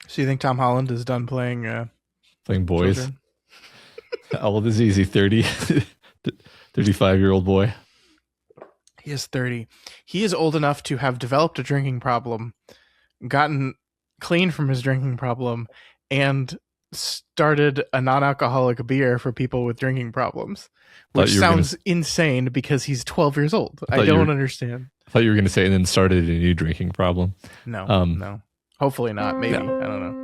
So you think Tom Holland is done playing Playing boys. children? How old is he? Is he 30? 35-year-old boy. He is 30. He is old enough to have developed a drinking problem, gotten clean from his drinking problem, and started a non-alcoholic beer for people with drinking problems, Thought which you were gonna. sounds insane because he's 12 years old. I I thought you don't were. understand. I thought you were gonna say, and then started a new drinking problem. No, Um, no. Hopefully not. Maybe. I yeah. don't know.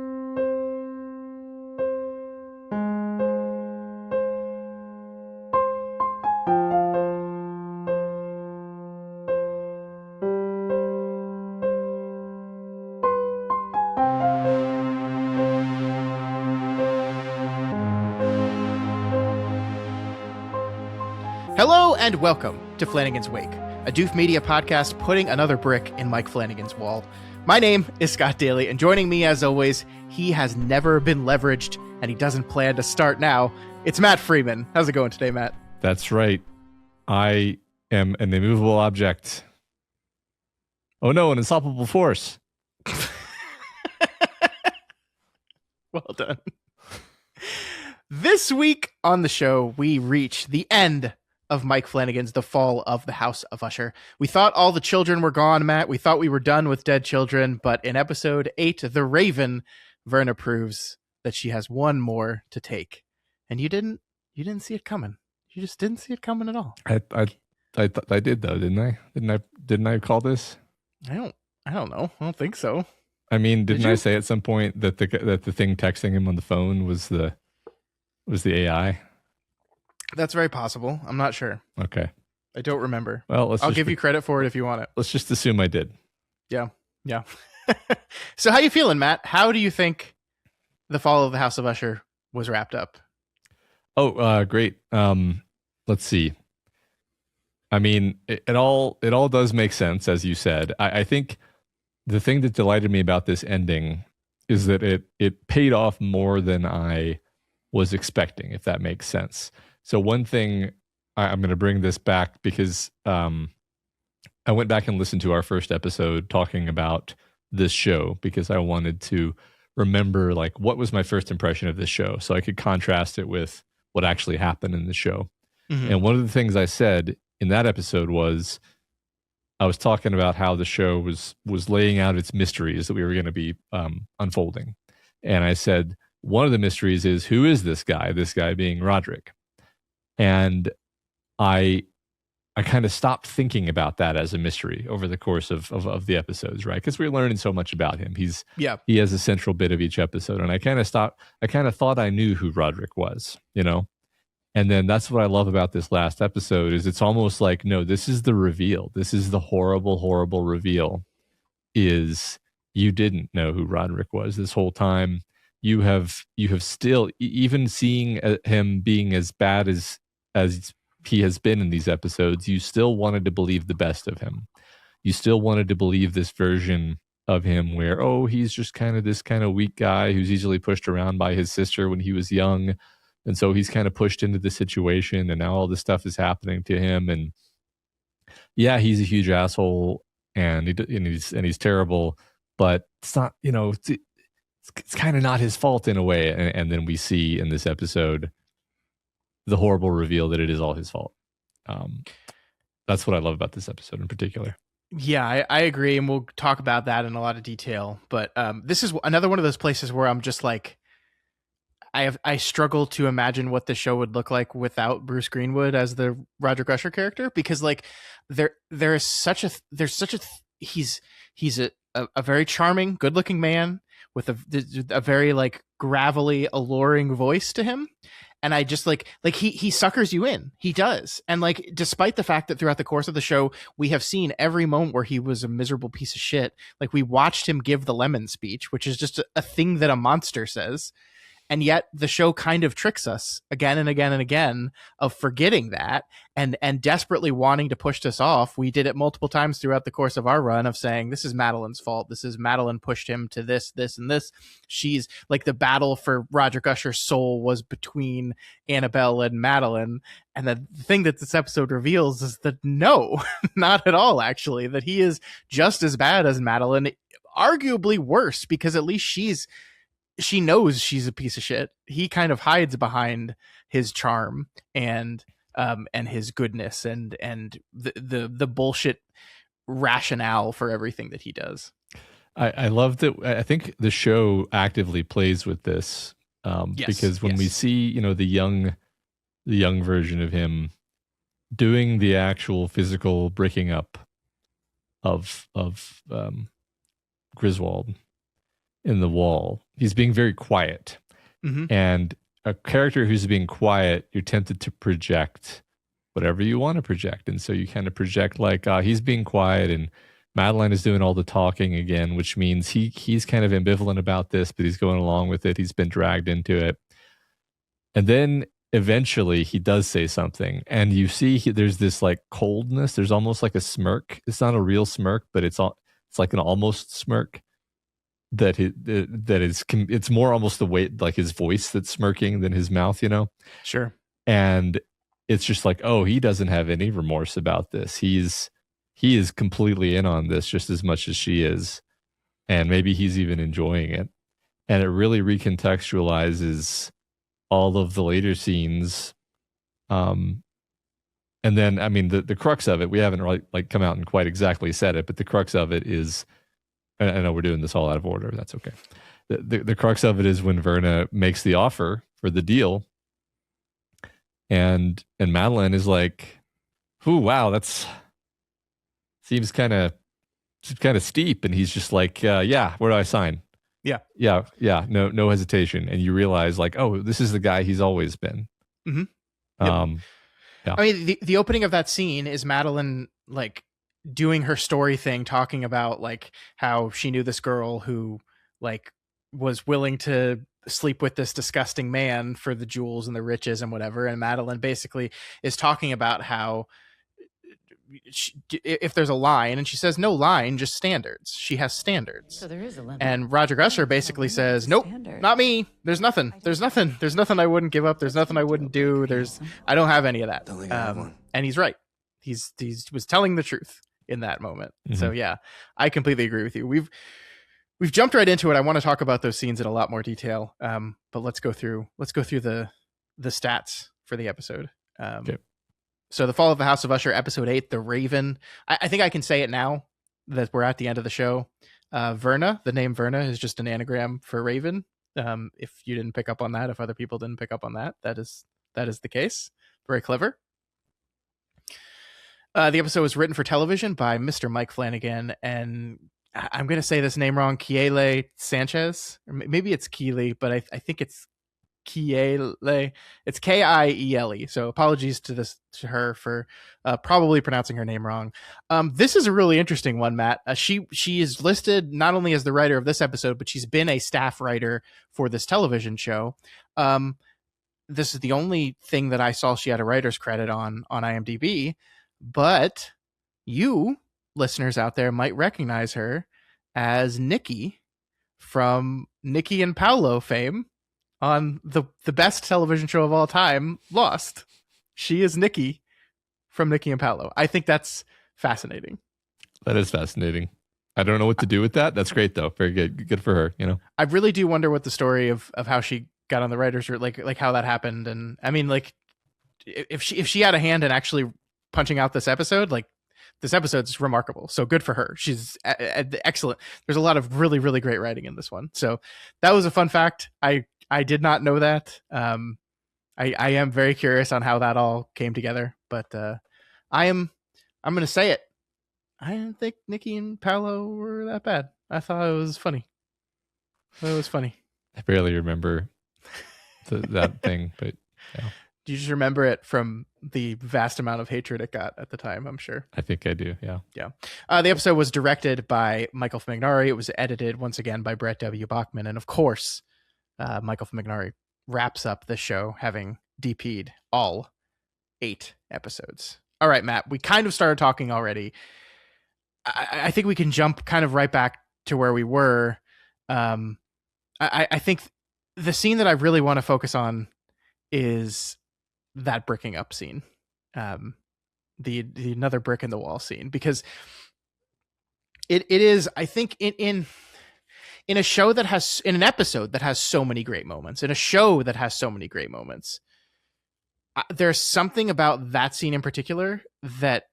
Hello and welcome to Flanagan's Wake, a Doof Media podcast putting another brick in Mike Flanagan's wall. My name is Scott Daly, and joining me as always, he has never been leveraged, and he doesn't plan to start now. It's Matt Freeman. How's it going today, Matt? That's right. I am an immovable object. Oh no, an unstoppable force. Well done. This week on the show, we reach the end of Mike Flanagan's The Fall of the House of Usher. We thought all the children were gone, Matt. We thought we were done with dead children, but in episode 8, The Raven, Verna proves that she has one more to take. And you didn't see it coming. You just didn't see it coming at all. I did though, didn't I? Didn't I call this? I don't know. I don't think so. I mean, didn't Did you? I say at some point that the thing texting him on the phone was the AI? That's very possible. I'm not sure. Okay. I don't remember. Well, I'll give you credit for it if you want it. Let's just assume I did. Yeah. So how you feeling, Matt? How do you think The Fall of the House of Usher was wrapped up? Oh, great. Let's see. I mean, it all does make sense, as you said. I think the thing that delighted me about this ending is that it paid off more than I was expecting, if that makes sense. So one thing, I'm going to bring this back because I went back and listened to our first episode talking about this show because I wanted to remember like what was my first impression of this show so I could contrast it with what actually happened in the show. Mm-hmm. And one of the things I said in that episode was I was talking about how the show was laying out its mysteries that we were going to be unfolding. And I said, one of the mysteries is, who is this guy being Roderick? And I kind of stopped thinking about that as a mystery over the course of the episodes, right? Because we're learning so much about him. He has a central bit of each episode. And I kind of thought I knew who Roderick was, you know? And then that's what I love about this last episode is it's almost like, no, this is the reveal. This is the horrible, horrible reveal is you didn't know who Roderick was this whole time. You have still, even seeing him being as bad as he has been in these episodes, you still wanted to believe the best of him. You still wanted to believe this version of him where, oh, he's just kind of this kind of weak guy who's easily pushed around by his sister when he was young. And so he's kind of pushed into the situation and now all this stuff is happening to him. And yeah, he's a huge asshole and he's terrible, but it's not, you know, it's kind of not his fault in a way. And then we see in this episode the horrible reveal that it is all his fault. That's what I love about this episode in particular. Yeah, I agree. And we'll talk about that in a lot of detail. But this is another one of those places where I'm just like, I struggle to imagine what the show would look like without Bruce Greenwood as the Roger Usher character, because like he's a very charming, good looking man with a very like gravelly, alluring voice to him. And I just like he suckers you in. He does. And like, despite the fact that throughout the course of the show, we have seen every moment where he was a miserable piece of shit. Like we watched him give the lemon speech, which is just a thing that a monster says. And yet the show kind of tricks us again and again and again of forgetting that and desperately wanting to push this off. We did it multiple times throughout the course of our run of saying, this is Madeline's fault. This is Madeline pushed him to this, and this. She's like, the battle for Roger Usher's soul was between Annabelle and Madeline. And the thing that this episode reveals is that no, not at all, actually, that he is just as bad as Madeline, arguably worse, because at least she's she knows she's a piece of shit. He kind of hides behind his charm and his goodness and the bullshit rationale for everything that he does. I love that. I think the show actively plays with this, Yes, because when we yes. see, the young version of him doing the actual physical breaking up of Griswold in the wall, he's being very quiet. Mm-hmm. And a character who's being quiet, you're tempted to project whatever you want to project. And so you kind of project like, he's being quiet and Madeline is doing all the talking again, which means he's kind of ambivalent about this, but he's going along with it. He's been dragged into it. And then eventually he does say something, and you see there's this like coldness. There's almost like a smirk. It's not a real smirk, but it's like an almost smirk it's more almost the way, like his voice that's smirking than his mouth, Sure. And it's just like, oh, he doesn't have any remorse about this. He is completely in on this just as much as she is. And maybe he's even enjoying it. And it really recontextualizes all of the later scenes. And then, I mean, the crux of it, we haven't really like come out and quite exactly said it, but the crux of it is, I know we're doing this all out of order. That's okay. The crux of it is when Verna makes the offer for the deal, and Madeline is like, "Ooh, wow, that's seems kind of steep." And he's just like, "Yeah, where do I sign?" Yeah, no hesitation. And you realize, like, oh, this is the guy he's always been. Mm-hmm. Yep. Yeah. I mean, the opening of that scene is Madeline like doing her story thing, talking about like how she knew this girl who like was willing to sleep with this disgusting man for the jewels and the riches and whatever. And Madeline basically is talking about how if there's a line, and she says no line, just standards. She has standards. So there is a limit. And Roger Gusher basically says, nope, not me. There's nothing I wouldn't give up. There's nothing I wouldn't do. I don't have any of that. And he's right. He was telling the truth in that moment. Mm-hmm. So yeah, I completely agree with you. We've jumped right into it. I want to talk about those scenes in a lot more detail. But let's go through the stats for the episode. Okay. So The Fall of the House of Usher, episode 8, The Raven. I think I can say it now that we're at the end of the show. Verna, the name Verna is just an anagram for Raven. If you didn't pick up on that, if other people didn't pick up on that, that is the case. Very clever. The episode was written for television by Mr. Mike Flanagan, and I'm going to say this name wrong, Kiele Sanchez. Or maybe it's Keeley, but I think it's Kiele. It's Kiele. So apologies to her for probably pronouncing her name wrong. This is a really interesting one, Matt. She is listed not only as the writer of this episode, but she's been a staff writer for this television show. This is the only thing that I saw she had a writer's credit on IMDb, but you listeners out there might recognize her as Nikki from Nikki and Paolo fame on the best television show of all time, Lost. She is Nikki from Nikki and Paolo. I think that's fascinating. That is fascinating. I don't know what to do with that. That's great though. Very good. Good for her, I really do wonder what the story of how she got on the writers room, like how that happened. And I mean, like if she had a hand in actually punching out this episode, like this episode's remarkable. So good for her. She's excellent. There's a lot of really, really great writing in this one. So that was a fun fact. I did not know that. I am very curious on how that all came together, but I'm going to say it. I didn't think Nikki and Paolo were that bad. I thought it was funny. I barely remember that thing, but yeah. Do you just remember it from the vast amount of hatred it got at the time? I'm sure. I think I do. Yeah. Yeah. The episode was directed by Michael Flaminari. It was edited once again by Brett W. Bachman. And of course, Michael Flaminari wraps up the show having DP'd all 8 episodes. All right, Matt, we kind of started talking already. I think we can jump kind of right back to where we were. I think the scene that I really want to focus on is that bricking up scene, the another brick in the wall scene, because it is, I think, in in a show that has, in an episode that has so many great moments, in a show that has so many great moments, there's something about that scene in particular that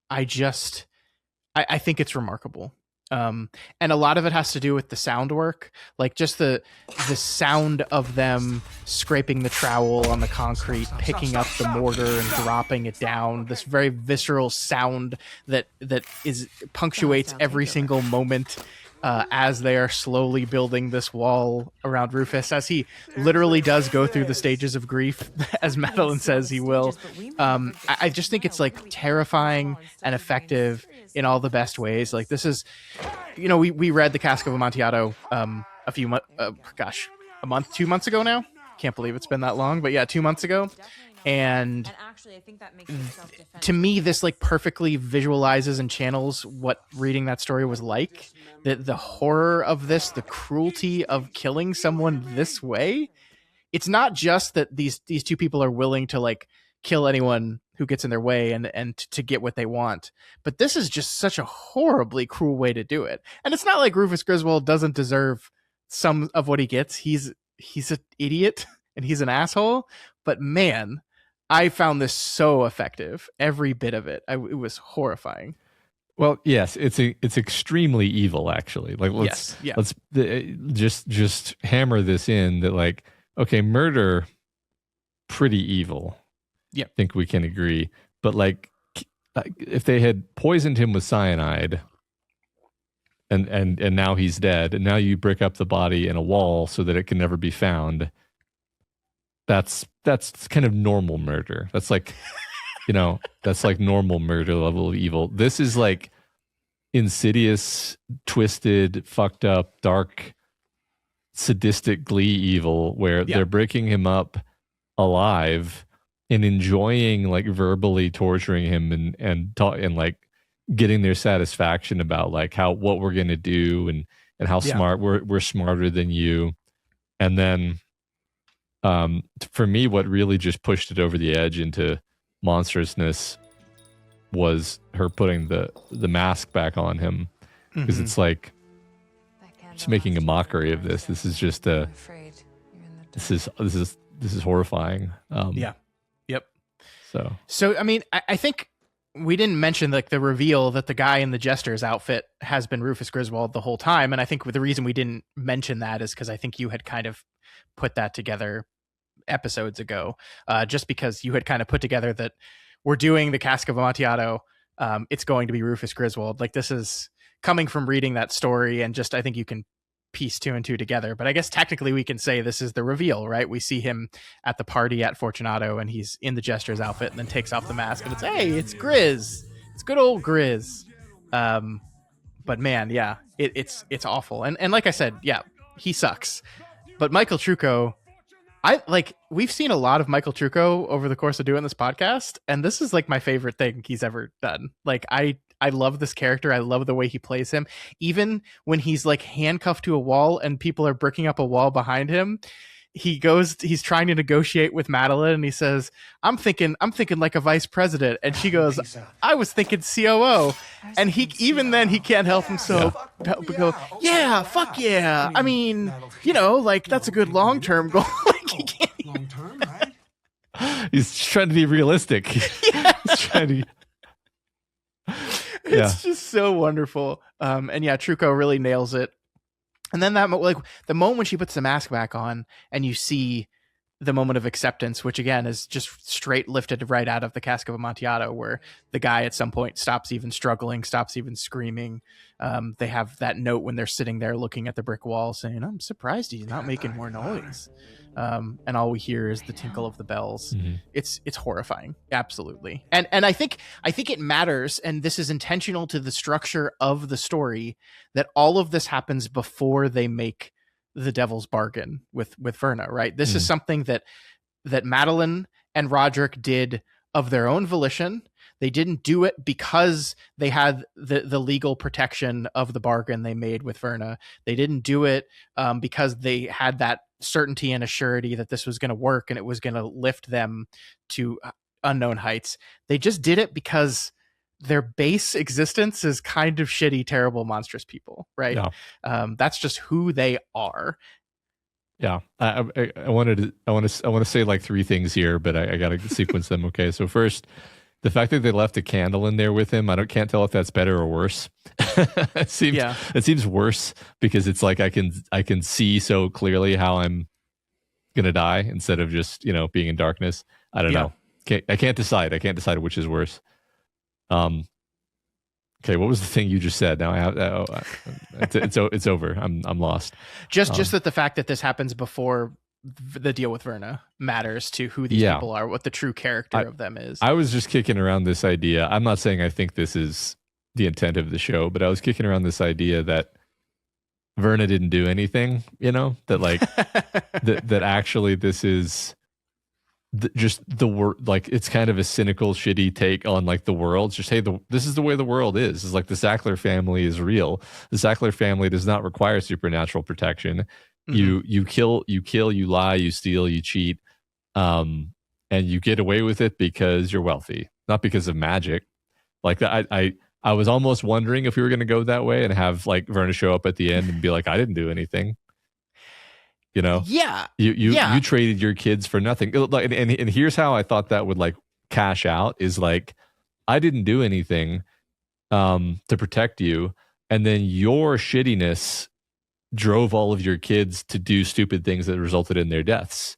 I think it's remarkable. And a lot of it has to do with the sound work, like just the sound of them scraping the trowel on the concrete, picking up the mortar and dropping it down. This very visceral sound that punctuates every single moment as they are slowly building this wall around Rufus, as he literally does go through the stages of grief, as Madeline says he will. I just think it's like terrifying and effective in all the best ways. Like, this is, we read The Cask of Amontillado a month, 2 months ago now. Can't believe it's been that long, but yeah, 2 months ago. And actually, I think that makes it self-defense. To me, this like perfectly visualizes and channels what reading that story was like. The horror of this, the cruelty of killing someone this way. It's not just that these two people are willing to like kill anyone who gets in their way and to get what they want, but this is just such a horribly cruel way to do it. And it's not like Rufus Griswold doesn't deserve some of what he gets. He's an idiot and he's an asshole, but man, I found this so effective. Every bit of it. It was horrifying. Well, yes, it's extremely evil, actually. Like, let's just hammer this in that, like, okay, murder, pretty evil. Yeah, I think we can agree. But like, if they had poisoned him with cyanide, and now he's dead, and now you brick up the body in a wall so that it can never be found. That's kind of normal murder. That's like, that's like normal murder level of evil. This is like insidious, twisted, fucked up, dark, sadistic glee evil, where they're breaking him up alive and enjoying like verbally torturing him and like getting their satisfaction about like what we're gonna do and how smart we're smarter than you. And then for me, what really just pushed it over the edge into monstrousness was her putting the mask back on him, because it's like just making a mockery of this. This is just this is horrifying. Yep. So I mean, I think we didn't mention like the reveal that the guy in the jester's outfit has been Rufus Griswold the whole time, and I think the reason we didn't mention that is because I think you had kind of put that together episodes ago, just because you had kind of put together that we're doing the Cask of Amontillado, it's going to be Rufus Griswold. Like, this is coming from reading that story, and just I think you can piece two and two together. But I guess technically we can say this is the reveal, right? We see him at the party at Fortunato, and he's in the jester's outfit, and then takes off the mask, and it's, hey, it's Grizz. It's good old Grizz. But man, yeah, it's awful. And like I said, yeah, he sucks. But Michael Trucco, we've seen a lot of Michael Trucco over the course of doing this podcast, and this is like my favorite thing he's ever done. Like, I love this character. I love the way he plays him. Even when he's like handcuffed to a wall and people are bricking up a wall behind him, he's trying to negotiate with Madeline, and he says, I'm thinking like a vice president. And she goes, I was thinking COO. And he can't help himself but go, yeah, fuck yeah. I mean, like, that's a good long-term goal. Like, he can't long-term, right? He's trying to be realistic. Yeah. He's trying to... It's just so wonderful. And yeah, Trucco really nails it. And then the moment when she puts the mask back on and you see the moment of acceptance, which again is just straight lifted right out of the Cask of Amontillado, where the guy at some point stops even struggling, stops even screaming. They have that note when they're sitting there looking at the brick wall saying, I'm surprised he's not making more noise. And all we hear is the tinkle of the bells. Mm-hmm. It's horrifying. Absolutely. And I think it matters, and this is intentional to the structure of the story, that all of this happens before they make the devil's bargain with Verna, right? This is something that Madeline and Roderick did of their own volition. They didn't do it because they had the legal protection of the bargain they made with Verna. They didn't do it because they had that certainty and a surety that this was going to work and it was going to lift them to unknown heights. They just did it because their base existence is kind of shitty, terrible, monstrous people, right? Yeah. That's just who they are. Yeah, I want to say like three things here, but I got to sequence them. Okay, so first, the fact that they left a candle in there with him, can't tell if that's better or worse. It seems worse because it's like I can see so clearly how I'm gonna die instead of just being in darkness. I don't know. I can't decide. I can't decide which is worse. Okay, what was the thing you just said? Now it's over. I'm lost. Just that the fact that this happens before the deal with Verna matters to who these people are, what the true character of them is. I was just kicking around this idea. I'm not saying I think this is the intent of the show, but I was kicking around this idea that Verna didn't do anything. That like that actually this is just the world. Like it's kind of a cynical, shitty take on like the world. It's just, hey, this is the way the world is. It's like the Sackler family is real. The Sackler family does not require supernatural protection. Mm-hmm. You kill, you lie, you steal, you cheat, and you get away with it because you're wealthy, not because of magic. Like I was almost wondering if we were going to go that way and have like Verna show up at the end and be like, I didn't do anything. Yeah. You traded your kids for nothing. And here's how I thought that would like cash out is like, I didn't do anything to protect you. And then your shittiness drove all of your kids to do stupid things that resulted in their deaths.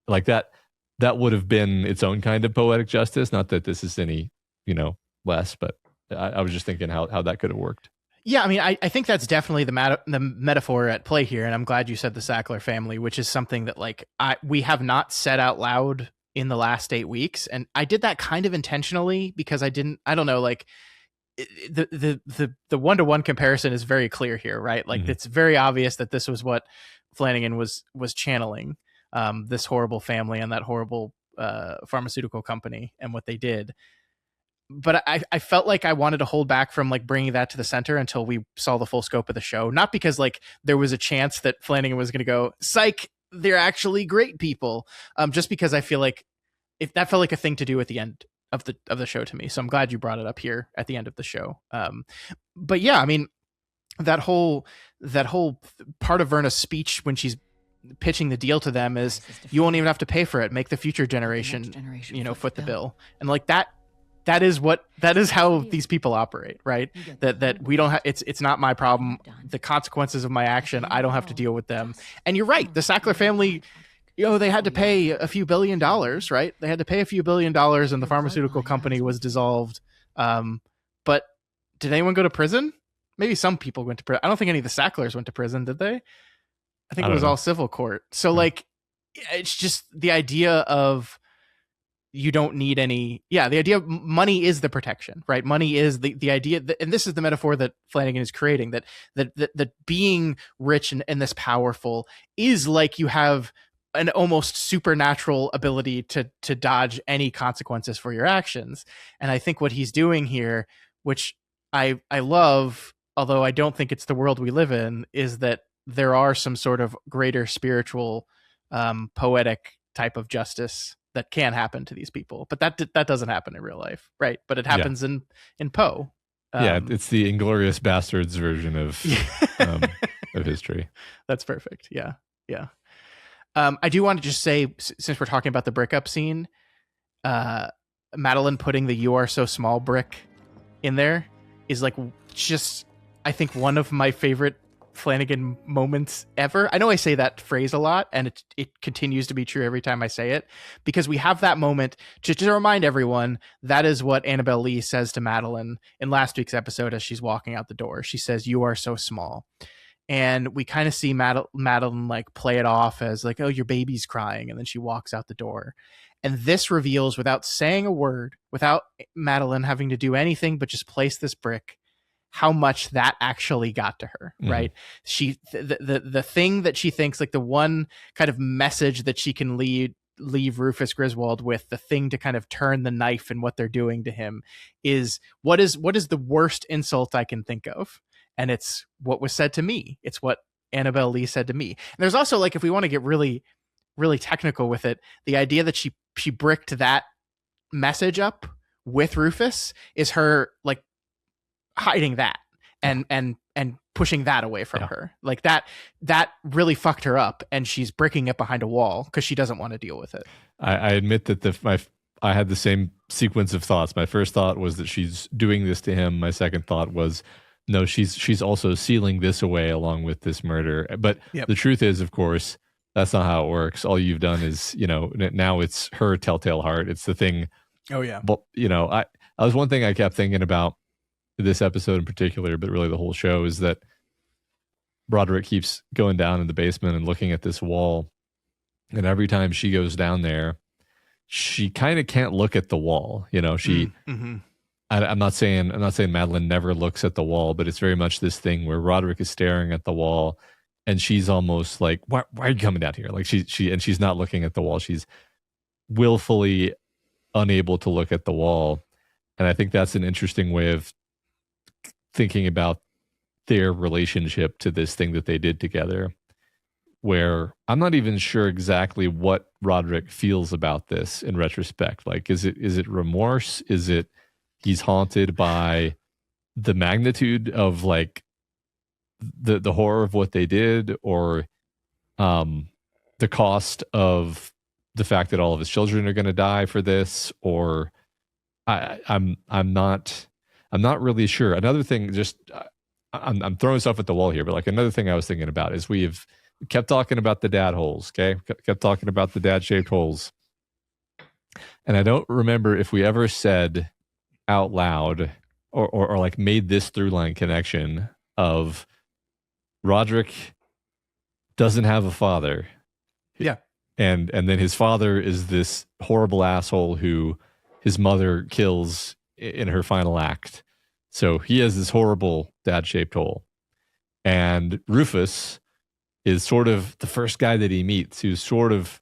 Like that would have been its own kind of poetic justice. Not that this is any, less, but I was just thinking how that could have worked. Yeah, I mean, I think that's definitely the metaphor at play here, and I'm glad you said the Sackler family, which is something that like we have not said out loud in the last 8 weeks, and I did that kind of intentionally because I don't know, like the one-to-one comparison is very clear here, right? Like it's very obvious that this was what Flanagan was channeling, this horrible family and that horrible pharmaceutical company and what they did. But I felt like I wanted to hold back from like bringing that to the center until we saw the full scope of the show. Not because like there was a chance that Flanagan was going to go, psych, they're actually great people. Just because I feel like if that felt like a thing to do at the end of the show to me. So I'm glad you brought it up here at the end of the show. But yeah, I mean, that whole part of Verna's speech when she's pitching the deal to them is you won't even have to pay for it. Make the future generation, foot the bill. And like that is how these people operate, right? That we don't have, it's not my problem. The consequences of my action, I don't have to deal with them. And you're right. The Sackler family, they had to pay a few $1 billion, right? They had to pay a few $1 billion and the pharmaceutical company was dissolved. But did anyone go to prison? Maybe some people went to prison. I don't think any of the Sacklers went to prison, did they? I think it was all civil court. So like, it's just the idea of, you don't need any. Yeah, the idea of money is the protection, right? Money is the idea, and this is the metaphor that Flanagan is creating. That being rich and this powerful is like you have an almost supernatural ability to dodge any consequences for your actions. And I think what he's doing here, which I love, although I don't think it's the world we live in, is that there are some sort of greater spiritual, poetic type of justice that can happen to these people, but that doesn't happen in real life, right? But it happens in Poe. It's the Inglorious Bastards version of history. That's perfect. Yeah. I do want to just say, since we're talking about the brick up scene, Madeline putting the "you are so small" brick in there is like just, I think, one of my favorite Flanagan moments ever. I know I say that phrase a lot, and it continues to be true every time I say it, because we have that moment to remind everyone that is what Annabelle Lee says to Madeline in last week's episode as she's walking out the door. She says, "You are so small." And we kind of see Madeline like play it off as like, "Oh, your baby's crying," and then she walks out the door. And this reveals, without saying a word, without Madeline having to do anything but just place this brick, how much that actually got to her, right? She, the thing that she thinks, like the one kind of message that she can leave Rufus Griswold with, the thing to kind of turn the knife in what they're doing to him, is what is the worst insult I can think of? And it's what was said to me. It's what Annabelle Lee said to me. And there's also, like, if we want to get really, really technical with it, the idea that she bricked that message up with Rufus is her like hiding that and pushing that away from her. Like that really fucked her up, and she's breaking it behind a wall because she doesn't want to deal with it. I admit that I had the same sequence of thoughts. My first thought was that she's doing this to him. My second thought was, no, she's also sealing this away along with this murder. But the truth is, of course, that's not how it works. All you've done is, now it's her telltale heart. It's the thing. Oh yeah. But I was one thing I kept thinking about this episode in particular, but really the whole show, is that Broderick keeps going down in the basement and looking at this wall, and every time she goes down there, she kind of can't look at the wall. I'm not saying Madeline never looks at the wall, but it's very much this thing where Roderick is staring at the wall, and she's almost like, why are you coming down here? Like she's not looking at the wall. She's willfully unable to look at the wall. And I think that's an interesting way of thinking about their relationship to this thing that they did together, where I'm not even sure exactly what Roderick feels about this in retrospect. Like, is it remorse? Is it he's haunted by the magnitude of like the horror of what they did, or the cost of the fact that all of his children are going to die for this, or I'm not really sure. Another thing, just I'm throwing stuff at the wall here, but like another thing I was thinking about is we've kept talking about the dad holes, okay? Kept talking about the dad-shaped holes. And I don't remember if we ever said out loud or like made this through line connection of Roderick doesn't have a father. Yeah. And then his father is this horrible asshole who his mother kills in her final act. So he has this horrible dad-shaped hole. And Rufus is sort of the first guy that he meets who's sort of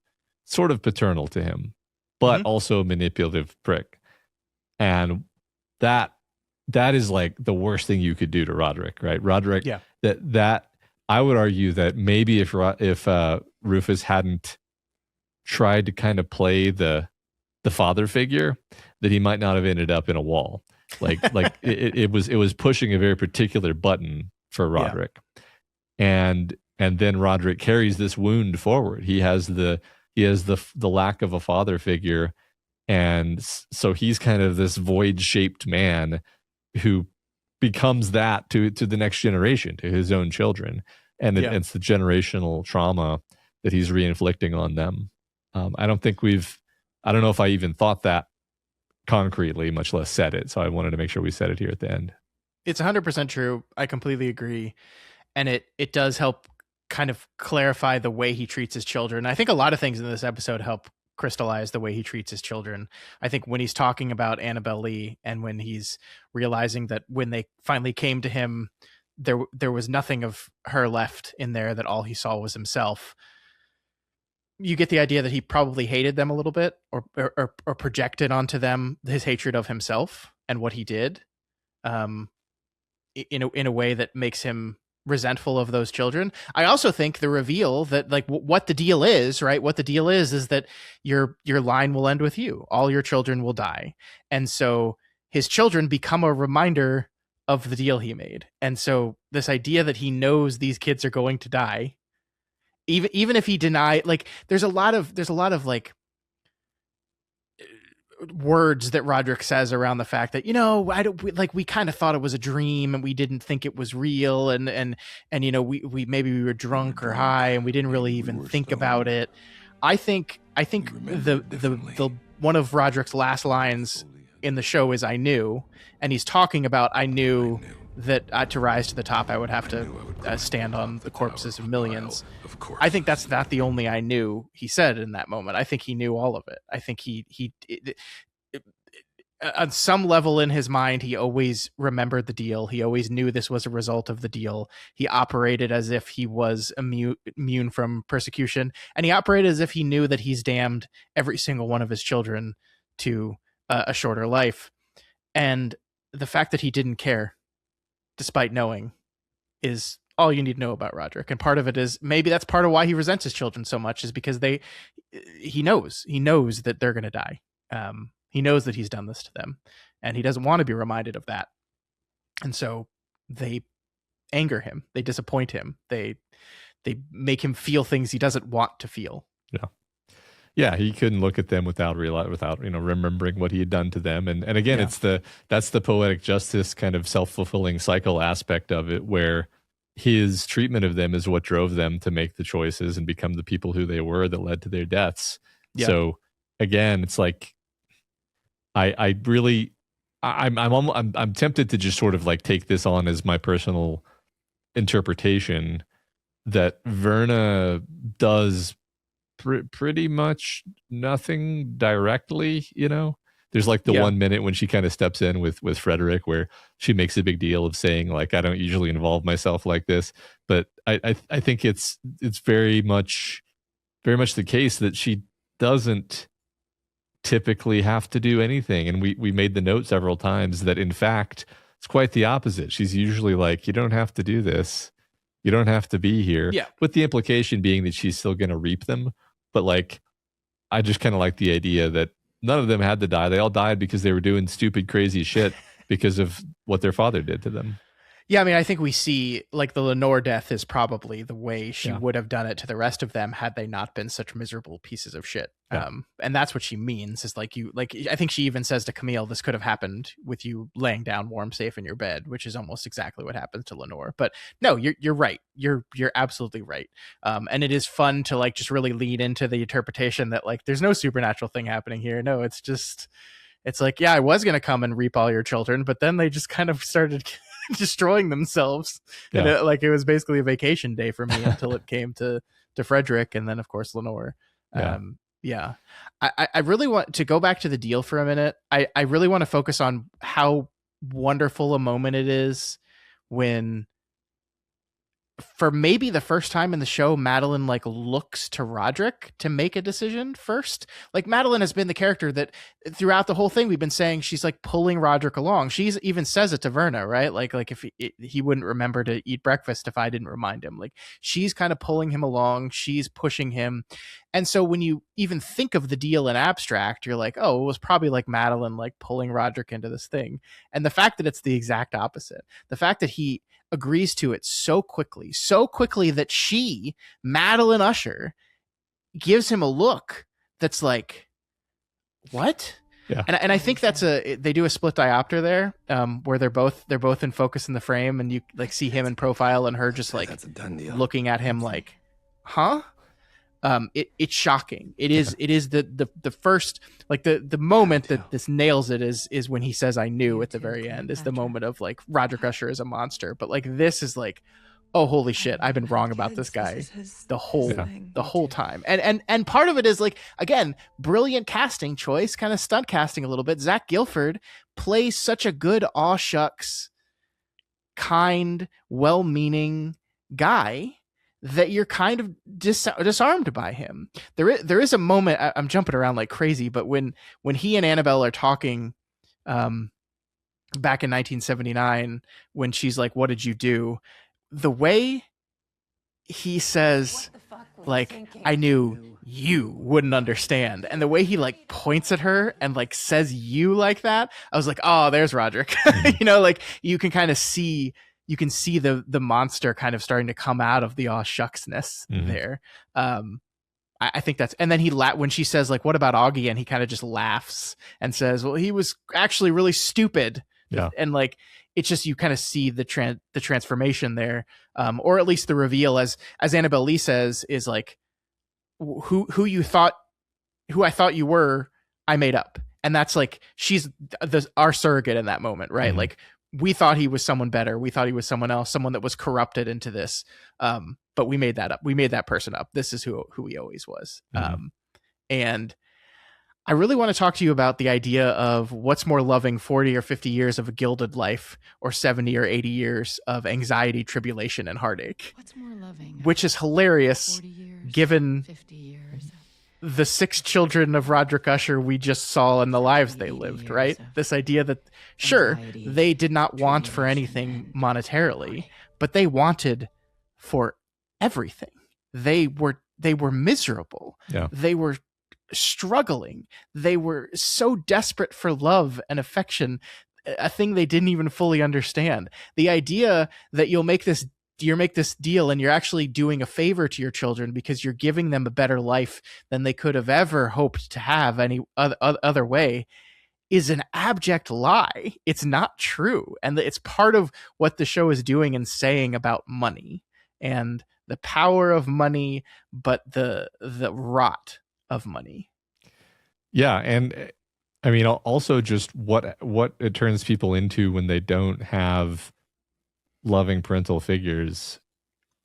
paternal to him, but also a manipulative prick. And that is like the worst thing you could do to Roderick, right? Roderick, that I would argue that maybe if Rufus hadn't tried to kind of play the father figure, that he might not have ended up in a wall. Like it was pushing a very particular button for Roderick. And then Roderick carries this wound forward. He has the lack of a father figure, and so he's kind of this void-shaped man who becomes that to the next generation, to his own children, and it's the generational trauma that he's re-inflicting on them. I don't know if I even thought that concretely, much less said it. So I wanted to make sure we said it here at the end. It's 100% true. I completely agree. And it does help kind of clarify the way he treats his children. I think a lot of things in this episode help crystallize the way he treats his children. I think when he's talking about Annabelle Lee, and when he's realizing that when they finally came to him, there was nothing of her left in there, that all he saw was himself. You get the idea that he probably hated them a little bit, or projected onto them his hatred of himself and what he did, in a way that makes him resentful of those children. I also think the reveal that like what the deal is, right? What the deal is that your line will end with you. All your children will die. And so his children become a reminder of the deal he made. And so this idea that he knows these kids are going to die, even if he denied, like there's a lot of like words that Roderick says around the fact that, we kind of thought it was a dream and we didn't think it was real. And we maybe we were drunk or high and we didn't really even think about it. I think the one of Roderick's last lines in the show is "I knew," and he's talking about I knew that to rise to the top I would have to stand on the corpses of millions. I think that's not the only "I knew" he said in that moment. I think he knew all of it. I think he on some level in his mind, he always remembered the deal. He always knew this was a result of the deal. He operated as if he was immune from persecution, and he operated as if he knew that he's damned every single one of his children to a shorter life. And the fact that he didn't care, despite knowing, is all you need to know about Roderick. And part of it is, maybe that's part of why he resents his children so much, is because he knows that they're going to die. He knows that he's done this to them, and he doesn't want to be reminded of that. And so they anger him. They disappoint him. They make him feel things he doesn't want to feel. Yeah, he couldn't look at them without remembering what he had done to them. And again, that's the poetic justice kind of self-fulfilling cycle aspect of it, where his treatment of them is what drove them to make the choices and become the people who they were that led to their deaths. Yeah. So again, it's like I'm tempted to just sort of like take this on as my personal interpretation that Verna does pretty much nothing directly. There's like the 1 minute when she kind of steps in with Frederick, where she makes a big deal of saying like, I don't usually involve myself like this, but I think it's very much the case that she doesn't typically have to do anything. And we made the note several times that in fact it's quite the opposite. She's usually like, you don't have to do this, you don't have to be here, with the implication being that she's still going to reap them. But like, I just kind of like the idea that none of them had to die. They all died because they were doing stupid, crazy shit because of what their father did to them. Yeah, I mean, I think we see like the Lenore death is probably the way she would have done it to the rest of them had they not been such miserable pieces of shit. Yeah. And that's what she means is like I think she even says to Camille, this could have happened with you laying down warm, safe in your bed, which is almost exactly what happens to Lenore. But no, you're right. You're absolutely right. And it is fun to like just really lead into the interpretation that like there's no supernatural thing happening here. No, it's like, yeah, I was going to come and reap all your children, but then they just kind of started destroying themselves. And it was basically a vacation day for me until it came to Frederick and then of course Lenore. I really want to go back to the deal for a minute. I really want to focus on how wonderful a moment it is when, for maybe the first time in the show, Madeline like looks to Roderick to make a decision first. Like Madeline has been the character that throughout the whole thing we've been saying she's like pulling Roderick along. She's even says it to Verna, right? Like if he wouldn't remember to eat breakfast if I didn't remind him. Like she's kind of pulling him along. She's pushing him. And so when you even think of the deal in abstract, you're like, oh, it was probably like Madeline like pulling Roderick into this thing. And the fact that it's the exact opposite, the fact that he agrees to it so quickly that she, Madeline Usher, gives him a look that's like, what? Yeah. And I think they do a split diopter there, where they're both in focus in the frame, and you like see him in profile and her just like looking at him like, huh? It's shocking. It is the first, like the moment that this nails it is when he says I knew at the very end, is the moment of like Roderick Usher is a monster. But like this is like, oh holy shit, I've been wrong about this guy the whole time. And part of it is like, again, brilliant casting choice, kind of stunt casting a little bit. Zach Gilford plays such a good aw shucks, kind, well-meaning guy that you're kind of disarmed by him. There is a moment, I'm jumping around like crazy, but when he and Annabelle are talking back in 1979, when she's like, what did you do? The way he says, like, I knew you wouldn't understand. And the way he like points at her and like says you like that, I was like, oh, there's Roderick. Like you can kind of see, the monster kind of starting to come out of the aw shucksness there. I think that's, and then when she says like, what about Augie? And he kind of just laughs and says, well, he was actually really stupid. Yeah. And like, it's just, you kind of see the transformation there. Or at least the reveal, as Annabelle Lee says, is like, who I thought you were, I made up. And that's like, she's our surrogate in that moment, right? Like, we thought he was someone better. We thought he was someone else, someone that was corrupted into this. But we made that up. We made that person up. This is who he always was. And I really want to talk to you about the idea of what's more loving, 40 or 50 years of a gilded life or 70 or 80 years of anxiety, tribulation, and heartache. What's more loving? Which is hilarious, 40 years, given 50 years. The 6 children of Roderick Usher we just saw in the lives they lived, right? This idea that, sure, they did not want for anything monetarily, but they wanted for everything. They were miserable. Yeah. They were struggling. They were so desperate for love and affection, a thing they didn't even fully understand. The idea that you make this deal and you're actually doing a favor to your children because you're giving them a better life than they could have ever hoped to have any other way is an abject lie. It's not true. And it's part of what the show is doing and saying about money and the power of money, but the rot of money. Yeah. And I mean, also just what it turns people into when they don't have loving parental figures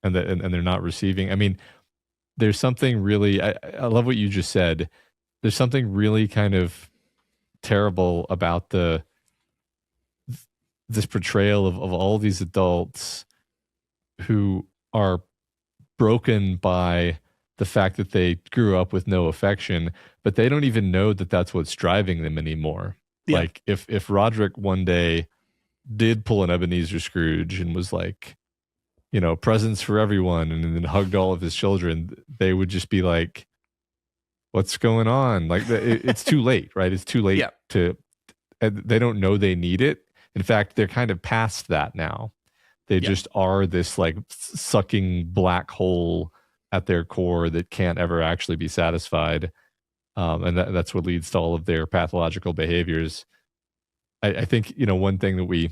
and they're not receiving. I mean, there's something really, I love what you just said. There's something really kind of terrible about this portrayal of all these adults who are broken by the fact that they grew up with no affection, but they don't even know that that's what's driving them anymore. Yeah. Like if Roderick one day did pull an Ebenezer Scrooge and was like, you know, presents for everyone, and then hugged all of his children, they would just be like, what's going on? Like it's too late, right? It's too late they don't know they need it. In fact, they're kind of past that now. They just are this like sucking black hole at their core that can't ever actually be satisfied. And that's what leads to all of their pathological behaviors. I think, you know, one thing that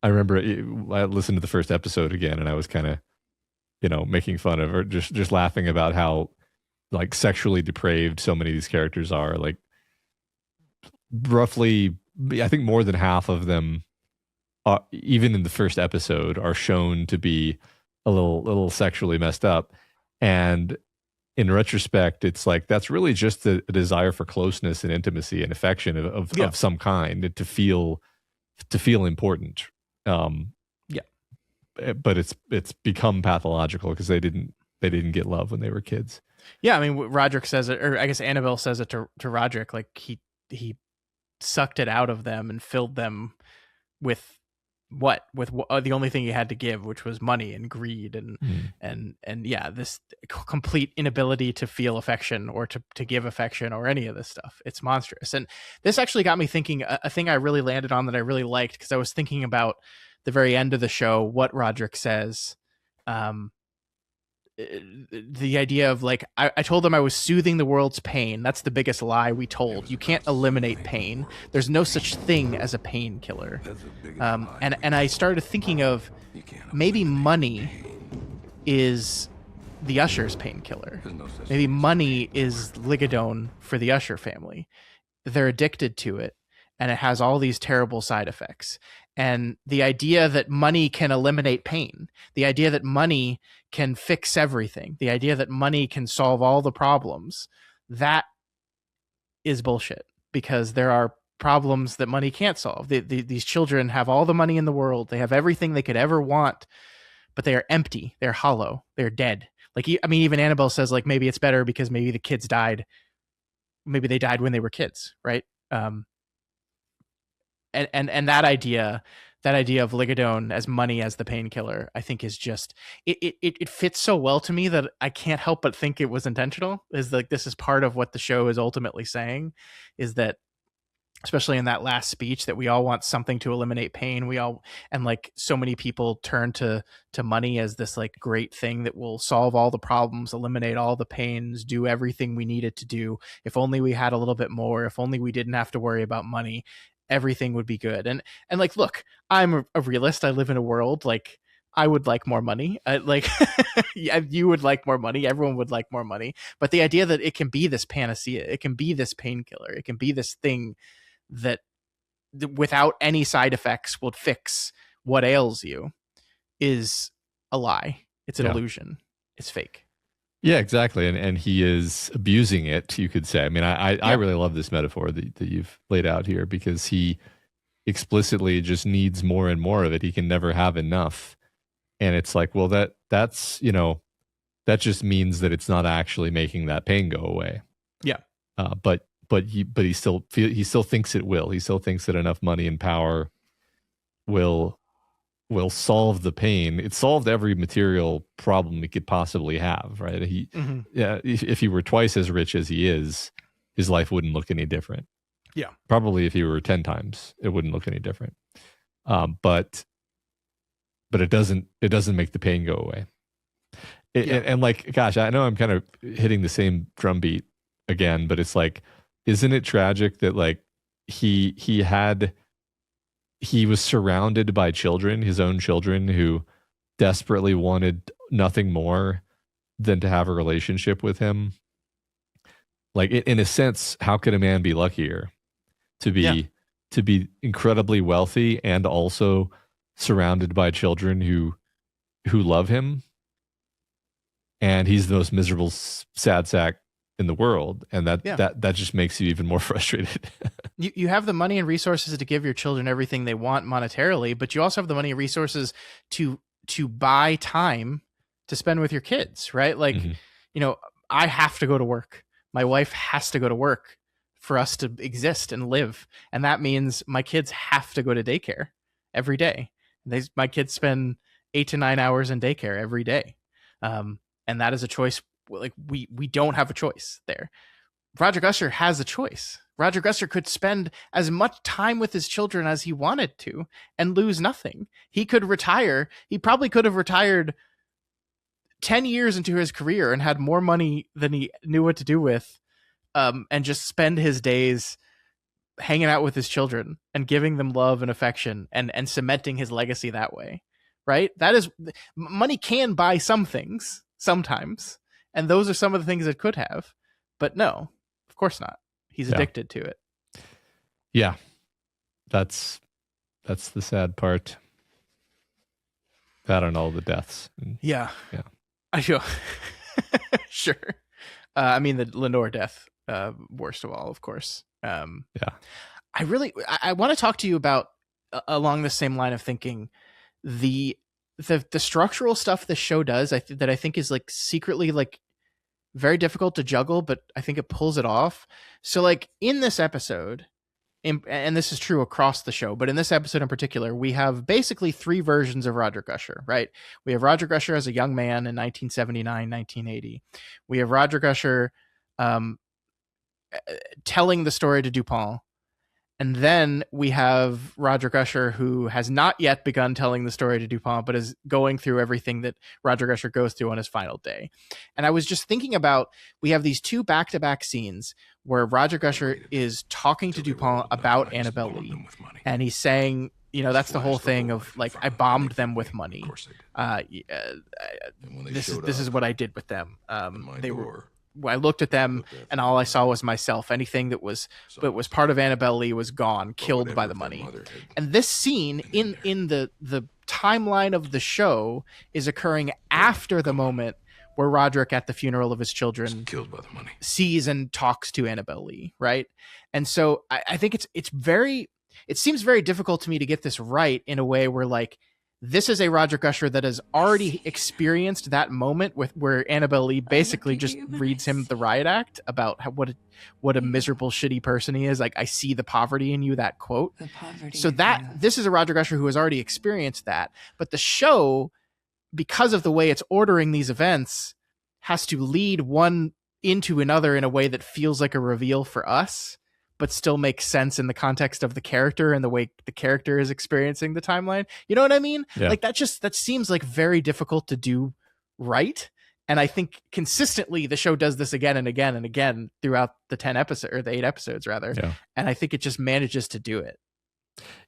I remember I listened to the first episode again and I was kind of, you know, making fun of or just laughing about how like sexually depraved so many of these characters are. Like roughly, I think more than half of them, even in the first episode, are shown to be a little sexually messed up. And in retrospect, it's like that's really just a desire for closeness and intimacy and affection of some kind to feel important. But it's become pathological because they didn't get love when they were kids. Yeah, I mean, Roderick says it, or I guess Annabelle says it to Roderick, like he sucked it out of them and filled them with the only thing he had to give, which was money and greed and this complete inability to feel affection or to give affection or any of this stuff. It's monstrous. And this actually got me thinking a thing I really landed on that I really liked, because I was thinking about the very end of the show, what Roderick says. The idea of like, I told them I was soothing the world's pain. That's the biggest lie we told. You can't eliminate pain. There's no such thing as a painkiller. And I started thinking of maybe money is the Usher's painkiller. Maybe money is Ligadone for the Usher family. They're addicted to it, and it has all these terrible side effects. And the idea that money can eliminate pain, the idea that money can fix everything, the idea that money can solve all the problems, that is bullshit, because there are problems that money can't solve. These children have all the money in the world. They have everything they could ever want, but they are empty. They're hollow. They're dead. Like, I mean, even Annabelle says, like, maybe it's better because maybe the kids died. Maybe they died when they were kids, right? And that idea of Ligadone as money as the painkiller, I think is just it fits so well to me that I can't help but think it was intentional. Is like, this is part of what the show is ultimately saying, is that, especially in that last speech, that we all want something to eliminate pain. And like, so many people turn to money as this like great thing that will solve all the problems, eliminate all the pains, do everything we need it to do. If only we had a little bit more, if only we didn't have to worry about money, everything would be good. And like, look, I'm a realist. I live in a world, like, I would like more money. Yeah, you would like more money. Everyone would like more money. But the idea that it can be this panacea, it can be this painkiller, it can be this thing that without any side effects will fix what ails you, is a lie. It's an illusion. It's fake. Yeah, exactly. And he is abusing it, you could say. I mean, I really love this metaphor that you've laid out here, because he explicitly just needs more and more of it. He can never have enough. And it's like, well, that's, you know, that just means that it's not actually making that pain go away. Yeah. But he still thinks it will. He still thinks that enough money and power will will solve the pain. It solved every material problem he could possibly have, right? Yeah, if he were twice as rich as he is, his life wouldn't look any different. Yeah. Probably if he were 10 times, it wouldn't look any different. But it doesn't make the pain go away. And like, gosh, I know I'm kind of hitting the same drumbeat again, but it's like, isn't it tragic that like he was surrounded by children, his own children, who desperately wanted nothing more than to have a relationship with him? Like, in a sense, how could a man be luckier to be incredibly wealthy and also surrounded by children who love him? And he's the most miserable sad sack in the world, and that just makes you even more frustrated. You have the money and resources to give your children everything they want monetarily, but you also have the money and resources to buy time to spend with your kids, right? Like, I have to go to work. My wife has to go to work for us to exist and live, and that means my kids have to go to daycare every day. My kids spend 8 to 9 hours in daycare every day. And that is a choice. Like we don't have a choice there. Roderick Usher has a choice. Roderick Usher could spend as much time with his children as he wanted to and lose nothing. He could retire. He probably could have retired 10 years into his career and had more money than he knew what to do with, and just spend his days hanging out with his children and giving them love and affection and cementing his legacy that way. Right? That is, money can buy some things sometimes, and those are some of the things it could have, but no, of course not. He's addicted to it. Yeah, that's the sad part. That and all the deaths. Yeah. I feel sure. I mean, the Lenore death, worst of all, of course. I want to talk to you about, along the same line of thinking, the structural stuff the show does, that I think is like secretly like very difficult to juggle, but I think it pulls it off. So like in this episode, and this is true across the show, but in this episode in particular, we have basically 3 versions of Roderick Usher, right? We have Roderick Usher as a young man in 1979, 1980. We have Roderick Usher telling the story to DuPont. And then we have Roderick Usher, who has not yet begun telling the story to DuPont, but is going through everything that Roderick Usher goes through on his final day. And I was just thinking about, we have these 2 back-to-back scenes where Roderick Usher is talking to DuPont about Annabelle Lee. And he's saying, that's the whole thing of like, I bombed them with money. This is what I did with them. I looked at them and all I saw was myself. Anything that was part of Annabelle Lee was gone, killed by the money. And this scene in the timeline of the show is occurring after the moment where Roderick, at the funeral of his children, killed by the money, sees and talks to Annabelle Lee, right? And so I think it seems very difficult to me to get this right in a way where like, this is a Roderick Usher that has already experienced that moment where Annabelle Lee basically just reads him the riot act about what a miserable, shitty person he is. Like, I see the poverty in you, that quote. So this is a Roderick Usher who has already experienced that. But the show, because of the way it's ordering these events, has to lead one into another in a way that feels like a reveal for us, but still makes sense in the context of the character and the way the character is experiencing the timeline. You know what I mean? Yeah. Like that seems like very difficult to do right. And I think consistently the show does this again and again and again throughout the 8 episodes rather. Yeah. And I think it just manages to do it.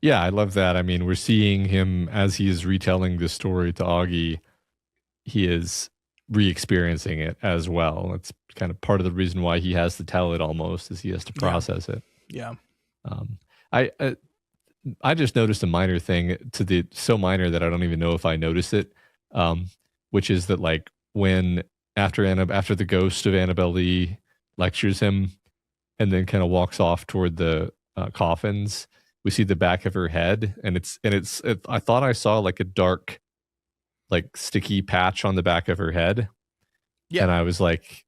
Yeah, I love that. I mean, we're seeing him as he is retelling this story to Augie. He is re-experiencing it as well. It's kind of part of the reason why he has to tell it almost, is he has to process it. Yeah. I just noticed a minor thing, so minor that I don't even know if I noticed it, which is that like when after the ghost of Annabelle Lee lectures him and then kind of walks off toward the coffins, we see the back of her head, and it's I thought I saw like a dark, like sticky patch on the back of her head. Yeah. And I was like,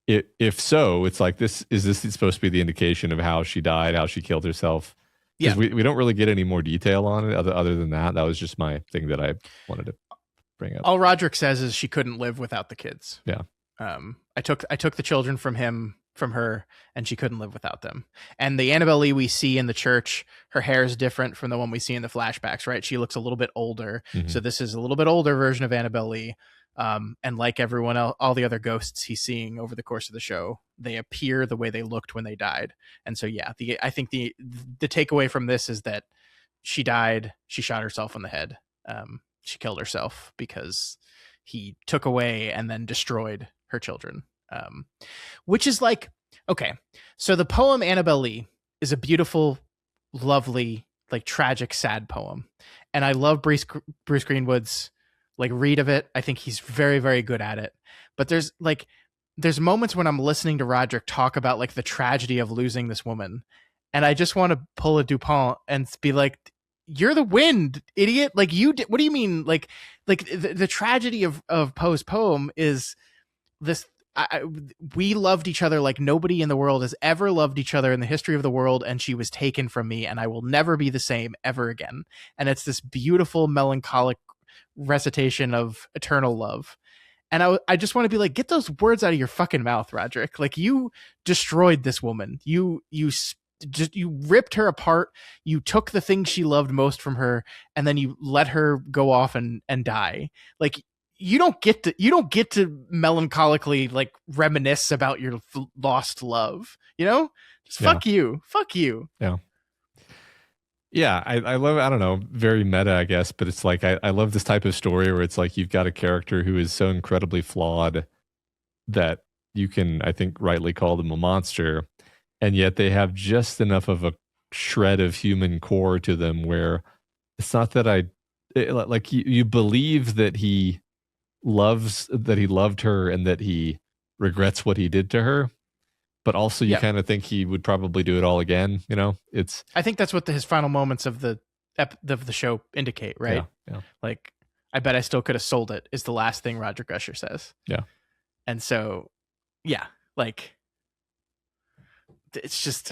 if so, it's like, is this supposed to be the indication of how she died, how she killed herself? Yeah. we don't really get any more detail on it other than that. That was just my thing that I wanted to bring up. All Roderick says is she couldn't live without the kids. Yeah. I took the children from her, and she couldn't live without them. And the Annabelle Lee we see in the church, her hair is different from the one we see in the flashbacks, right? She looks a little bit older. Mhm. So this is a little bit older version of Annabelle Lee. And like everyone else, all the other ghosts he's seeing over the course of the show, they appear the way they looked when they died. And so, yeah, I think the takeaway from this is that she died. She shot herself in the head. She killed herself because he took away and then destroyed her children. Which is like, okay, so the poem Annabelle Lee is a beautiful, lovely, like tragic, sad poem. And I love Bruce Greenwood's like read of it. I think he's very, very good at it. But there's moments when I'm listening to Roderick talk about like the tragedy of losing this woman. And I just want to pull a Dupont and be like, you're the wind, idiot. Like you did. What do you mean? Like the tragedy of Poe's poem is this. We loved each other like nobody in the world has ever loved each other in the history of the world, and she was taken from me, and I will never be the same ever again. And it's this beautiful, melancholic recitation of eternal love. And I just want to be like, get those words out of your fucking mouth, Roderick. Like, you destroyed this woman. You ripped her apart. You took the thing she loved most from her, and then you let her go off and die. Like, you don't get to melancholically like reminisce about your lost love, you know? Just fuck you. Yeah, I love, I don't know, very meta, I guess, but it's like, I love this type of story where it's like you've got a character who is so incredibly flawed that you can, I think, rightly call them a monster, and yet they have just enough of a shred of human core to them where it's not that like you believe that he loved her and that he regrets what he did to her, but also you kind of think he would probably do it all again. You know, I think that's what his final moments of the show indicate, right? Yeah. Like, I bet I still could have sold it is the last thing Roderick Usher says. Yeah. And so, yeah, like, it's just,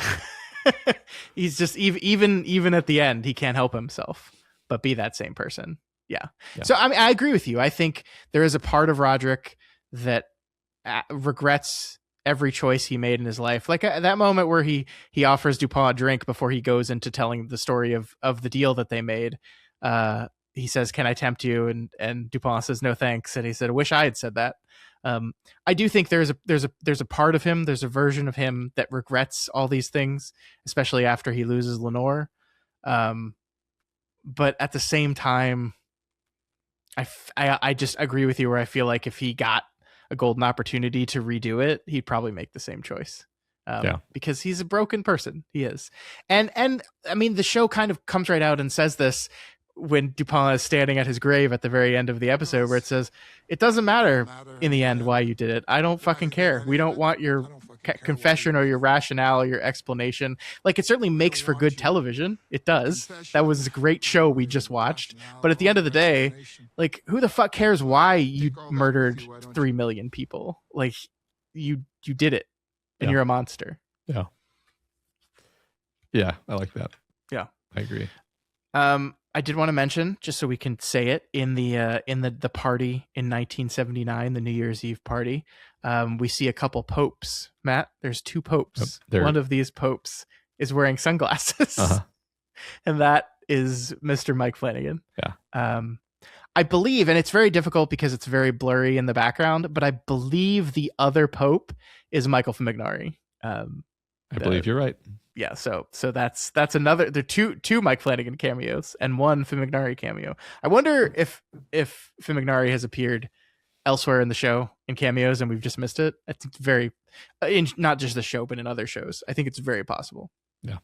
he's just, even at the end, he can't help himself but be that same person. Yeah. So, I mean, I agree with you. I think there is a part of Roderick that regrets every choice he made in his life. Like that moment where he offers Dupont a drink before he goes into telling the story of the deal that they made. He says, "Can I tempt you?" And Dupont says, "No, thanks." And he said, "I wish I had said that." I do think there's a part of him, there's a version of him that regrets all these things, especially after he loses Lenore. But at the same time, I just agree with you where I feel like if he got a golden opportunity to redo it, he'd probably make the same choice. Because he's a broken person. He is. And I mean, the show kind of comes right out and says this when Dupont is standing at his grave at the very end of the episode, where it says, "It doesn't matter in the end why you did it. I don't fucking care. We don't want your confession or your rationale or your explanation." Like, it certainly makes for good television. It does. That was a great show we just watched. But at the end of the day, like, who the fuck cares why you murdered 3 million people? Like, you did it, and you're a monster. Yeah. Yeah, I like that. Yeah, I agree. I did want to mention, just so we can say it, in the party in 1979, the New Year's Eve party, we see a couple popes. Matt, there's 2 popes. One of these popes is wearing sunglasses, and that is Mr. Mike Flanagan. Yeah. I believe, and it's very difficult because it's very blurry in the background, but I believe the other pope is Michael Famignari. I believe you're right. Yeah, so that's another. There are two Mike Flanagan cameos and one Famignari cameo. I wonder if Famignari has appeared elsewhere in the show in cameos and we've just missed it. It's very, in not just the show but in other shows. I think it's very possible. Yeah.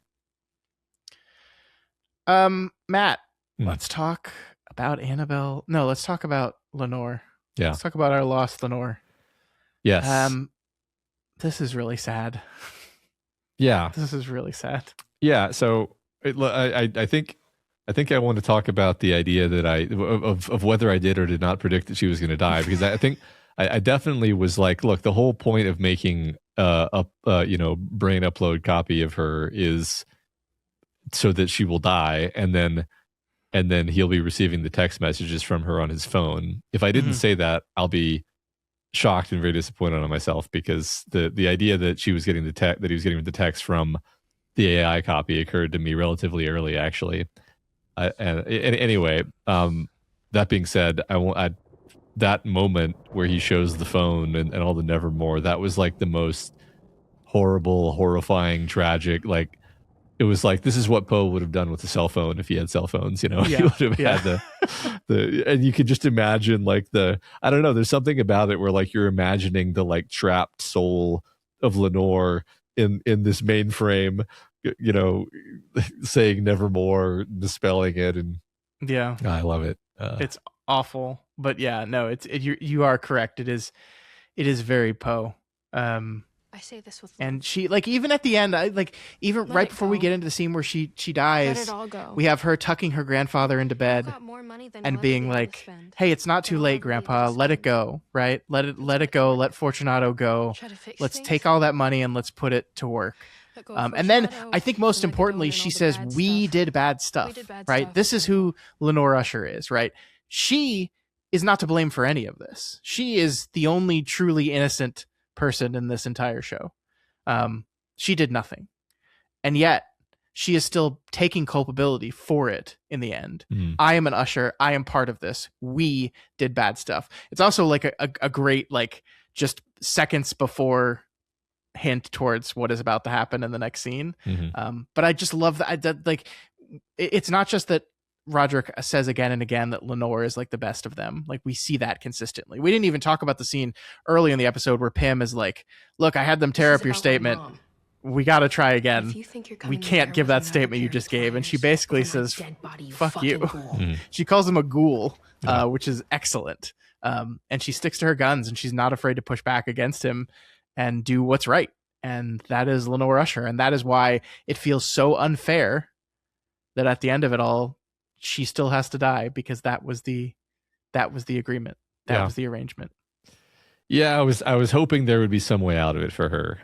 Matt, let's talk about Annabelle. No, let's talk about Lenore. Yeah. Let's talk about our lost Lenore. Yes. This is really sad. Yeah, this is really sad. Yeah, so I think I want to talk about the idea that of whether I did or did not predict that she was going to die, because I think I definitely was like, look, the whole point of making brain upload copy of her is so that she will die, and then he'll be receiving the text messages from her on his phone. If I didn't say that, I'll be shocked and very disappointed on myself, because the idea that she was getting that he was getting the text from the AI copy occurred to me relatively early, actually. Anyway, that being said, that moment where he shows the phone and all the Nevermore, that was like the most horrible, horrifying, tragic, like, it was like, this is what Poe would have done with a cell phone if he had cell phones, you know. He would have had the and you could just imagine, like, I don't know, there's something about it where, like, you're imagining the, like, trapped soul of Lenore in this mainframe, you know, saying Nevermore, dispelling it, and I love it. It's awful, but no, you are correct. It is very Poe. I say this with love. And she, like, even at the end, even Let right it before we go. get into the scene where she Let dies, it all go. we have her tucking her grandfather into I've bed got more money than and you'll ever being be able to like, spend. "Hey, it's not too Don't late, ever be able Grandpa. to Let it spend. go, right? Let it go. Let Fortunato go. Try to fix Let's things. take all that money and let's put it to work." Let go of And then Fortunato, I think most let it go importantly, and she all the says, bad "We stuff. did bad stuff." We did bad Right? stuff, This is who Lenore Usher is, right? She is not to blame for any of this. She is the only truly innocent person in this entire show. She did nothing. And yet she is still taking culpability for it in the end. I am an usher. I am part of this. We did bad stuff. It's also like a great, like, just seconds before hint towards what is about to happen in the next scene. But I just love that like, it's not just that Roderick says again and again that Lenore is like the best of them. Like, we see that consistently. We didn't even talk about the scene early in the episode where Pym is like, "Look, I had them tear up your statement. We got to try again. If you think you're We coming can't here give with that another statement you pair just of gave." And she pliers, basically over my says, dead body, "Fuck fucking you." fool. She calls him a ghoul, which is excellent. And she sticks to her guns, and she's not afraid to push back against him and do what's right. And that is Lenore Usher. And that is why it feels so unfair that at the end of it all, she still has to die, because that was the agreement. That was the arrangement. Yeah, I was hoping there would be some way out of it for her.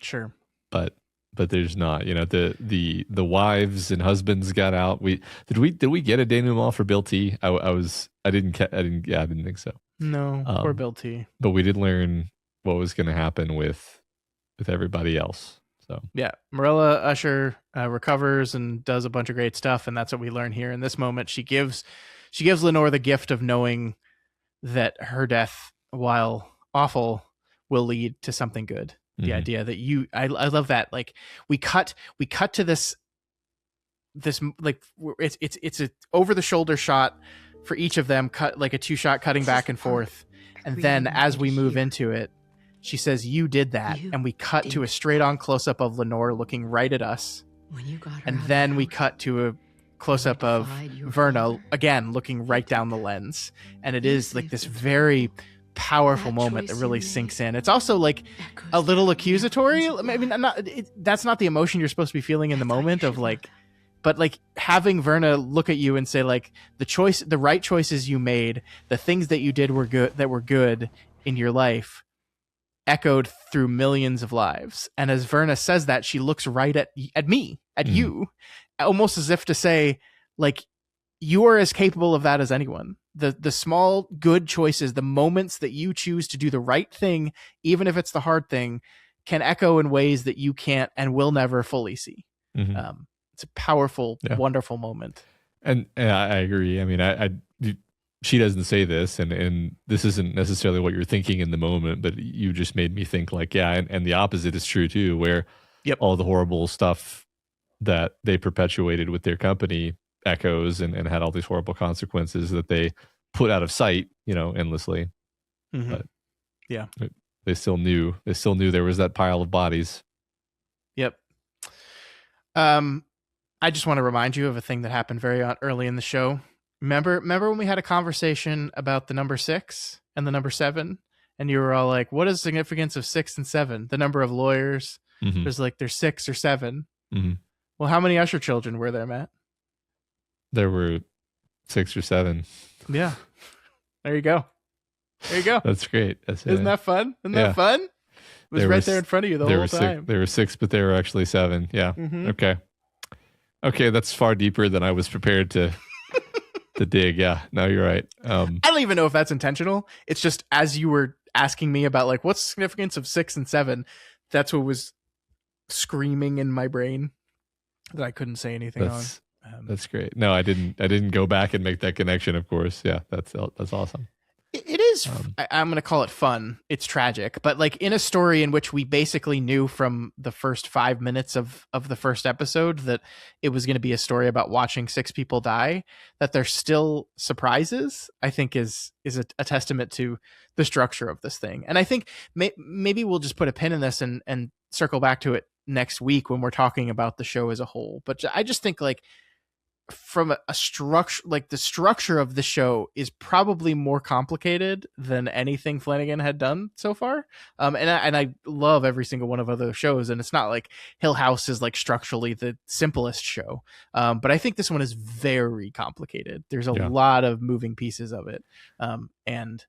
Sure. But there's not. You know, the wives and husbands got out. Did we get a denouement for Bill T? I didn't think so. No, poor Bill T. But we did learn what was going to happen with everybody else. So yeah, Marilla Usher recovers and does a bunch of great stuff, and that's what we learn here in this moment. She gives Lenore the gift of knowing that her death, while awful, will lead to something good. The idea that I love that. Like, we cut to this like, it's a over the shoulder shot for each of them, cut like a 2-shot cutting back and forth, and then as we move into it, she says, "You did that," and we cut to a straight on close up of Lenore looking right at us, and then we cut to a close up of Verna again looking right down the lens, and it is like this very powerful moment that really sinks in. It's also like a little accusatory. I mean, that's not the emotion you're supposed to be feeling in the moment of like, but like having Verna look at you and say like, the right choices you made, the things that you did were good in your life, echoed through millions of lives. And as Verna says that, she looks right at me, at you, almost as if to say, like, you are as capable of that as anyone. The small good choices, the moments that you choose to do the right thing, even if it's the hard thing, can echo in ways that you can't and will never fully see. It's a powerful, wonderful moment. And I agree. I mean, she doesn't say this, and this isn't necessarily what you're thinking in the moment, but you just made me think like, and the opposite is true too, where all the horrible stuff that they perpetuated with their company echoes and had all these horrible consequences that they put out of sight, you know, endlessly. But they still knew there was that pile of bodies. Yep. I just want to remind you of a thing that happened very early in the show. Remember when we had a conversation about the number 6 and the number 7, and you were all like, "What is the significance of 6 and 7? The number of lawyers." There's 6 or 7. Well, how many Usher children were there, Matt? There were 6 or 7. Yeah. There you go. That's great. Isn't that fun? Isn't that fun? It was right there in front of you the whole time. There were 6, but there were actually 7. Yeah. Okay. Okay, that's far deeper than I was prepared to dig. Yeah, no, you're right. I don't even know if that's intentional. It's just as you were asking me about like what's the significance of 6 and 7, that's what was screaming in my brain that I couldn't say anything on. That's great. No, I didn't go back and make that connection. Of course, yeah, that's awesome. It is. I'm going to call it fun. It's tragic, but like in a story in which we basically knew from the first 5 minutes of the first episode that it was going to be a story about watching 6 people die, that there's still surprises, I think is a testament to the structure of this thing. And I think maybe we'll just put a pin in this and circle back to it next week when we're talking about the show as a whole. But I just think like from a structure, like the structure of the show is probably more complicated than anything Flanagan had done so far. And I love every single one of those shows, and it's not like Hill House is like structurally the simplest show. But I think this one is very complicated. There's a lot of moving pieces of it. And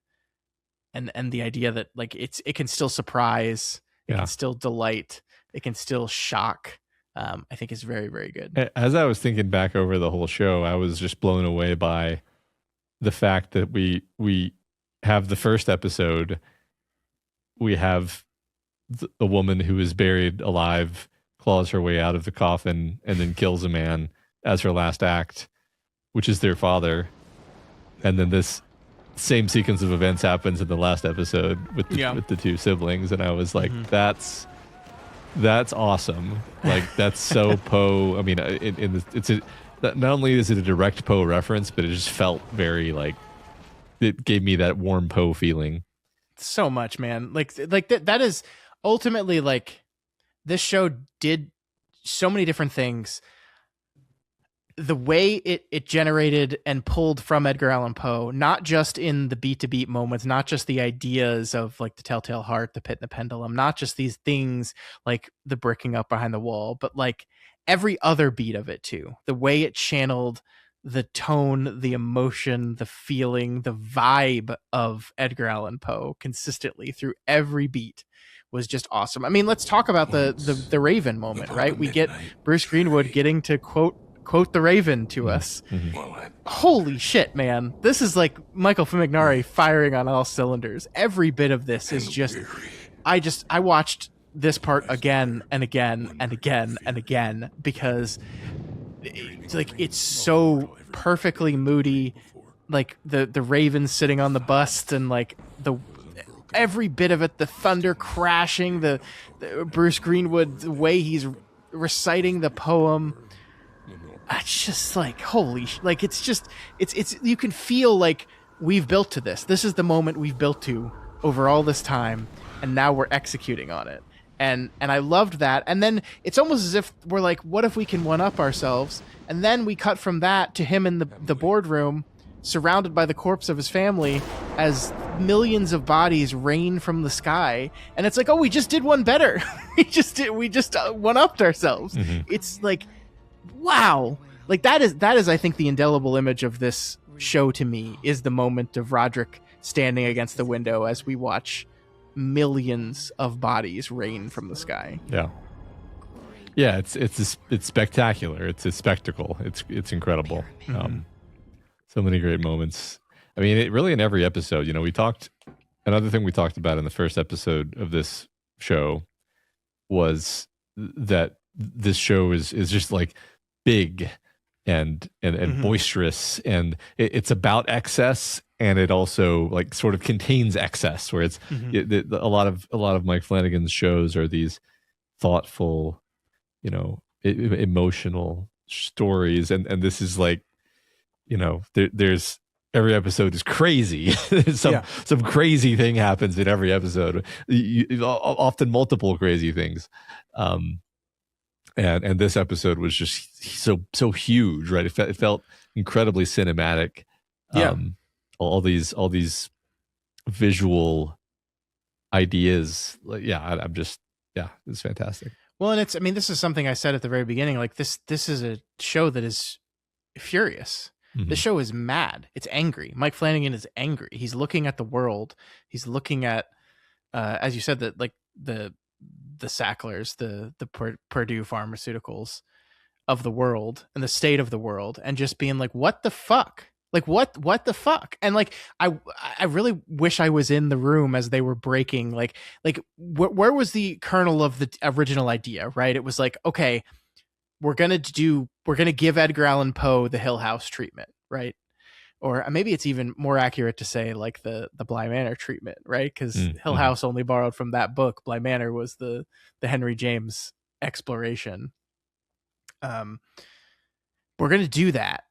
the idea that like it can still surprise, it can still delight, it can still shock. I think is very, very good. As I was thinking back over the whole show, I was just blown away by the fact that we have the first episode. We have a woman who is buried alive, claws her way out of the coffin, and then kills a man as her last act, which is their father. And then this same sequence of events happens in the last episode with the 2 siblings, and I was like, That's awesome. Like that's so Poe. I mean, not only is it a direct Poe reference, but it just felt very like it gave me that warm Poe feeling. So much, man. Like that is ultimately like this show did so many different things. The way it generated and pulled from Edgar Allan Poe, not just in the beat to beat moments, not just the ideas of like the Telltale Heart, the Pit and the Pendulum, not just these things like the bricking up behind the wall, but like every other beat of it too. The way it channeled the tone, the emotion, the feeling, the vibe of Edgar Allan Poe consistently through every beat was just awesome. I mean, let's talk about the Raven moment, right? We get Bruce Greenwood getting to quote the Raven to us. Holy shit, man. This is like Michael Fimignari firing on all cylinders. Every bit of this is just I watched this part again and again and again and again because it's so perfectly moody. Like the Raven sitting on the bust and like every bit of it, the thunder crashing, the Bruce Greenwood, the way he's reciting the poem. It's just like it's you can feel like we've built to this. This is the moment we've built to over all this time, and now we're executing on it. And I loved that. And then it's almost as if we're like, what if we can one up ourselves? And then we cut from that to him in the boardroom, surrounded by the corpse of his family, as millions of bodies rain from the sky. And it's like, oh, we just did one better. we just one upped ourselves. It's like, wow. Like that is I think the indelible image of this show to me is the moment of Roderick standing against the window as we watch millions of bodies rain from the sky. Yeah, it's spectacular. It's a spectacle. It's incredible. So many great moments. I mean, it really in every episode, we talked, another thing we talked about in the first episode of this show was that this show is just like big and boisterous, and it's about excess, and it also like sort of contains excess, where it's a lot of Mike Flanagan's shows are these thoughtful, emotional stories, and this is like, there's every episode is crazy. Some crazy thing happens in every episode, often multiple crazy things. And this episode was just so huge, right? It felt incredibly cinematic. All these visual ideas. It's fantastic. Well, and this is something I said at the very beginning. Like this is a show that is furious. The show is mad. It's angry. Mike Flanagan is angry. He's looking at the world. He's looking at, as you said, that like the Sacklers, the Purdue Pharmaceuticals, of the world and the state of the world, and just being like, what the fuck? Like, what the fuck? And like, I really wish I was in the room as they were breaking, like where was the kernel of the original idea, right? It was like, okay, we're going to give Edgar Allan Poe the Hill House treatment, right? Or maybe it's even more accurate to say like the Bly Manor treatment, right? Because Hill House only borrowed from that book. Bly Manor was the Henry James exploration. We're going to do that.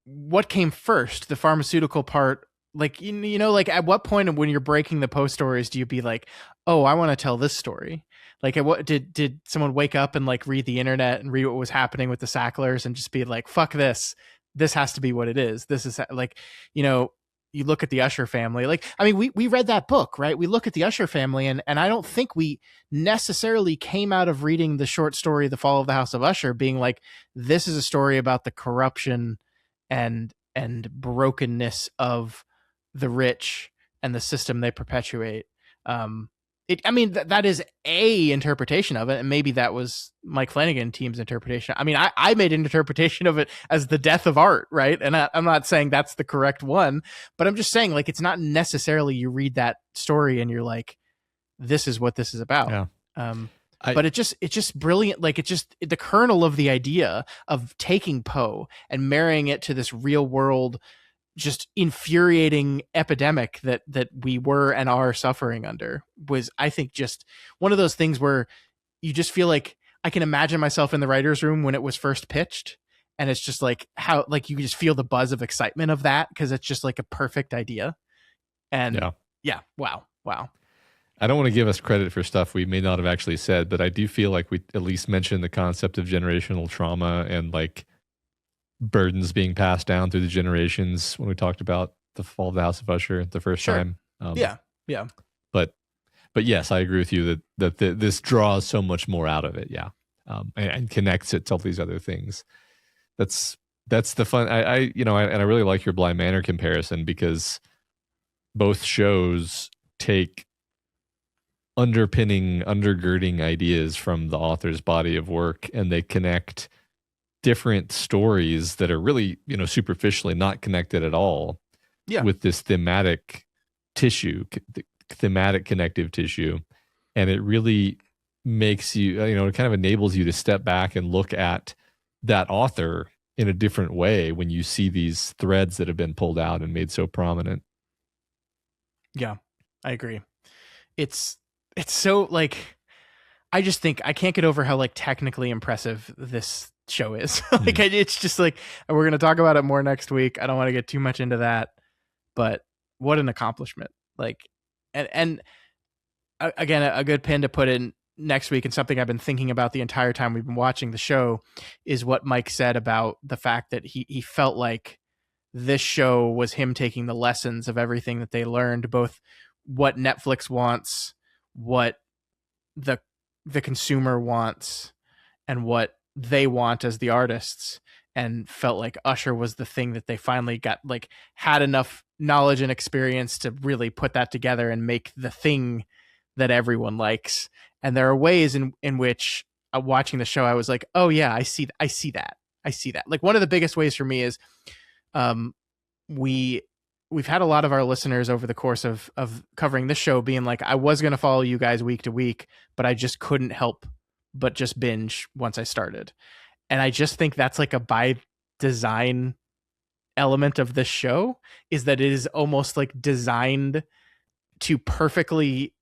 What came first, the pharmaceutical part? Like, you know, like at what point when you're breaking the Poe stories do you be like, oh, I want to tell this story? Like, at what did someone wake up and like read the internet and read what was happening with the Sacklers and just be like, fuck this has to be what it is? This is like, you know, you look at the Usher family. Like, I mean, we read that book, right? We look at the Usher family, and I don't think we necessarily came out of reading the short story The Fall of the House of Usher being like, this is a story about the corruption and brokenness of the rich and the system they perpetuate. I mean, that is a interpretation of it, and maybe that was Mike Flanagan team's interpretation. I mean, I made an interpretation of it as the death of art, right? And I'm not saying that's the correct one, but I'm just saying, like, it's not necessarily you read that story and you're like, this is what this is about. Yeah. But it's just brilliant. Like, it's just the kernel of the idea of taking Poe and marrying it to this real world, just infuriating epidemic that we were and are suffering under was, I think, just one of those things where you just feel like I can imagine myself in the writer's room when it was first pitched. And it's just like how, like, you just feel the buzz of excitement of that, because it's just like a perfect idea. And yeah. Wow. I don't want to give us credit for stuff we may not have actually said, but I do feel like we at least mentioned the concept of generational trauma and like burdens being passed down through the generations when we talked about The Fall of the House of Usher the first time. Yeah. But yes, I agree with you that this draws so much more out of it. Yeah. And connects it to all these other things. That's the fun. I really like your Bly Manor comparison, because both shows take undergirding ideas from the author's body of work, and they connect different stories that are really, superficially not connected at all with this thematic tissue, thematic connective tissue. And it really makes you, it kind of enables you to step back and look at that author in a different way when you see these threads that have been pulled out and made so prominent. Yeah, I agree. It's so, like, I just think I can't get over how, like, technically impressive this show is. Like, it's just like, we're going to talk about it more next week. I don't want to get too much into that, but what an accomplishment. Like, and again, a good pin to put in next week, and something I've been thinking about the entire time we've been watching the show, is what Mike said about the fact that he felt like this show was him taking the lessons of everything that they learned, both what Netflix wants, what the consumer wants, and what they want as the artists, and felt like Usher was the thing that they finally got, like, had enough knowledge and experience to really put that together and make the thing that everyone likes. And there are ways in which, watching the show, I was like, oh yeah, I see that. Like, one of the biggest ways for me is, we've had a lot of our listeners over the course of covering this show being like, I was going to follow you guys week to week, but I just couldn't help but just binge once I started. And I just think that's like a by design element of this show, is that it is almost like designed to perfectly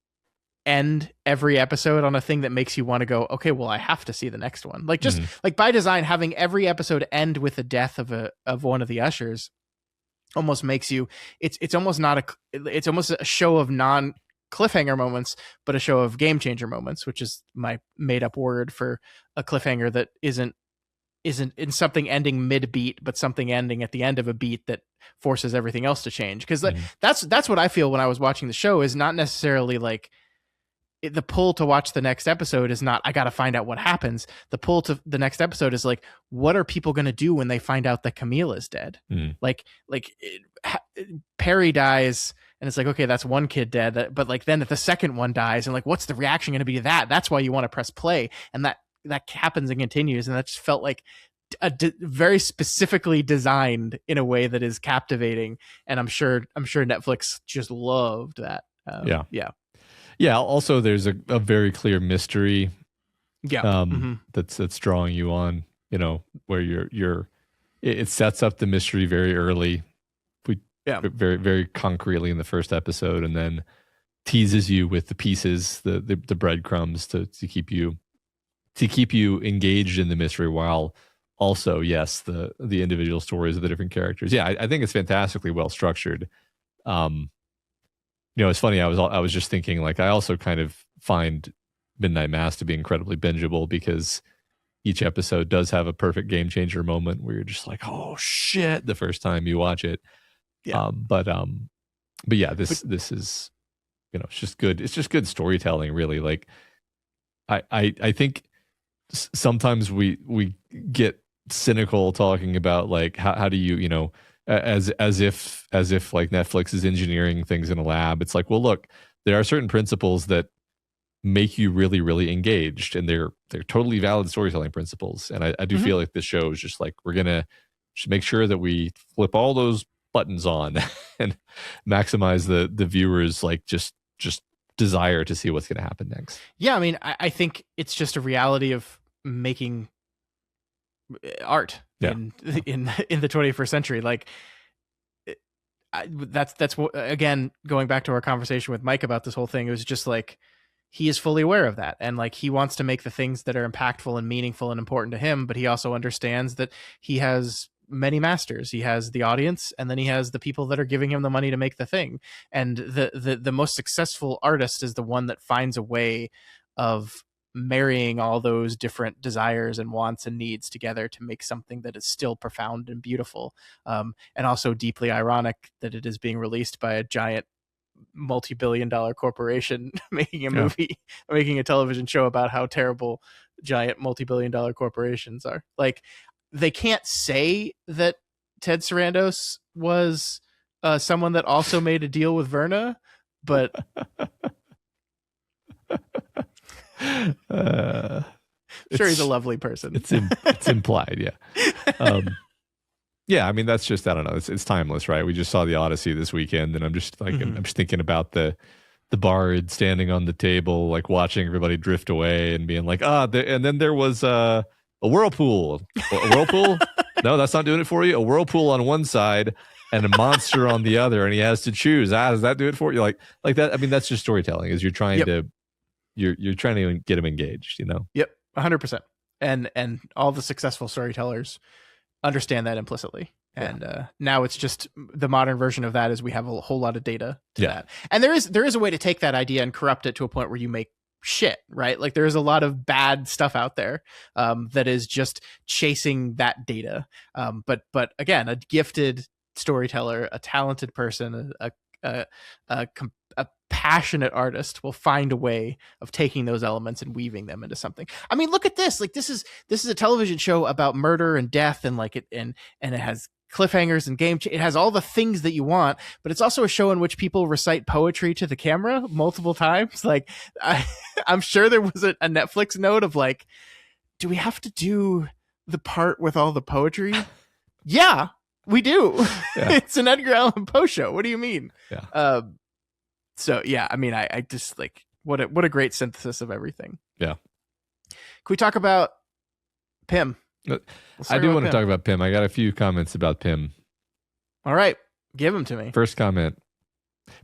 end every episode on a thing that makes you want to go, okay, well, I have to see the next one. Like, just like by design, having every episode end with the death of one of the Ushers almost makes you, it's almost a show of non cliffhanger moments, but a show of game changer moments, which is my made up word for a cliffhanger that isn't in something ending mid beat, but something ending at the end of a beat that forces everything else to change. Because that's what I feel when I was watching the show, is not necessarily like the pull to watch the next episode is not, I got to find out what happens. The pull to the next episode is like, what are people going to do when they find out that Camille is dead? Perry dies, and it's like, okay, that's one kid dead, but like then if the second one dies, and like, what's the reaction going to be to that? That's why you want to press play. And that happens and continues, and that just felt like very specifically designed in a way that is captivating, and I'm sure Netflix just loved that. Yeah. Also, there's a very clear mystery. Yeah. That's drawing you on. Where it sets up the mystery very early. Very very concretely in the first episode, and then teases you with the pieces, the breadcrumbs to keep you engaged in the mystery, while also, yes, the individual stories of the different characters. Yeah, I think it's fantastically well structured. It's funny. I was just thinking, like, I also kind of find Midnight Mass to be incredibly bingeable because each episode does have a perfect game changer moment where you're just like, oh shit, the first time you watch it. Yeah. But yeah, this is, it's just good. It's just good storytelling, really. Like, I think sometimes we get cynical talking about, like, how do you, as if like Netflix is engineering things in a lab. It's like, well, look, there are certain principles that make you really, really engaged, and they're totally valid storytelling principles. And I do feel like this show is just like, we're gonna just make sure that we flip all those buttons on and maximize the viewers, like, just desire to see what's going to happen next. Yeah, I mean, I think it's just a reality of making art in the 21st century. Like, that's again, going back to our conversation with Mike about this whole thing. It was just like, he is fully aware of that, and like, he wants to make the things that are impactful and meaningful and important to him, but he also understands that he has many masters. He has the audience, and then he has the people that are giving him the money to make the thing. And the most successful artist is the one that finds a way of marrying all those different desires and wants and needs together to make something that is still profound and beautiful, and also deeply ironic that it is being released by a giant multi-billion-dollar corporation making a movie, making a television show about how terrible giant multi-billion-dollar corporations are. Like, they can't say that Ted Sarandos was someone that also made a deal with Verna, but sure, he's a lovely person. It's implied, yeah. Yeah, I mean, that's just, I don't know. It's timeless, right? We just saw the Odyssey this weekend, and I'm just like, I'm just thinking about the bard standing on the table, like, watching everybody drift away and being like, and then there was a whirlpool. A whirlpool? No, that's not doing it for you. A whirlpool on one side and a monster on the other, and he has to choose. Does that do it for you? Like that. I mean, that's just storytelling. Is you're trying to get him engaged. Yep, 100%. And all the successful storytellers understand that implicitly. And now it's just the modern version of that is we have a whole lot of data to that. And there is a way to take that idea and corrupt it to a point where you make shit, right? Like, there's a lot of bad stuff out there that is just chasing that data. But again, a gifted storyteller, a talented person, a passionate artist will find a way of taking those elements and weaving them into something. I mean, look at this. Like, this is a television show about murder and death, and like and it has cliffhangers and it has all the things that you want, but it's also a show in which people recite poetry to the camera multiple times. Like, I'm sure there was a Netflix note of like, do we have to do the part with all the poetry? Yeah, we do. Yeah. It's an Edgar Allan Poe show. What do you mean? Yeah. So yeah, I mean, I just like, what a great synthesis of everything. Yeah. Can we talk about Pym? I do want to talk about Pym. I got a few comments about Pym. All right, give them to me. First comment: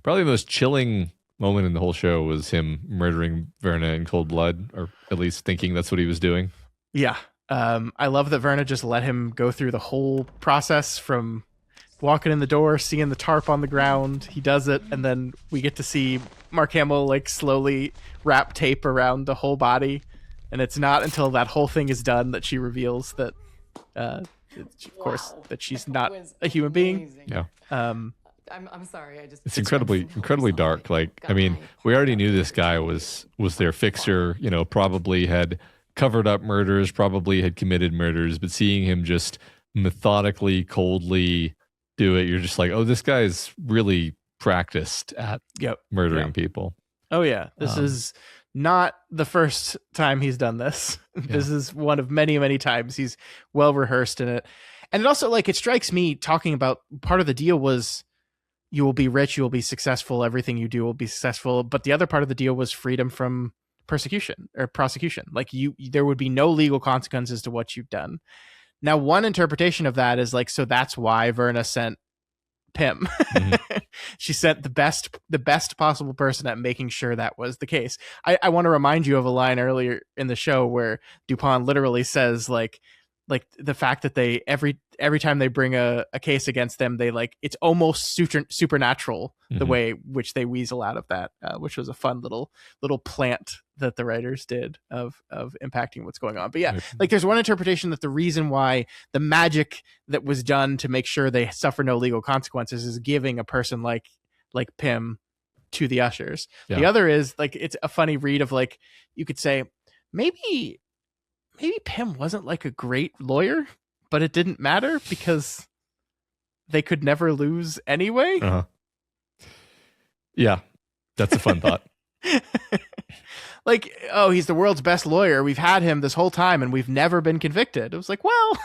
probably the most chilling moment in the whole show was him murdering Verna in cold blood, or at least thinking that's what he was doing. Yeah. I love that Verna just let him go through the whole process, from walking in the door, seeing the tarp on the ground. He does it, and then we get to see Mark Hamill like slowly wrap tape around the whole body. And it's not until that whole thing is done that she reveals that, of course, that she's not a human being. Yeah. I'm sorry. It's incredibly dark. Like, I mean, we already knew this guy was their fixer. Probably had covered up murders, probably had committed murders. But seeing him just methodically, coldly do it, you're just like, oh, this guy's really practiced at murdering people. Oh yeah, this is not the first time he's done this. This is one of many, many times. He's well rehearsed in it. And it also, like, it strikes me, talking about part of the deal was you will be rich, you will be successful, everything you do will be successful. But the other part of the deal was freedom from persecution or prosecution. Like, there would be no legal consequences to what you've done. Now, one interpretation of that is like, so that's why Verna sent Pym. She sent the best possible person at making sure that was the case. I want to remind you of a line earlier in the show where Dupont literally says like the fact that they every time they bring a case against them, they like, it's almost supernatural the way which they weasel out of that, which was a fun little plant that the writers did of impacting what's going on. But yeah, like, there's one interpretation that the reason why the magic that was done to make sure they suffer no legal consequences is giving a person like Pym to the Ushers. Yeah. The other is, like, it's a funny read of, like, you could say maybe Pym wasn't like a great lawyer, but it didn't matter because they could never lose anyway. Yeah, that's a fun thought. Like, oh, he's the world's best lawyer. We've had him this whole time and we've never been convicted. It was like, well,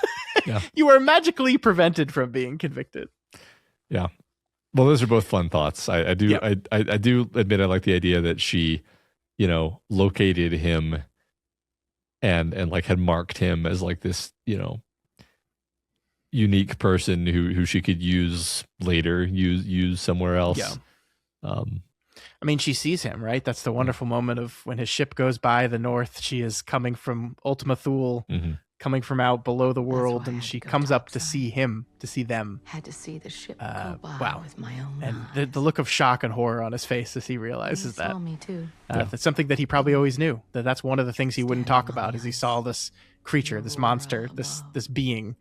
you are magically prevented from being convicted. Yeah. Well, those are both fun thoughts. I do admit I like the idea that she, located him and like had marked him as like this, unique person who she could use later, use somewhere else. Yeah. I mean, she sees him, right? That's the wonderful moment of when his ship goes by the north. She is coming from Ultima Thule, coming from out below the world, and she comes up to see him, to see them. Had to see the ship go by with my own and eyes. the look of shock and horror on his face as he realizes He saw me too. That's something that he probably always knew. That's one of the things he wouldn't talk about, is he saw this creature, this monster, this being,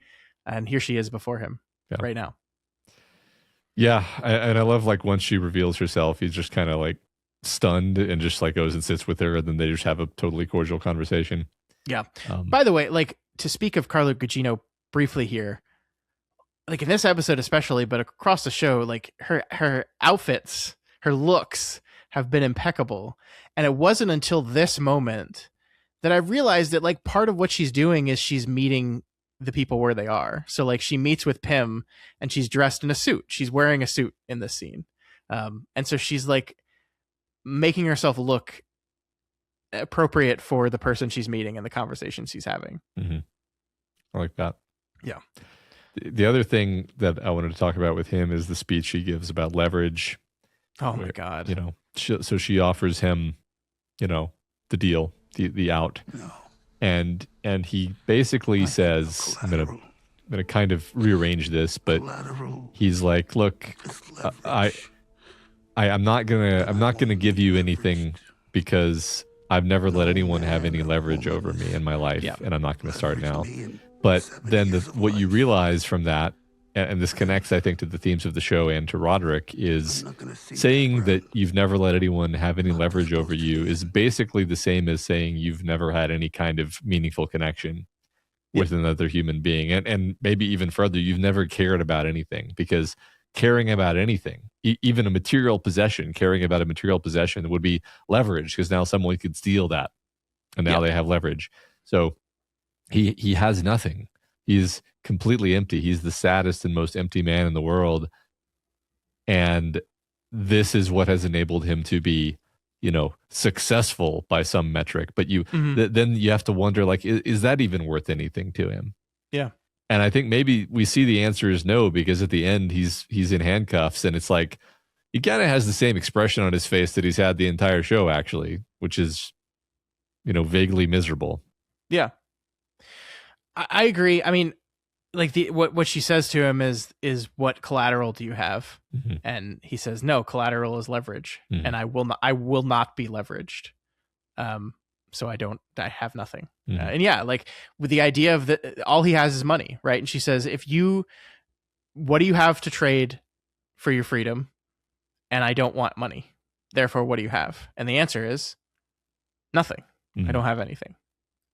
and here she is before him right now. Yeah, and I love, like, once she reveals herself, he's just kind of like stunned and just like goes and sits with her, and then they just have a totally cordial conversation. Yeah. By the way, like, to speak of Carla Gugino briefly here, like in this episode especially, but across the show, like her outfits, her looks have been impeccable. And it wasn't until this moment that I realized that, like, part of what she's doing is she's meeting the people where they are. So, like, she meets with Pym and she's dressed in a suit. She's wearing a suit in this scene. And so she's like making herself look appropriate for the person she's meeting and the conversation she's having. I like that. Yeah. The other thing that I wanted to talk about with him is the speech she gives about leverage. Oh my God. So she offers him, the deal, the out. No. And he basically says, I'm gonna kind of rearrange this, but he's like, look, I'm not gonna give you anything because I've never let anyone have any leverage over me in my life, and I'm not gonna start now. But then what you realize from that, and this connects, I think, to the themes of the show and to Roderick, is saying that you've never let anyone have any leverage over you is basically the same as saying you've never had any kind of meaningful connection with another human being. And maybe even further, you've never cared about anything, because caring about anything, even a material possession, caring about a material possession would be leverage, because now someone could steal that and now they have leverage. So he has nothing. He's completely empty. He's the saddest and most empty man in the world. And this is what has enabled him to be, successful by some metric. But then you have to wonder, like, is that even worth anything to him? Yeah. And I think maybe we see the answer is no, because at the end he's in handcuffs, and it's like he kind of has the same expression on his face that he's had the entire show, actually, which is, vaguely miserable. Yeah. I agree. I mean, like, what she says to him is what collateral do you have? And he says, no, collateral is leverage, and I will not be leveraged. So I have nothing. And yeah, like, with the idea of all he has is money, right? And she says, what do you have to trade for your freedom? And I don't want money. Therefore, what do you have? And the answer is nothing. I don't have anything.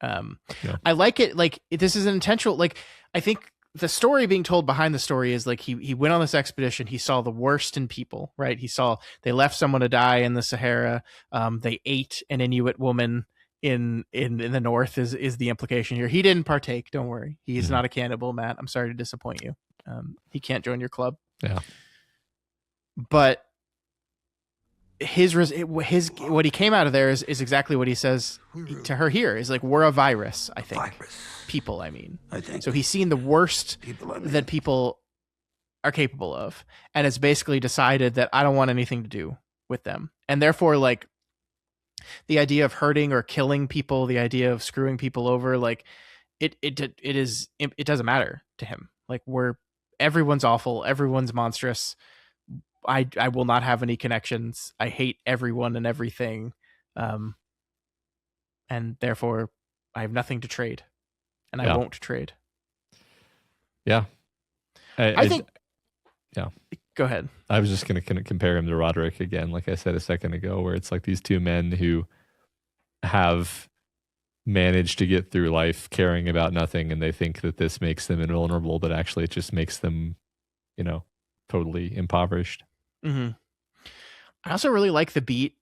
I like it. Like, this is an intentional, like, I think the story being told behind the story is like he went on this expedition. He saw the worst in people, right? He saw they left someone to die in the Sahara. They ate an Inuit woman in the north is the implication here. He didn't partake. Don't worry. He is not a cannibal, Matt. I'm sorry to disappoint you. He can't join your club. Yeah. But his what he came out of there is exactly what he says to her here is like, we're a virus, I think. People, I mean. I think. So he's seen the worst that people are capable of, and has basically decided that I don't want anything to do with them. And therefore, like, the idea of hurting or killing people, the idea of screwing people over, like it doesn't matter to him. Like, everyone's awful, everyone's monstrous. I will not have any connections. I hate everyone and everything. And therefore I have nothing to trade, and I won't trade. Yeah. I think. Yeah. Go ahead. I was just going to compare him to Roderick again, like I said a second ago, where it's like these two men who have managed to get through life caring about nothing, and they think that this makes them invulnerable, but actually it just makes them, totally impoverished. Mm-hmm. I also really like the beat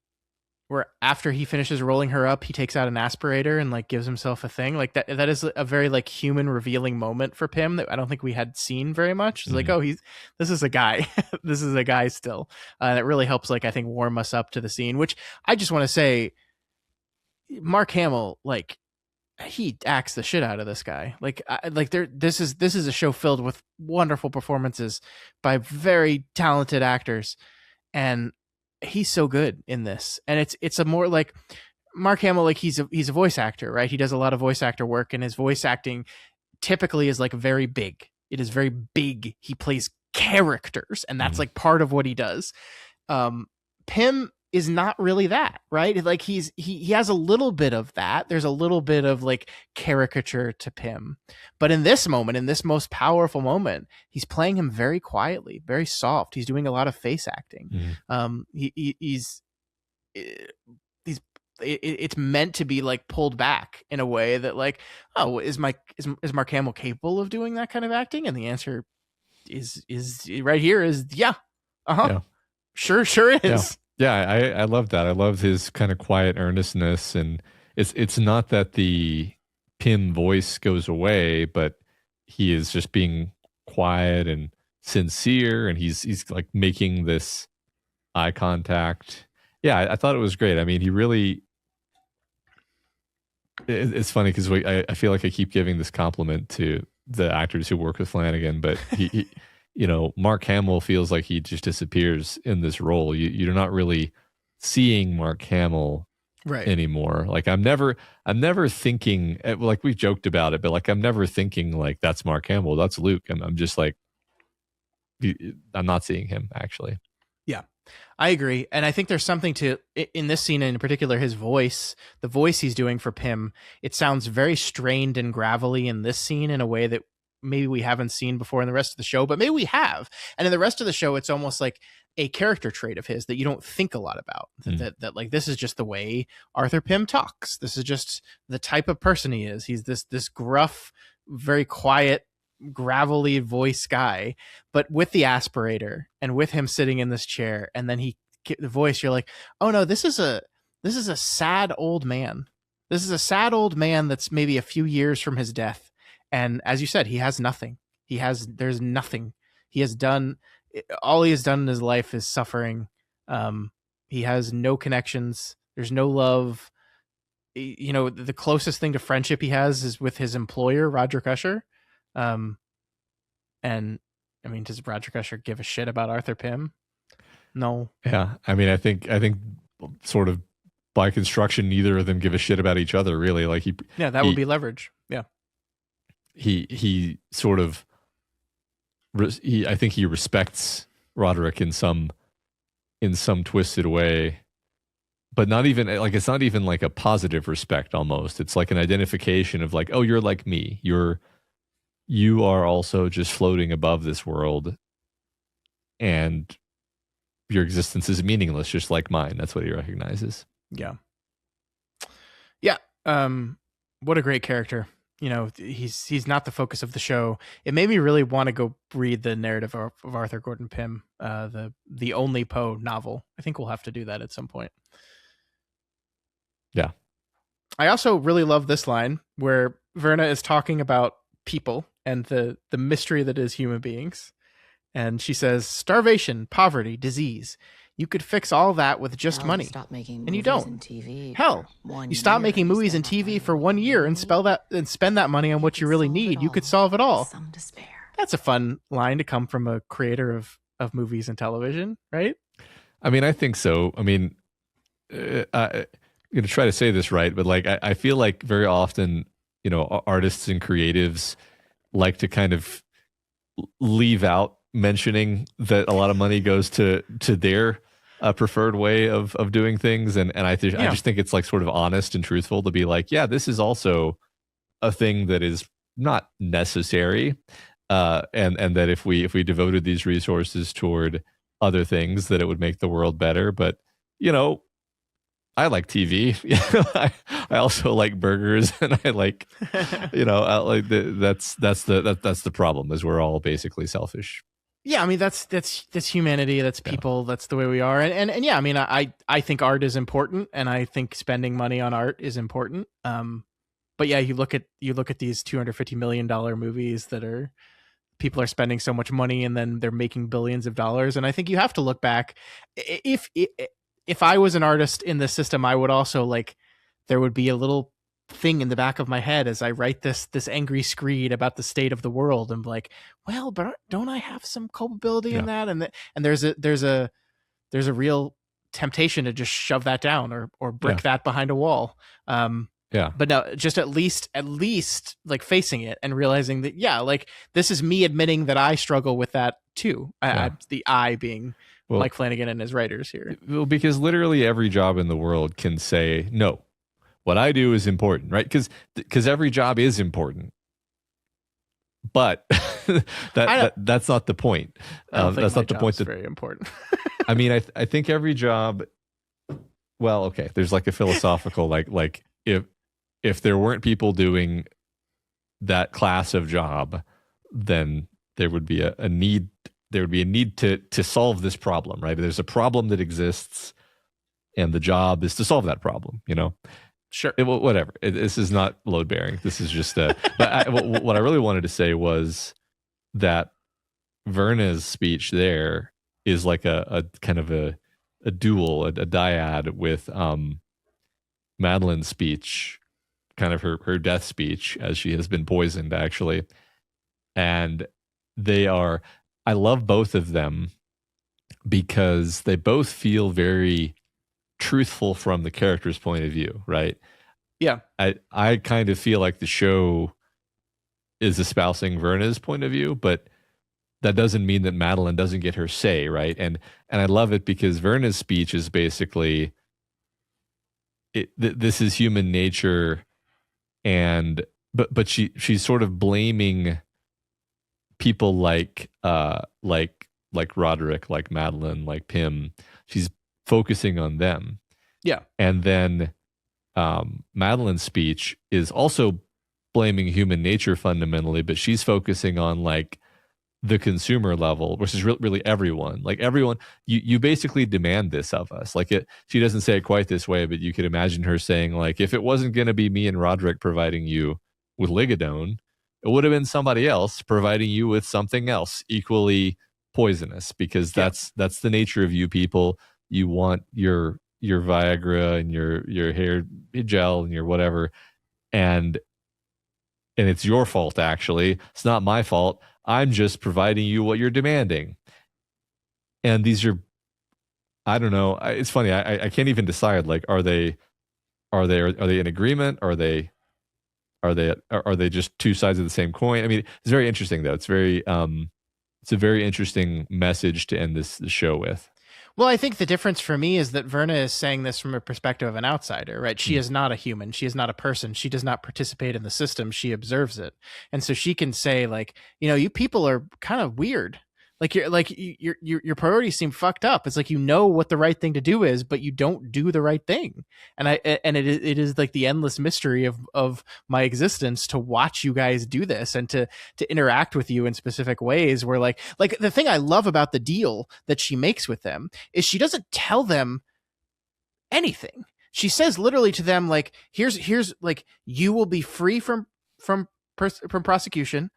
where after he finishes rolling her up, he takes out an aspirator and like gives himself a thing like that. That is a very like human revealing moment for Pym that I don't think we had seen very much. It's like, oh, this is a guy. This is a guy still. And it really helps, like, I think, warm us up to the scene, which I just want to say, Mark Hamill, like, he acts the shit out of this guy. This is a show filled with wonderful performances by very talented actors, and he's so good in this. And it's a more like Mark Hamill, like he's a voice actor, right? He does a lot of voice actor work, and his voice acting typically is like very big. It is very big. He plays characters, and that's like part of what he does. Pym is not really that, right? Like he has a little bit of that. There's a little bit of like caricature to Pym, but in this moment, in this most powerful moment, he's playing him very quietly, very soft. He's doing a lot of face acting. It's meant to be like pulled back in a way that like, oh, is Mark Hamill capable of doing that kind of acting? And the answer is right here is yeah. Yeah. Sure is. Yeah, I love that. I love his kind of quiet earnestness, and it's not that the Pym voice goes away, but he is just being quiet and sincere, and he's like making this eye contact. Yeah, I thought it was great. I mean, he really. It's funny because I feel like I keep giving this compliment to the actors who work with Flanagan, but he Mark Hamill feels like he just disappears in this role. You're not really seeing Mark Hamill anymore. Like I'm never thinking, like we've joked about it, but like I'm never thinking like that's Mark Hamill, that's Luke. I'm just like, I'm not seeing him actually. Yeah, I agree. And I think there's something to, in this scene in particular, his voice, the voice he's doing for Pym, it sounds very strained and gravelly in this scene in a way that maybe we haven't seen before in the rest of the show, but maybe we have. And in the rest of the show, it's almost like a character trait of his that you don't think a lot about. That like, this is just the way Arthur Pym talks. This is just the type of person he is. He's this gruff, very quiet, gravelly voice guy, but with the aspirator and with him sitting in this chair, and then the voice, you're like, oh no, this is a sad old man. This is a sad old man that's maybe a few years from his death. And as you said, he has nothing. There's nothing. All he has done in his life is suffering. He has no connections. There's no love. The closest thing to friendship he has is with his employer, Roderick Usher. And I mean, does Roderick Usher give a shit about Arthur Pym? No. Yeah. I mean, I think sort of by construction, neither of them give a shit about each other, really. Like that would be leverage. Yeah. He sort of, I think he respects Roderick in some twisted way, but not even like, it's not even like a positive respect almost. It's like an identification of like, oh, you're like me. You are also just floating above this world, and your existence is meaningless, just like mine. That's what he recognizes. Yeah. Yeah. What a great character. you know, he's not the focus of the show. It made me really want to go read the narrative of Arthur Gordon Pym, the Only Poe novel. I think we'll have to do that at some point. Yeah. I also really love this line where Verna is talking about people and the mystery that is human beings. And she says, starvation, poverty, disease. You could fix all that with just money. And you don't. Hell, you stop making movies and TV for 1 year and spend that money on what you really need. You could solve it all. That's a fun line to come from a creator of movies and television, right? I mean, I think so. I mean, I'm going to try to say this right, but like I feel like very often, you know, artists and creatives like to kind of leave out mentioning that a lot of money goes to their preferred way of doing things, and I just think it's like sort of honest and truthful to be like, yeah, this is also a thing that is not necessary, and that if we devoted these resources toward other things, that it would make the world better. But you know, I like TV. I also like burgers, and I like, you know, that's the problem, is we're all basically selfish. Yeah, I mean that's humanity, that's people, that's the way we are, and yeah, I mean I think art is important, and I think spending money on art is important. But yeah, you look at these $250 million movies that people are spending so much money, and then they're making billions of dollars, and I think you have to look back. If I was an artist in this system, I would also like, there would be a little thing in the back of my head as I write this angry screed about the state of the world, and like, well, but don't I have some culpability in that? And there's a real temptation to just shove that down or brick that behind a wall. But no, just at least like facing it and realizing that, yeah, like this is me admitting that I struggle with that too. The I being Mike Flanagan and his writers here. Well, because literally every job in the world can say, no, what I do is important, right? Because every job is important. But that's not the point. That's not the point. That's very important. I mean, I think every job. Well, okay. There's like a philosophical like if there weren't people doing that class of job, then there would be a need. There would be a need to solve this problem, right? There's a problem that exists, and the job is to solve that problem. You know. Sure. Whatever. This is not load bearing. This is just but what I really wanted to say was that Verna's speech there is like a kind of a duel, a dyad with Madeline's speech, kind of her death speech, as she has been poisoned, actually. And I love both of them because they both feel very truthful from the character's point of view, right? Yeah. I kind of feel like the show is espousing Verna's point of view, but that doesn't mean that Madeline doesn't get her say, right? And I love it because Verna's speech is basically this is human nature, and but she's sort of blaming people like Roderick, like Madeline, like Pym. She's focusing on them. Yeah. And then Madeline's speech is also blaming human nature fundamentally, but she's focusing on like the consumer level, which is really everyone. Like everyone, you basically demand this of us. Like she doesn't say it quite this way, but you could imagine her saying like, if it wasn't going to be me and Roderick providing you with Ligadone, it would have been somebody else providing you with something else equally poisonous, because that's the nature of you people. You want your Viagra and your hair gel and your whatever, and it's your fault. Actually, it's not my fault. I'm just providing you what you're demanding. And these are, I don't know. It's funny. I can't even decide. Like, are they in agreement? Are they just two sides of the same coin? I mean, it's very interesting though. It's a very interesting message to end this show with. Well, I think the difference for me is that Verna is saying this from a perspective of an outsider, right? She is not a human. She is not a person. She does not participate in the system. She observes it. And so she can say like, you know, you people are kind of weird. Like your priorities seem fucked up. It's like, you know what the right thing to do is, but you don't do the right thing. And it is like the endless mystery of my existence to watch you guys do this and to interact with you in specific ways where like the thing I love about the deal that she makes with them is she doesn't tell them anything. She says literally to them, like, here's like, you will be free from prosecution,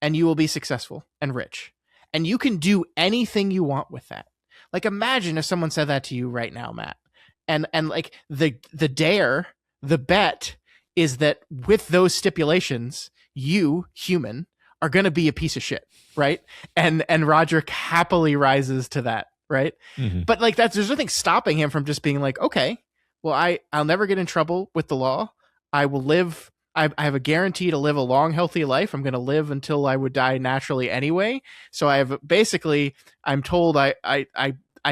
and you will be successful and rich, and you can do anything you want with that. Like, imagine if someone said that to you right now, Matt, and like the bet is that with those stipulations, you, human, are going to be a piece of shit, right? And Roderick happily rises to that, right? Mm-hmm. But like, there's nothing stopping him from just being like, okay, well, I'll never get in trouble with the law. I will live. I have a guarantee to live a long, healthy life. I'm going to live until I would die naturally anyway. So I'm told I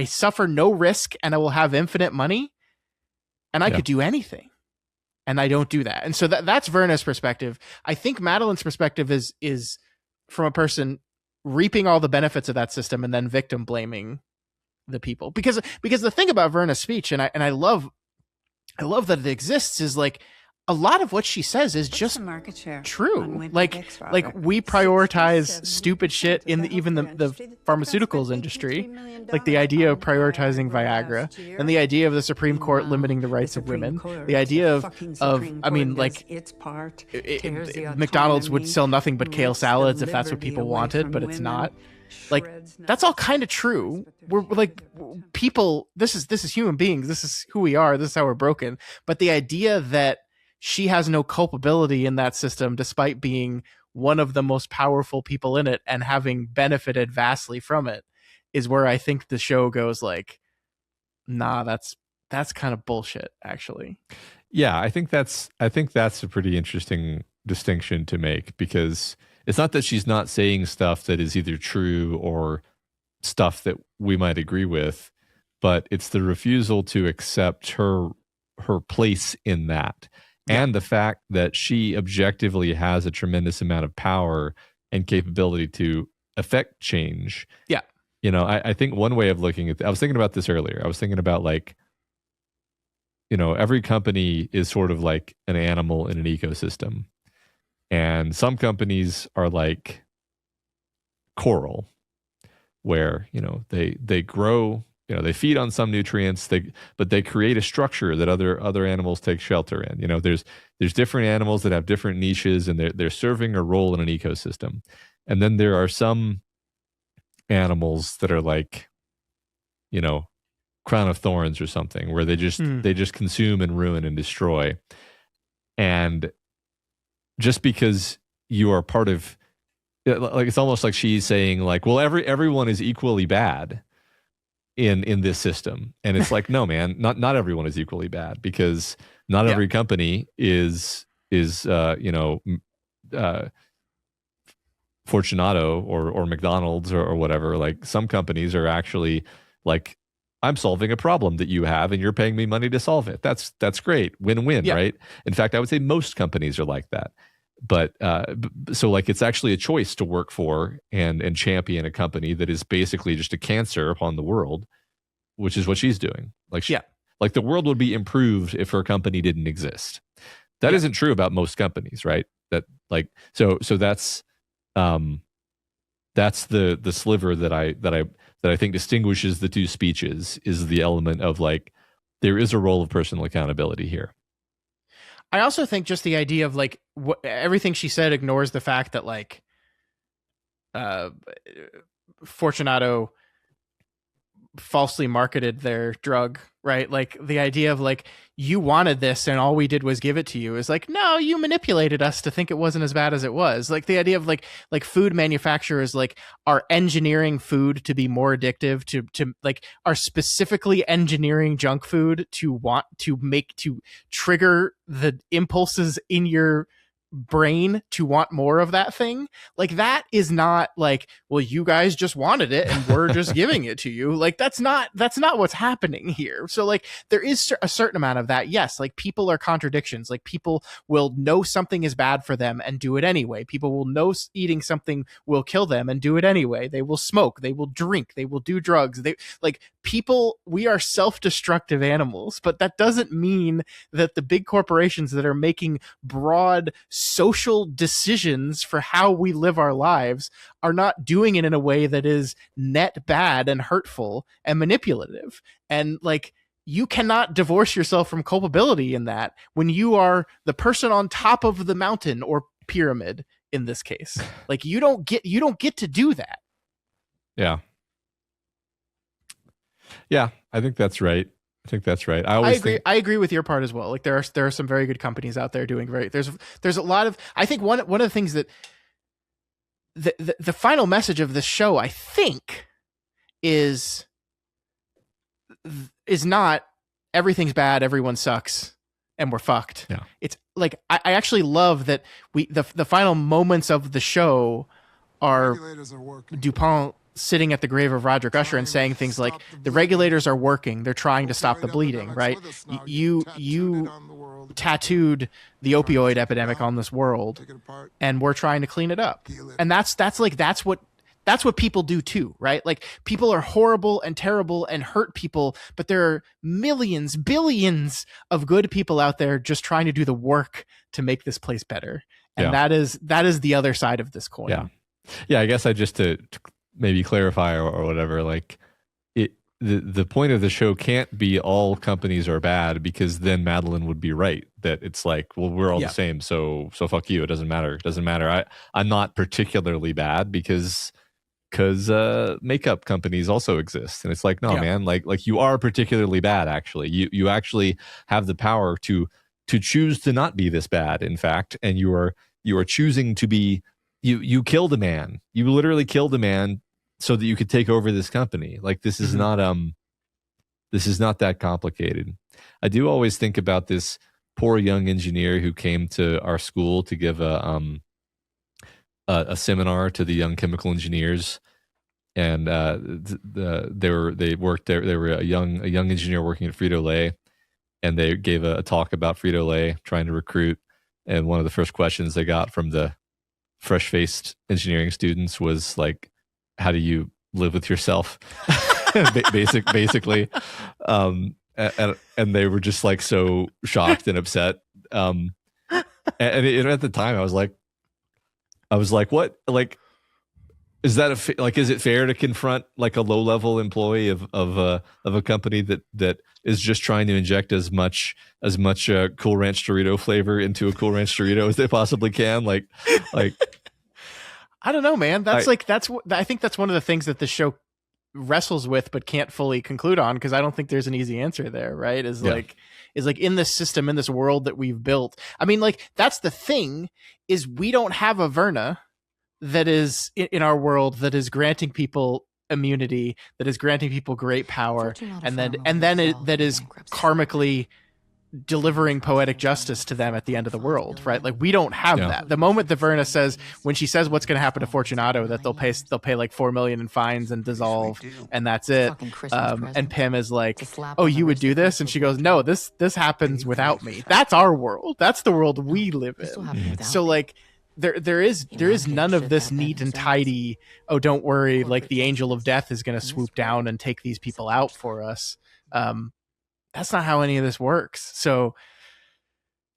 suffer no risk and I will have infinite money, and I could do anything, and I don't do that. And so that's Verna's perspective. I think Madeline's perspective is from a person reaping all the benefits of that system and then victim blaming the people. Because the thing about Verna's speech, and I love that it exists, is like, a lot of what she says is just true. Like we prioritize stupid shit in even the pharmaceuticals industry, like the idea of prioritizing Viagra, and the idea of the Supreme Court limiting the rights of women, the idea of I mean, like, McDonald's would sell nothing but kale salads if that's what people wanted, but it's not. Like, that's all kind of true. We're like, people, this is human beings, this is who we are, this is how we're broken. But the idea that she has no culpability in that system, despite being one of the most powerful people in it and having benefited vastly from it, is where I think the show goes like, nah, that's kind of bullshit, actually. Yeah, I think that's a pretty interesting distinction to make, because it's not that she's not saying stuff that is either true or stuff that we might agree with, but it's the refusal to accept her place in that. And the fact that she objectively has a tremendous amount of power and capability to affect change. Yeah. You know, I think one way of looking at I was thinking about this earlier. I was thinking about, like, you know, every company is sort of like an animal in an ecosystem. And some companies are like coral, where, you know, they grow, you know, they feed on some nutrients, but they create a structure that other animals take shelter in. You know, there's different animals that have different niches, and they're serving a role in an ecosystem. And then there are some animals that are like, you know, crown of thorns or something, where they just consume and ruin and destroy. And just because you are part of, like, it's almost like she's saying, like, well, everyone is equally bad in this system. And it's like, no, man, not everyone is equally bad, because not every company is Fortunato or McDonald's or whatever. Like, some companies are actually like, I'm solving a problem that you have and you're paying me money to solve it. That's great. Win-win, right? In fact, I would say most companies are like that. But so, like, it's actually a choice to work for and champion a company that is basically just a cancer upon the world, which is what she's doing. Like, like, the world would be improved if her company didn't exist. That isn't true about most companies, right? That, like, so that's the sliver that I think distinguishes the two speeches, is the element of, like, there is a role of personal accountability here. I also think just the idea of, like, everything she said ignores the fact that, like, Fortunato falsely marketed their drug, right? Like, the idea of, like, you wanted this and all we did was give it to you, is like, no, you manipulated us to think it wasn't as bad as it was. Like, the idea of like food manufacturers, like, are engineering food to be more addictive, to like, are specifically engineering junk food to want to trigger the impulses in your brain to want more of that thing, like that is not like, well, you guys just wanted it and we're just giving it to you. Like that's not what's happening here. So like there is a certain amount of that. Yes, like people are contradictions. Like people will know something is bad for them and do it anyway. People will know eating something will kill them and do it anyway. They will smoke, they will drink, they will do drugs. They like people, we are self-destructive animals, but that doesn't mean that the big corporations that are making broad social decisions for how we live our lives are not doing it in a way that is net bad and hurtful and manipulative. And like, you cannot divorce yourself from culpability in that when you are the person on top of the mountain or pyramid in this case. Like you don't get to do that. Yeah. Yeah, I think that's right. I agree with your part as well. Like there are some very good companies out there doing there's a lot of, I think one of the things that the final message of this show, I think, is not everything's bad, everyone sucks, and we're fucked. Yeah. It's like I actually love that the final moments of the show are DuPont sitting at the grave of Roderick Usher and saying things like, the regulators are working, they're trying to stop the bleeding, right? You tattooed the opioid epidemic on this world and we're trying to clean it up. And that's what people do too, right? Like people are horrible and terrible and hurt people, but there are millions, billions of good people out there just trying to do the work to make this place better. And that is the other side of this coin. Yeah. Yeah. I guess I just to maybe clarify or whatever, like the point of the show can't be all companies are bad, because then Madeline would be right that it's like, well, we're all the same. So fuck you. It doesn't matter. I'm not particularly bad because makeup companies also exist. And it's like, no, man, like you are particularly bad. Actually, you actually have the power to choose to not be this bad, in fact. And you are choosing to be, you killed a man. You literally killed a man so that you could take over this company. Like this is not that complicated. I do always think about this poor young engineer who came to our school to give a seminar to the young chemical engineers, and they were a young engineer working at Frito-Lay, and they gave a talk about Frito-Lay trying to recruit. And one of the first questions they got from the fresh-faced engineering students was like, how do you live with yourself? Basically. And they were just like so shocked and upset. And at the time I was like, what? Like, is that is it fair to confront like a low-level employee of a company that is just trying to inject as much Cool Ranch Dorito flavor into a Cool Ranch Dorito as they possibly can? Like I don't know, man. I think that's one of the things that the show wrestles with but can't fully conclude on, because I don't think there's an easy answer there, right? Is like in this system, in this world that we've built. I mean, like that's the thing, is we don't have a Verna that is in our world that is granting people immunity, that is granting people great power, and then that is karmically delivering poetic justice to them at the end of the world, right? Like we don't have that. The moment that Verna says, when she says what's going to happen to Fortunato, that they'll pay like $4 million in fines and dissolve, and that's it. And Pym is like, oh, you would do this? And she goes, no, this happens without me. That's our world. That's the world we live in. So like there is none of this neat and tidy, oh, don't worry, like the angel of death is going to swoop down and take these people out for us. That's not how any of this works. So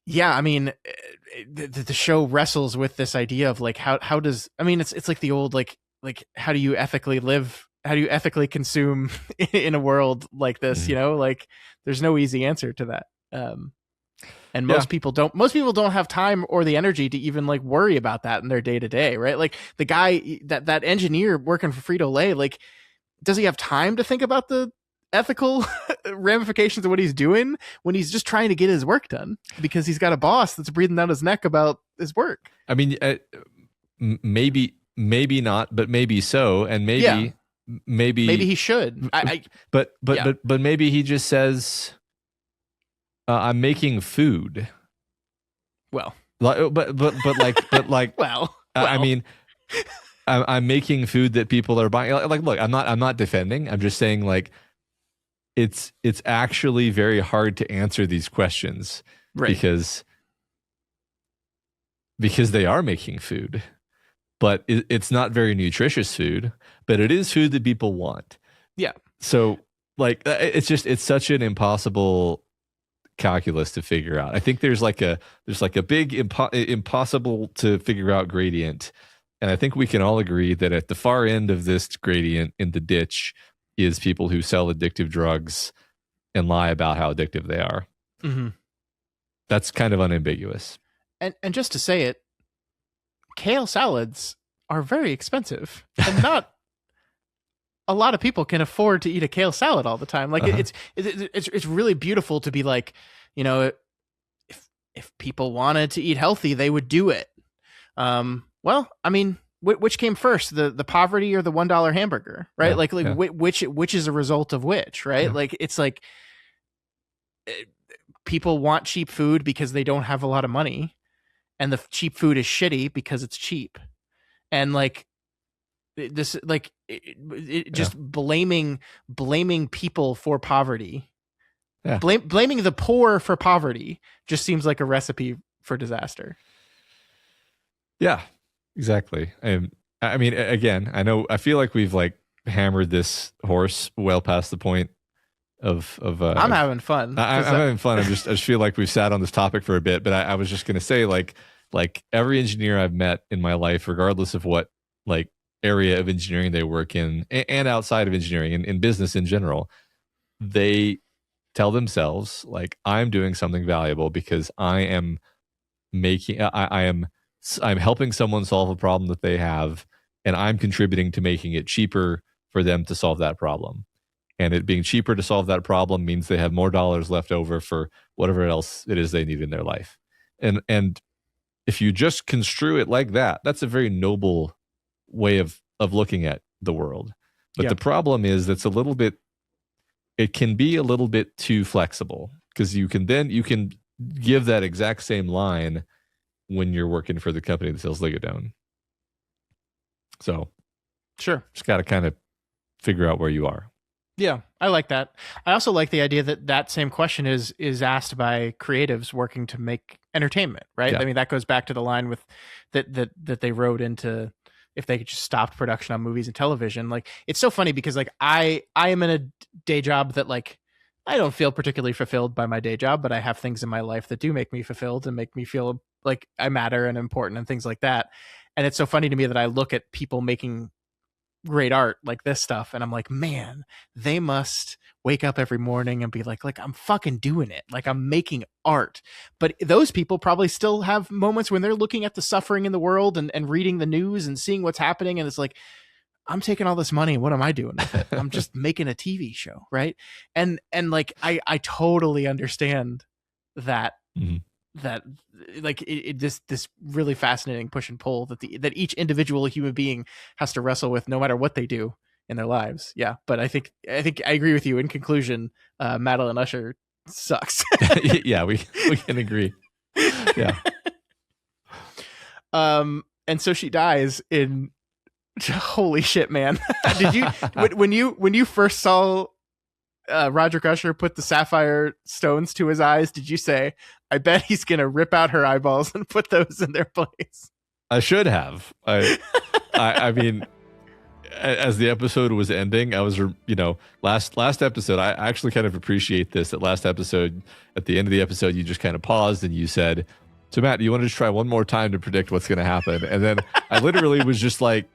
yeah, I mean, the show wrestles with this idea of like, how does, I mean, it's like the old, like, how do you ethically live? How do you ethically consume in a world like this? You know, like there's no easy answer to that. And most people don't have time or the energy to even like worry about that in their day to day. Right. Like the guy, that engineer working for Frito-Lay, like, does he have time to think about the ethical ramifications of what he's doing when he's just trying to get his work done because he's got a boss that's breathing down his neck about his work? I mean, maybe not, but maybe so. And maybe he should. But maybe he just says, I'm making food. Well, But Well, I mean, I'm making food that people are buying. Like, look, I'm not defending. I'm just saying, like, it's actually very hard to answer these questions, right. because they are making food, but it's not very nutritious food, but it is food that people want. Yeah. So, like, it's such an impossible calculus to figure out. I think there's like a big impossible to figure out gradient, and I think we can all agree that at the far end of this gradient in the ditch is people who sell addictive drugs and lie about how addictive they are. Mm-hmm. That's kind of unambiguous. And just to say it, kale salads are very expensive, and not a lot of people can afford to eat a kale salad all the time. Like it's really beautiful to be like, you know, if people wanted to eat healthy, they would do it. Well, I mean, which came first, the poverty or the $1 hamburger, right? Yeah, which is a result of which, right? Yeah. Like it's like people want cheap food because they don't have a lot of money, and the cheap food is shitty because it's cheap, and like this, like just blaming people for poverty, blaming the poor for poverty just seems like a recipe for disaster. Yeah, exactly. I mean, again, I feel like we've like hammered this horse well past the point of I'm having fun. I'm having fun. I just feel like we've sat on this topic for a bit, but I was just going to say, like every engineer I've met in my life, regardless of what like area of engineering they work in and outside of engineering and in business in general, they tell themselves, like, I'm doing something valuable because I'm helping someone solve a problem that they have, and I'm contributing to making it cheaper for them to solve that problem. And it being cheaper to solve that problem means they have more dollars left over for whatever else it is they need in their life. And if you just construe it like that, that's a very noble way of looking at the world. But the problem is it can be a little bit too flexible, because you can give that exact same line when you're working for the company that sells Ligodone. So sure, just got to kind of figure out where you are. Yeah, I like that. I also like the idea that same question is asked by creatives working to make entertainment, right? Yeah. I mean, that goes back to the line with that they wrote into, if they just stopped production on movies and television. Like, it's so funny because like I am in a day job that, like, I don't feel particularly fulfilled by my day job, but I have things in my life that do make me fulfilled and make me feel like I matter and important and things like that. And it's so funny to me that I look at people making great art like this stuff, and I'm like, man, they must wake up every morning and be like I'm fucking doing it, like I'm making art. But those people probably still have moments when they're looking at the suffering in the world and reading the news and seeing what's happening, and it's like, I'm taking all this money, what am I doing with it? I'm just making a TV show, right? And like I totally understand that. Mm-hmm. That like this really fascinating push and pull that each individual human being has to wrestle with, no matter what they do in their lives. Yeah, but I think I agree with you. In conclusion, Madeline Usher sucks. Yeah, we can agree. Yeah. And so she dies in. Holy shit, man! Did you when you first saw Roderick Usher put the sapphire stones to his eyes, did you say, I bet he's gonna rip out her eyeballs and put those in their place? I should have. I mean, as the episode was ending, I was, last episode, I actually kind of appreciate this. That last episode, at the end of the episode, you just kind of paused and you said, so Matt, do you want to just try one more time to predict what's going to happen? And then I literally was just like,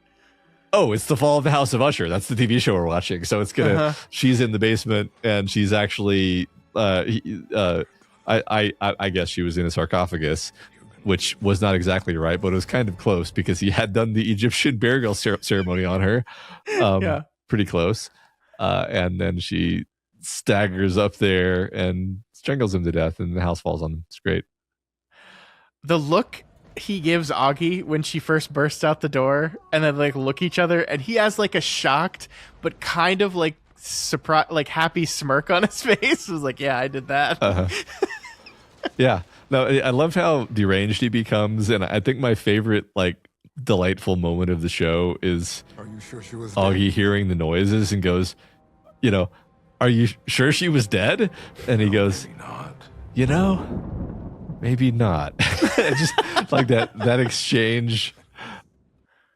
oh, it's the fall of the House of Usher. That's the TV show we're watching. So it's gonna. She's in the basement, and she's actually. I guess she was in a sarcophagus, which was not exactly right, but it was kind of close because he had done the Egyptian burial ceremony on her. Pretty close. And then she staggers up there and strangles him to death, and the house falls on him. It's great. The look he gives Augie when she first bursts out the door, and then like look each other, and he has like a shocked but kind of like surprise, like happy smirk on his face. It was like, yeah, I did that. Yeah, No, I love how deranged he becomes, and I think my favorite like delightful moment of the show is Are you sure she was Augie hearing the noises and goes, you know, are you sure she was dead? And he goes, maybe not. you know, maybe not. Just like that exchange,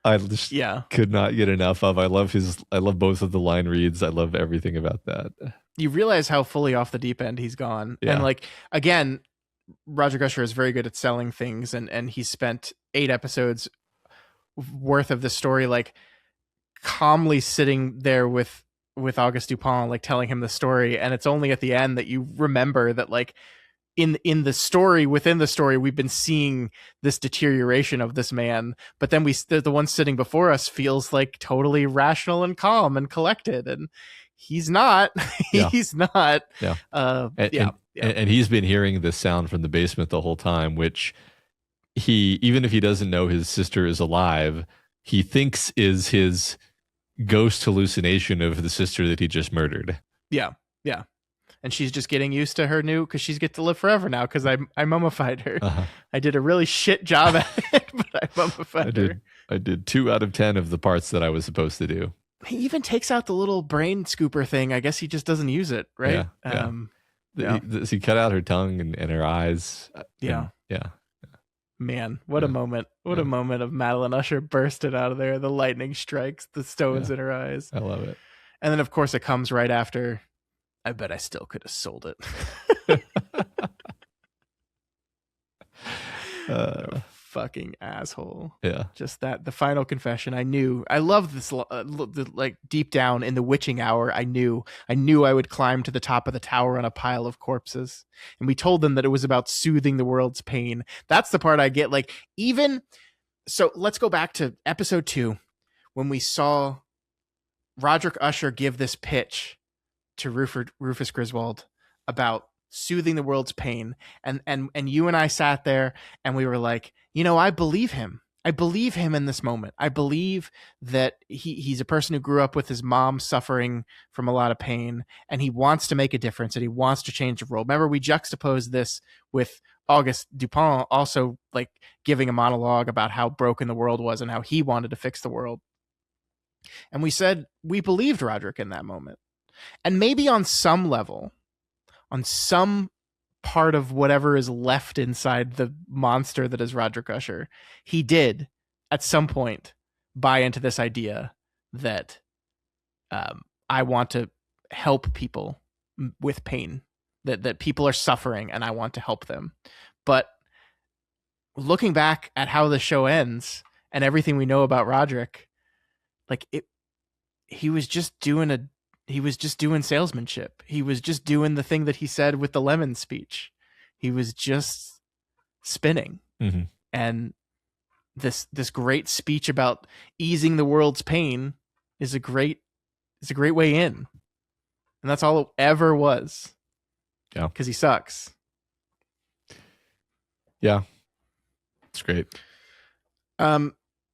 I just could not get enough of. I love both of the line reads. I love everything about that. You realize how fully off the deep end he's gone. Yeah. And like, again, Roger Usher is very good at selling things, and he's spent 8 episodes worth of the story like calmly sitting there with Auguste Dupont, like telling him the story, and it's only at the end that you remember that like in the story, within the story, we've been seeing this deterioration of this man, but then the one sitting before us feels like totally rational and calm and collected, and he's not. He's not. Yeah. And he's been hearing this sound from the basement the whole time, which he, even if he doesn't know his sister is alive, he thinks is his ghost hallucination of the sister that he just murdered. Yeah. And she's just getting used to her new, because she's get to live forever now, because I mummified her. I did a really shit job at it, but I mummified her. I did 2 out of 10 of the parts that I was supposed to do. He even takes out the little brain scooper thing. I guess he just doesn't use it, right? He cut out her tongue and her eyes. Yeah. Yeah. Man, what a moment. What a moment of Madeline Usher bursted out of there. The lightning strikes, the stones in her eyes. I love it. And then, of course, it comes right after, I bet I still could have sold it. Fucking asshole. Yeah. Just that, the final confession. I love this, like deep down in the witching hour, I knew I would climb to the top of the tower on a pile of corpses. And we told them that it was about soothing the world's pain. That's the part I get. Like, even so, let's go back to episode 2 when we saw Roderick Usher give this pitch to Rufus Griswold about soothing the world's pain, and you and I sat there and we were like, I believe him. I believe him in this moment. I believe that he's a person who grew up with his mom suffering from a lot of pain, and he wants to make a difference, and he wants to change the world. Remember, we juxtaposed this with Auguste Dupont also like giving a monologue about how broken the world was and how he wanted to fix the world. And we said we believed Roderick in that moment. And maybe on some level, on some part of whatever is left inside the monster that is Roderick Usher, he did at some point buy into this idea that I want to help people with pain, that people are suffering and I want to help them. But looking back at how the show ends and everything we know about Roderick, like he was just doing salesmanship. He was just doing the thing that he said with the lemon speech. He was just spinning. Mm-hmm. And this great speech about easing the world's pain is a great way in. And that's all it ever was. Yeah. Because he sucks. Yeah. It's great. So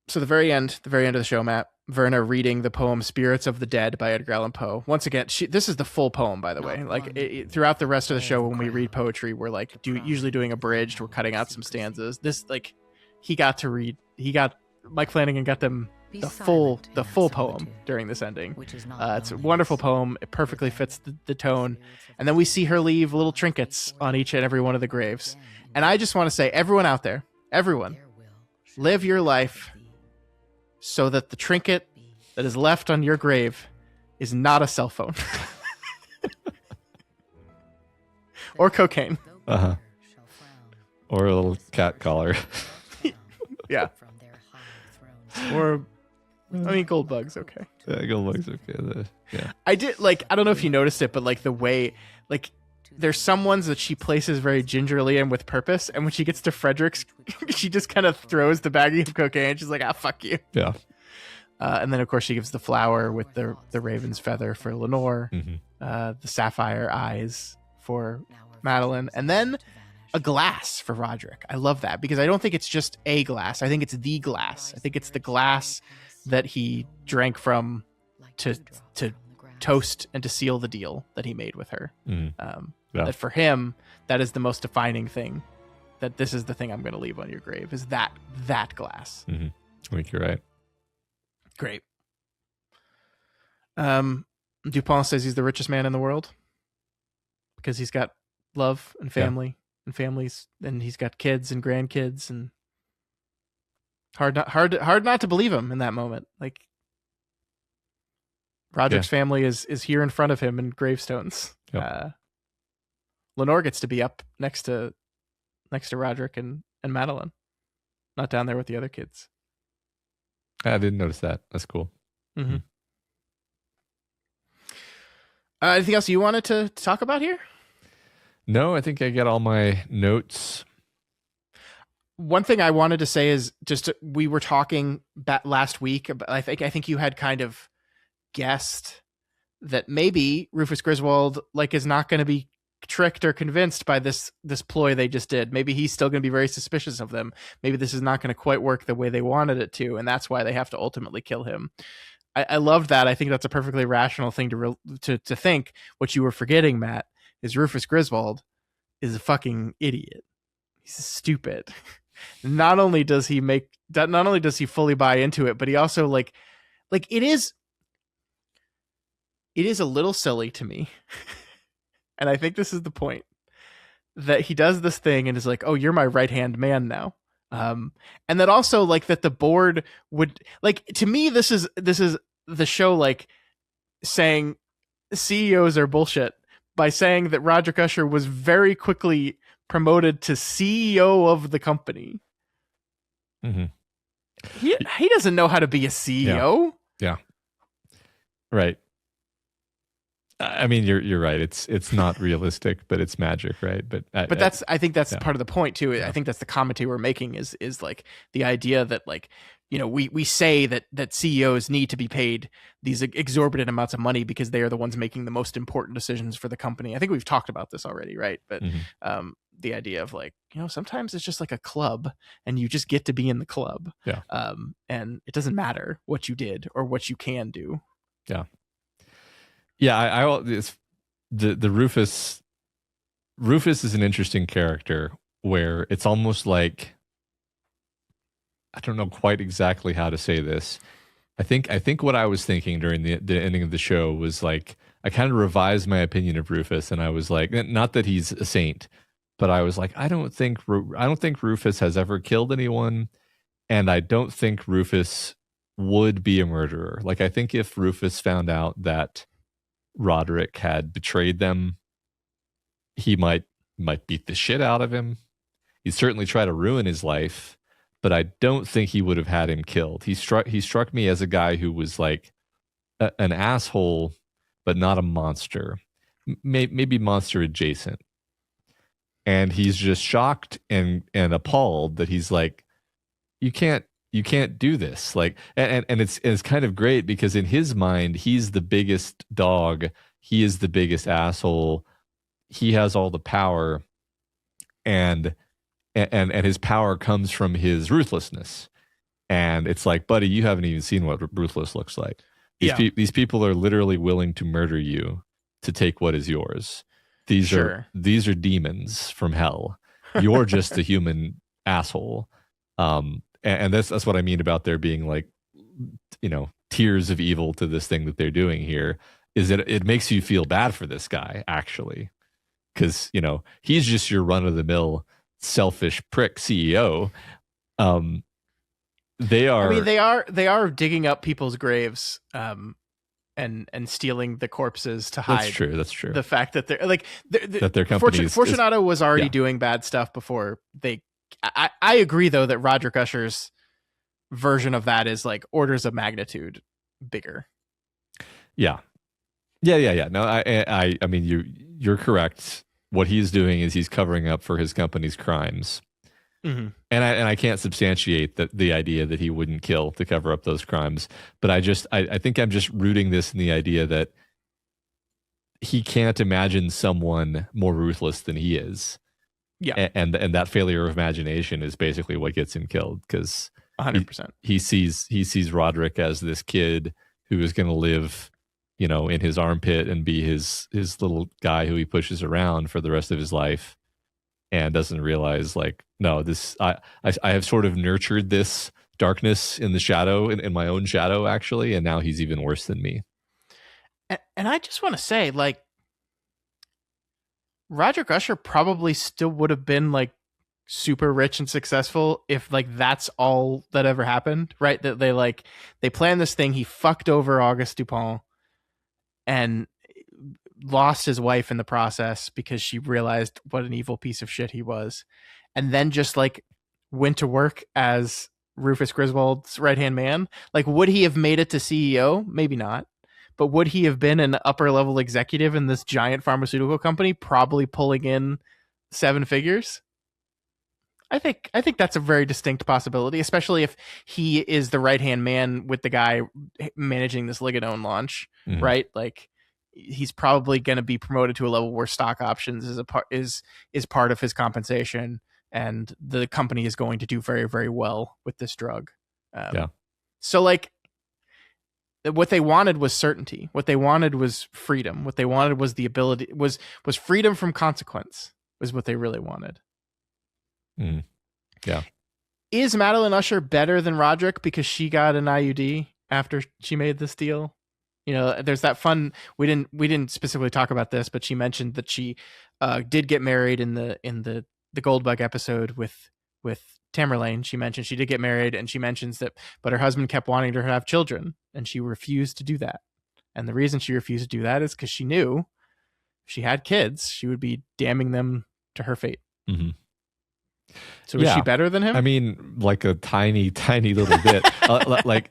the very end of the show, Matt, Verna reading the poem "Spirits of the Dead" by Edgar Allan Poe. Once again, this is the full poem, by the way. Like throughout the rest of the show, when we read poetry, we're like usually doing abridged. We're cutting out some stanzas. This, like, Mike Flanagan got them the full poem during this ending. It's a wonderful poem. It perfectly fits the tone. And then we see her leave little trinkets on each and every one of the graves. And I just want to say, everyone out there, live your life so that the trinket that is left on your grave is not a cell phone or cocaine. Or a little cat collar. Yeah. Or, I mean, gold bug's okay. Yeah, gold bug's okay. Yeah. I don't know if you noticed it, but like the way, like, there's some ones that she places very gingerly and with purpose, and when she gets to Frederick's, she just kind of throws the baggie of cocaine. She's like, fuck you. Yeah. And then, of course, she gives the flower with the raven's feather for Lenore, the sapphire eyes for Madeline, and then a glass for Roderick. I love that, because I don't think it's just a glass. I think it's the glass. I think it's the glass that he drank from to toast and to seal the deal that he made with her. That for him, that is the most defining thing that this is the thing I'm going to leave on your grave, is that glass. Mm-hmm. I think you're right. Great. Dupont says he's the richest man in the world because he's got love and family and families, and he's got kids and grandkids, and hard not to believe him in that moment. Like, Roderick's family is here in front of him in gravestones. Yep. Lenore gets to be up next to Roderick and Madeline, not down there with the other kids. I didn't notice that. That's cool. Mm-hmm. Anything else you wanted to talk about here? No, I think I got all my notes. One thing I wanted to say is just we were talking last week. I think you had kind of guessed that maybe Rufus Griswold is not going to be tricked or convinced by this ploy they just did. Maybe he's still going to be very suspicious of them. Maybe this is not going to quite work the way they wanted it to, and that's why they have to ultimately kill him. I love that. I think that's a perfectly rational thing to think. What you were forgetting, Matt, is Rufus Griswold is a fucking idiot. He's stupid. Not only does he fully buy into it, but he also it is a little silly to me. And I think this is the point, that he does this thing and is like, oh, you're my right-hand man now. And that also that the board would to me, this is the show saying CEOs are bullshit by saying that Roderick Usher was very quickly promoted to CEO of the company. Mm-hmm. He doesn't know how to be a CEO. Yeah. Right. I mean, you're right. It's not realistic, but it's magic, right? But I think that's part of the point too. Yeah. I think that's the commentary we're making is the idea that we say that CEOs need to be paid these exorbitant amounts of money because they are the ones making the most important decisions for the company. I think we've talked about this already, right? But the idea of sometimes it's just like a club and you just get to be in the club. Yeah. And it doesn't matter what you did or what you can do. Yeah. Yeah, the Rufus is an interesting character where it's almost like, I don't know quite exactly how to say this. I think what I was thinking during the ending of the show was I kind of revised my opinion of Rufus, and I was like, not that he's a saint, but I was like, I don't think Rufus has ever killed anyone, and I don't think Rufus would be a murderer. I think if Rufus found out that Roderick had betrayed them, he might beat the shit out of him. He'd certainly try to ruin his life, but I don't think he would have had him killed. He struck me as a guy who was an asshole, but not a monster. Maybe monster adjacent. And he's just shocked and appalled that he's like, you can't do this. And it's kind of great because in his mind, he's the biggest dog. He is the biggest asshole. He has all the power, and his power comes from his ruthlessness. And it's like, buddy, you haven't even seen what ruthless looks like. These people are literally willing to murder you to take what is yours. These are demons from hell. You're just a human asshole. And that's what I mean about there being tiers of evil to this thing that they're doing here, is that it makes you feel bad for this guy, actually. Because, he's just your run-of-the-mill selfish prick CEO. They are digging up people's graves and stealing the corpses to hide. That's true. The fact that they're that their company Fortunato was already doing bad stuff before they. I agree though that Roderick Usher's version of that is orders of magnitude bigger. Yeah. No, I mean you're correct. What he's doing is he's covering up for his company's crimes. Mm-hmm. And I can't substantiate the idea that he wouldn't kill to cover up those crimes, but I think I'm just rooting this in the idea that he can't imagine someone more ruthless than he is. Yeah, and that failure of imagination is basically what gets him killed, because 100%. He sees Roderick as this kid who is going to live, in his armpit and be his little guy who he pushes around for the rest of his life. and doesn't realize like, no, this I have sort of nurtured this darkness in the shadow, in my own shadow actually, and now he's even worse than me. And I just want to say, like, Roderick Usher probably still would have been like super rich and successful if like that's all that ever happened, right? That they planned this thing, he fucked over Auguste Dupont and lost his wife in the process because she realized what an evil piece of shit he was, and then just like went to work as Rufus Griswold's right-hand man. Like, would he have made it to CEO? Maybe not. But would he have been an upper level executive in this giant pharmaceutical company, probably pulling in 7 figures? I think that's a very distinct possibility, especially if he is the right-hand man with the guy managing this Ligadone launch, right? Like, he's probably going to be promoted to a level where stock options is part of his compensation, and the company is going to do very, very well with this drug. So like, what they wanted was certainty. What they wanted was freedom. What they wanted was the ability was freedom from consequence, was what they really wanted. Yeah. Is Madeline Usher better than Roderick because she got an IUD after she made this deal? You know, there's that fun. We didn't specifically talk about this, but she mentioned that she did get married in the Goldbug episode with Tamerlane. She mentioned she did get married, and she mentions that, but her husband kept wanting her to have children, and she refused to do that. And the reason she refused to do that is because she knew if she had kids, she would be damning them to her fate. Mm-hmm. So is she better than him? I mean, like a tiny, tiny little bit. Like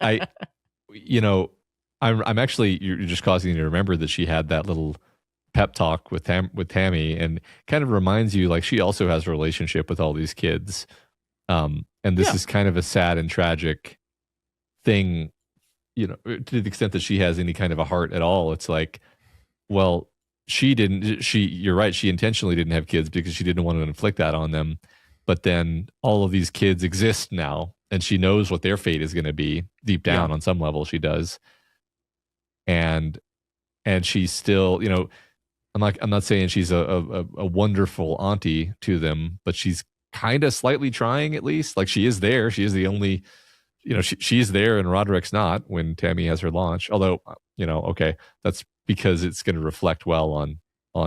I'm actually, you're just causing me to remember that she had that little pep talk with Tammy, and kind of reminds you, like, she also has a relationship with all these kids. And this is kind of a sad and tragic thing, you know, to the extent that she has any kind of a heart at all. It's like, well, you're right. She intentionally didn't have kids because she didn't want to inflict that on them. But then all of these kids exist now, and she knows what their fate is going to be deep down. On some level, she does. And she's still, you know, I'm not saying she's a wonderful auntie to them, but she's kind of slightly trying, at least. Like, she is there. She is the only, you know, she's there and Roderick's not when Tammy has her launch. Although, you know, okay, that's because it's going to reflect well on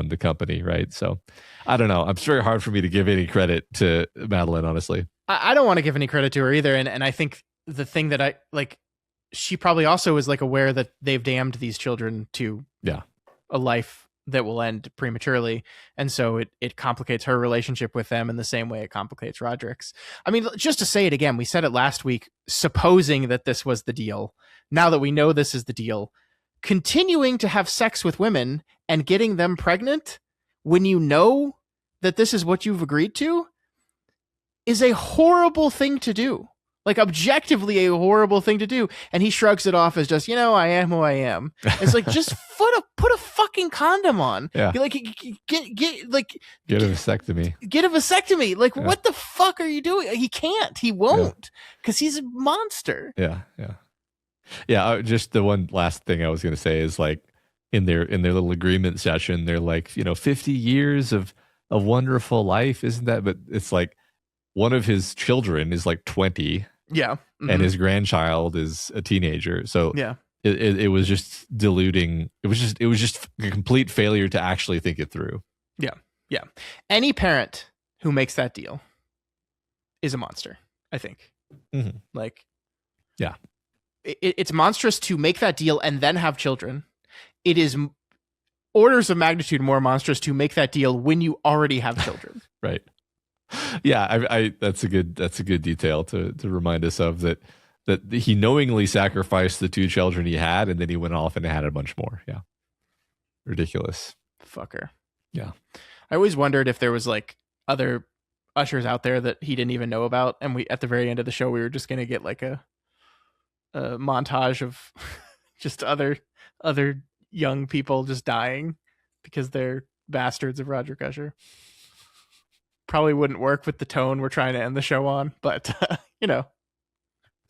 the company, right? So I don't know. It's very hard for me to give any credit to Madeline, honestly. I don't want to give any credit to her either. And I think the thing that I like, she probably also is like aware that they've damned these children to a life that will end prematurely. And so it complicates her relationship with them in the same way it complicates Roderick's. I mean, just to say it again, we said it last week, supposing that this was the deal. Now that we know this is the deal, continuing to have sex with women and getting them pregnant when you know that this is what you've agreed to is a horrible thing to do. Like, objectively a horrible thing to do. And he shrugs it off as just, you know, I am who I am. It's like, just put a fucking condom on. Yeah. Like, get a vasectomy. Get a vasectomy. Like, what the fuck are you doing? He can't. He won't. Because he's a monster. Yeah. Just the one last thing I was going to say is, like, in their little agreement session, they're like, you know, 50 years of wonderful life, isn't that? But it's like, one of his children is like 20. Yeah. Mm-hmm. And his grandchild is a teenager. So it was just diluting. It was just a complete failure to actually think it through. Yeah. Yeah. Any parent who makes that deal is a monster, I think. Mm-hmm. Like, yeah. It's monstrous to make that deal and then have children. It is orders of magnitude more monstrous to make that deal when you already have children. Right. Yeah, I that's a good detail to remind us of, that he knowingly sacrificed the 2 children he had, and then he went off and had a bunch more. Yeah. Ridiculous. Fucker. Yeah. I always wondered if there was like other ushers out there that he didn't even know about, and we, at the very end of the show, we were just going to get like a montage of just other young people just dying because they're bastards of Roderick Usher. Probably wouldn't work with the tone we're trying to end the show on, but you know,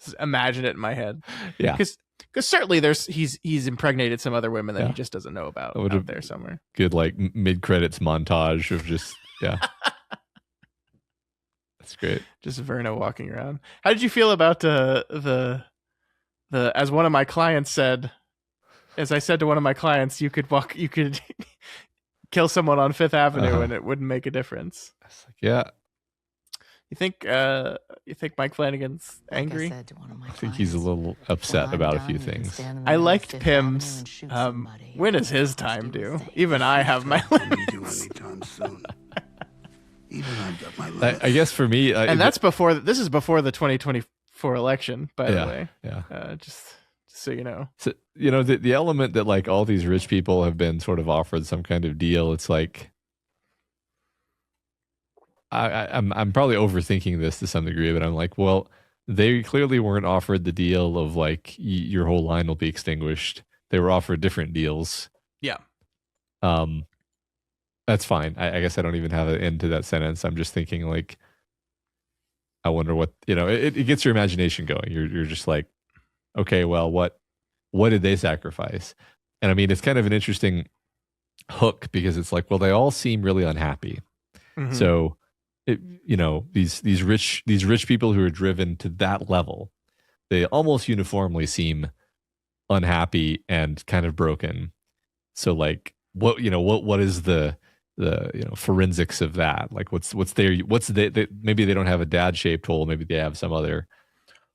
just imagine it in my head. Yeah, because certainly he's impregnated some other women that he just doesn't know about out there somewhere. Good, like, mid credits montage of just That's great. Just Verna walking around. How did you feel about the as one of my clients said, as I said to one of my clients, you could kill someone on Fifth Avenue and it wouldn't make a difference. It's like, yeah. You think Mike Flanagan's angry? I think he's a little upset about a few things. I liked Pim's. When is his time due? Even I have my limits. I guess for me, and that's before. This is before the 2024 election, by the way. Yeah. Just so you know. So, you know, the element that like all these rich people have been sort of offered some kind of deal. It's like I'm probably overthinking this to some degree, but I'm like, well, they clearly weren't offered the deal of like your whole line will be extinguished. They were offered different deals. Yeah. That's fine. I guess I don't even have an end to that sentence. I'm just thinking like, I wonder what, you know, it gets your imagination going. You're just like, okay, well, what did they sacrifice? And I mean, it's kind of an interesting hook because it's like, well, they all seem really unhappy. Mm-hmm. So, you know, these rich people who are driven to that level, they almost uniformly seem unhappy and kind of broken. So like, what is the forensics of that? Like maybe they don't have a dad shaped hole. Maybe they have some other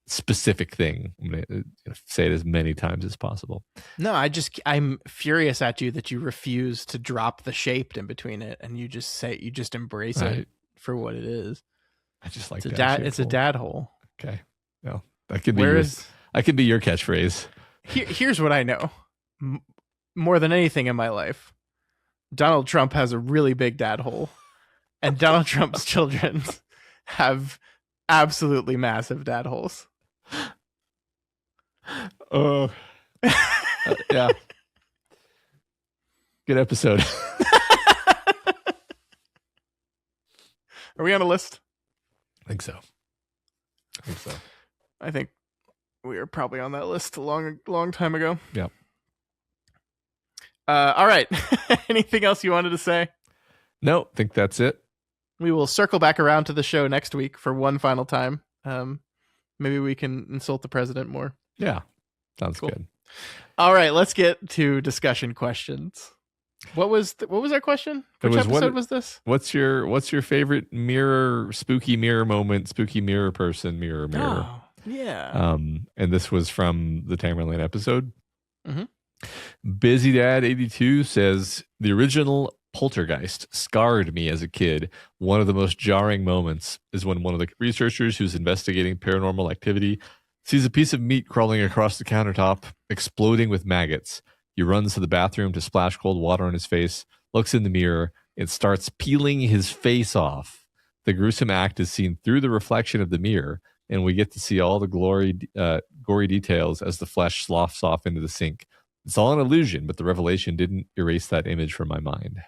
specific thing. I'm going to say it as many times as possible. No, I'm furious at you that you refuse to drop the shaped in between it. And you just embrace it for what it is. I just like it's a dad hole. Okay. Well, that could be your catchphrase. Here's what I know. More than anything in my life, Donald Trump has a really big dad hole, and Donald Trump's children have absolutely massive dad holes. Yeah. Good episode. Are we on a list? I think so. I think we were probably on that list a long time ago. Yeah. All right. Anything else you wanted to say? No, I think that's it. We will circle back around to the show next week for one final time. Maybe we can insult the president more. Yeah. Sounds cool. Good. All right, let's get to discussion questions. What was our question? Which episode was this? What's your favorite spooky mirror moment, spooky mirror person, mirror? Oh, yeah. And this was from the Tamerlane episode. Mm-hmm. Busy Dad 82 says the original Poltergeist scarred me as a kid. One of the most jarring moments is when one of the researchers who's investigating paranormal activity sees a piece of meat crawling across the countertop, exploding with maggots. He runs to the bathroom to splash cold water on his face, looks in the mirror, and starts peeling his face off. The gruesome act is seen through the reflection of the mirror, and we get to see all the gory details as the flesh sloughs off into the sink. It's all an illusion, but the revelation didn't erase that image from my mind.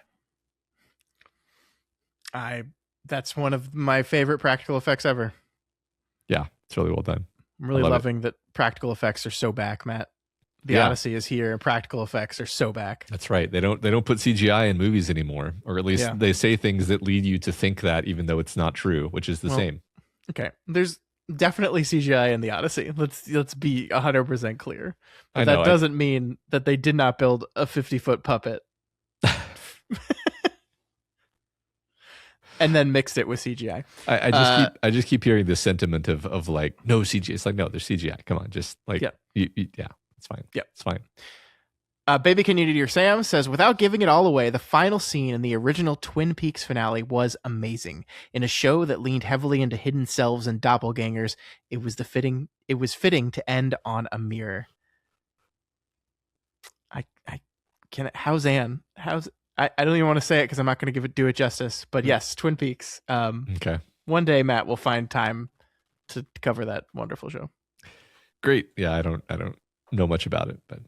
That's one of my favorite practical effects ever. Yeah, it's really well done. I'm really loving that practical effects are so back, Matt. The Odyssey is here, and practical effects are so back. That's right. They don't put CGI in movies anymore, or at least they say things that lead you to think that, even though it's not true, which is the same. Okay, there's definitely CGI in the Odyssey. Let's be 100% clear. But that doesn't mean that they did not build a 50-foot puppet and then mixed it with CGI. I just keep hearing this sentiment of like, no CGI. It's like, no, there's CGI. Come on, just like it's fine. Yeah, it's fine. Baby Can You Do Your Sam says, without giving it all away, the final scene in the original Twin Peaks finale was amazing. In a show that leaned heavily into hidden selves and doppelgangers, it was fitting to end on a mirror. How's Anne? I don't even want to say it because I'm not going to do it justice. But yes, Twin Peaks. Okay. One day, Matt will find time to cover that wonderful show. Great. Yeah, I don't know much about it, but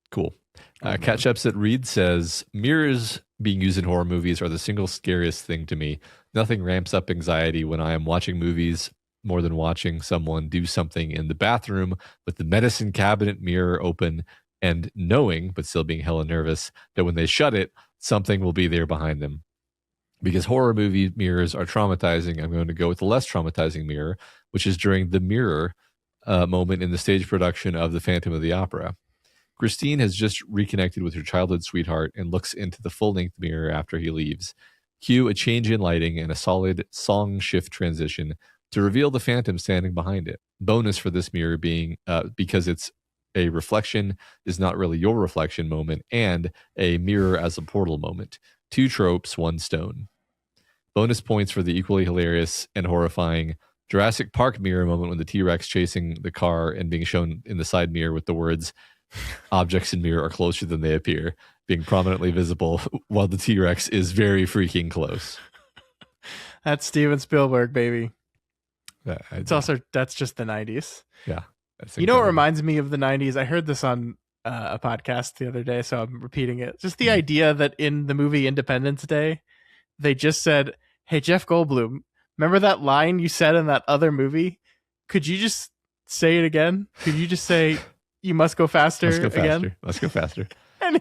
cool. Catch Ups at Reed says, mirrors being used in horror movies are the single scariest thing to me. Nothing ramps up anxiety when I am watching movies more than watching someone do something in the bathroom with the medicine cabinet mirror open and knowing, but still being hella nervous, that when they shut it, something will be there behind them. Because horror movie mirrors are traumatizing, I'm going to go with the less traumatizing mirror, which is during the mirror moment in the stage production of The Phantom of the Opera. Christine has just reconnected with her childhood sweetheart and looks into the full-length mirror after he leaves. Cue a change in lighting and a solid song shift transition to reveal the Phantom standing behind it. Bonus for this mirror being because it's a reflection is not really your reflection moment and a mirror as a portal moment. 2 tropes, 1 stone. Bonus points for the equally hilarious and horrifying Jurassic Park mirror moment when the T-Rex chasing the car and being shown in the side mirror with the words, objects in mirror are closer than they appear, being prominently visible while the T-Rex is very freaking close. That's Steven Spielberg, baby. It's also, that's just the 90s. Yeah. You know what reminds me of the 90s? I heard this on a podcast the other day, so I'm repeating it. Just the idea that in the movie Independence Day, they just said, hey, Jeff Goldblum, remember that line you said in that other movie? Could you just say it again? Could you just say, you must go faster again? Let's go faster. And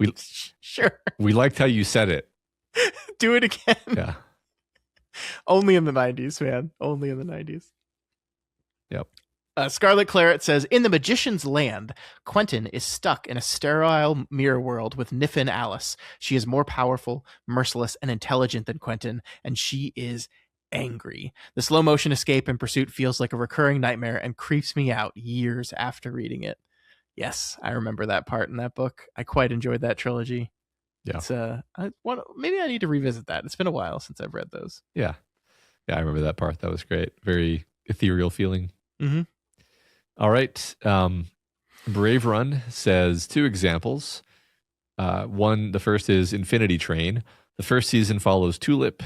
sure. We liked how you said it. Do it again. Yeah. Only in the 90s, man. Only in the 90s. Yep. Scarlet Claret says, in the Magician's Land, Quentin is stuck in a sterile mirror world with Niffin Alice. She is more powerful, merciless, and intelligent than Quentin, and she is angry. The slow motion escape and pursuit feels like a recurring nightmare and creeps me out years after reading it. Yes, I remember that part in that book. I quite enjoyed that trilogy. Yeah. It's, maybe I need to revisit that. It's been a while since I've read those. Yeah. Yeah, I remember that part. That was great. Very ethereal feeling. Mm-hmm. All right. Brave Run says 2 examples. The first is Infinity Train. The first season follows Tulip,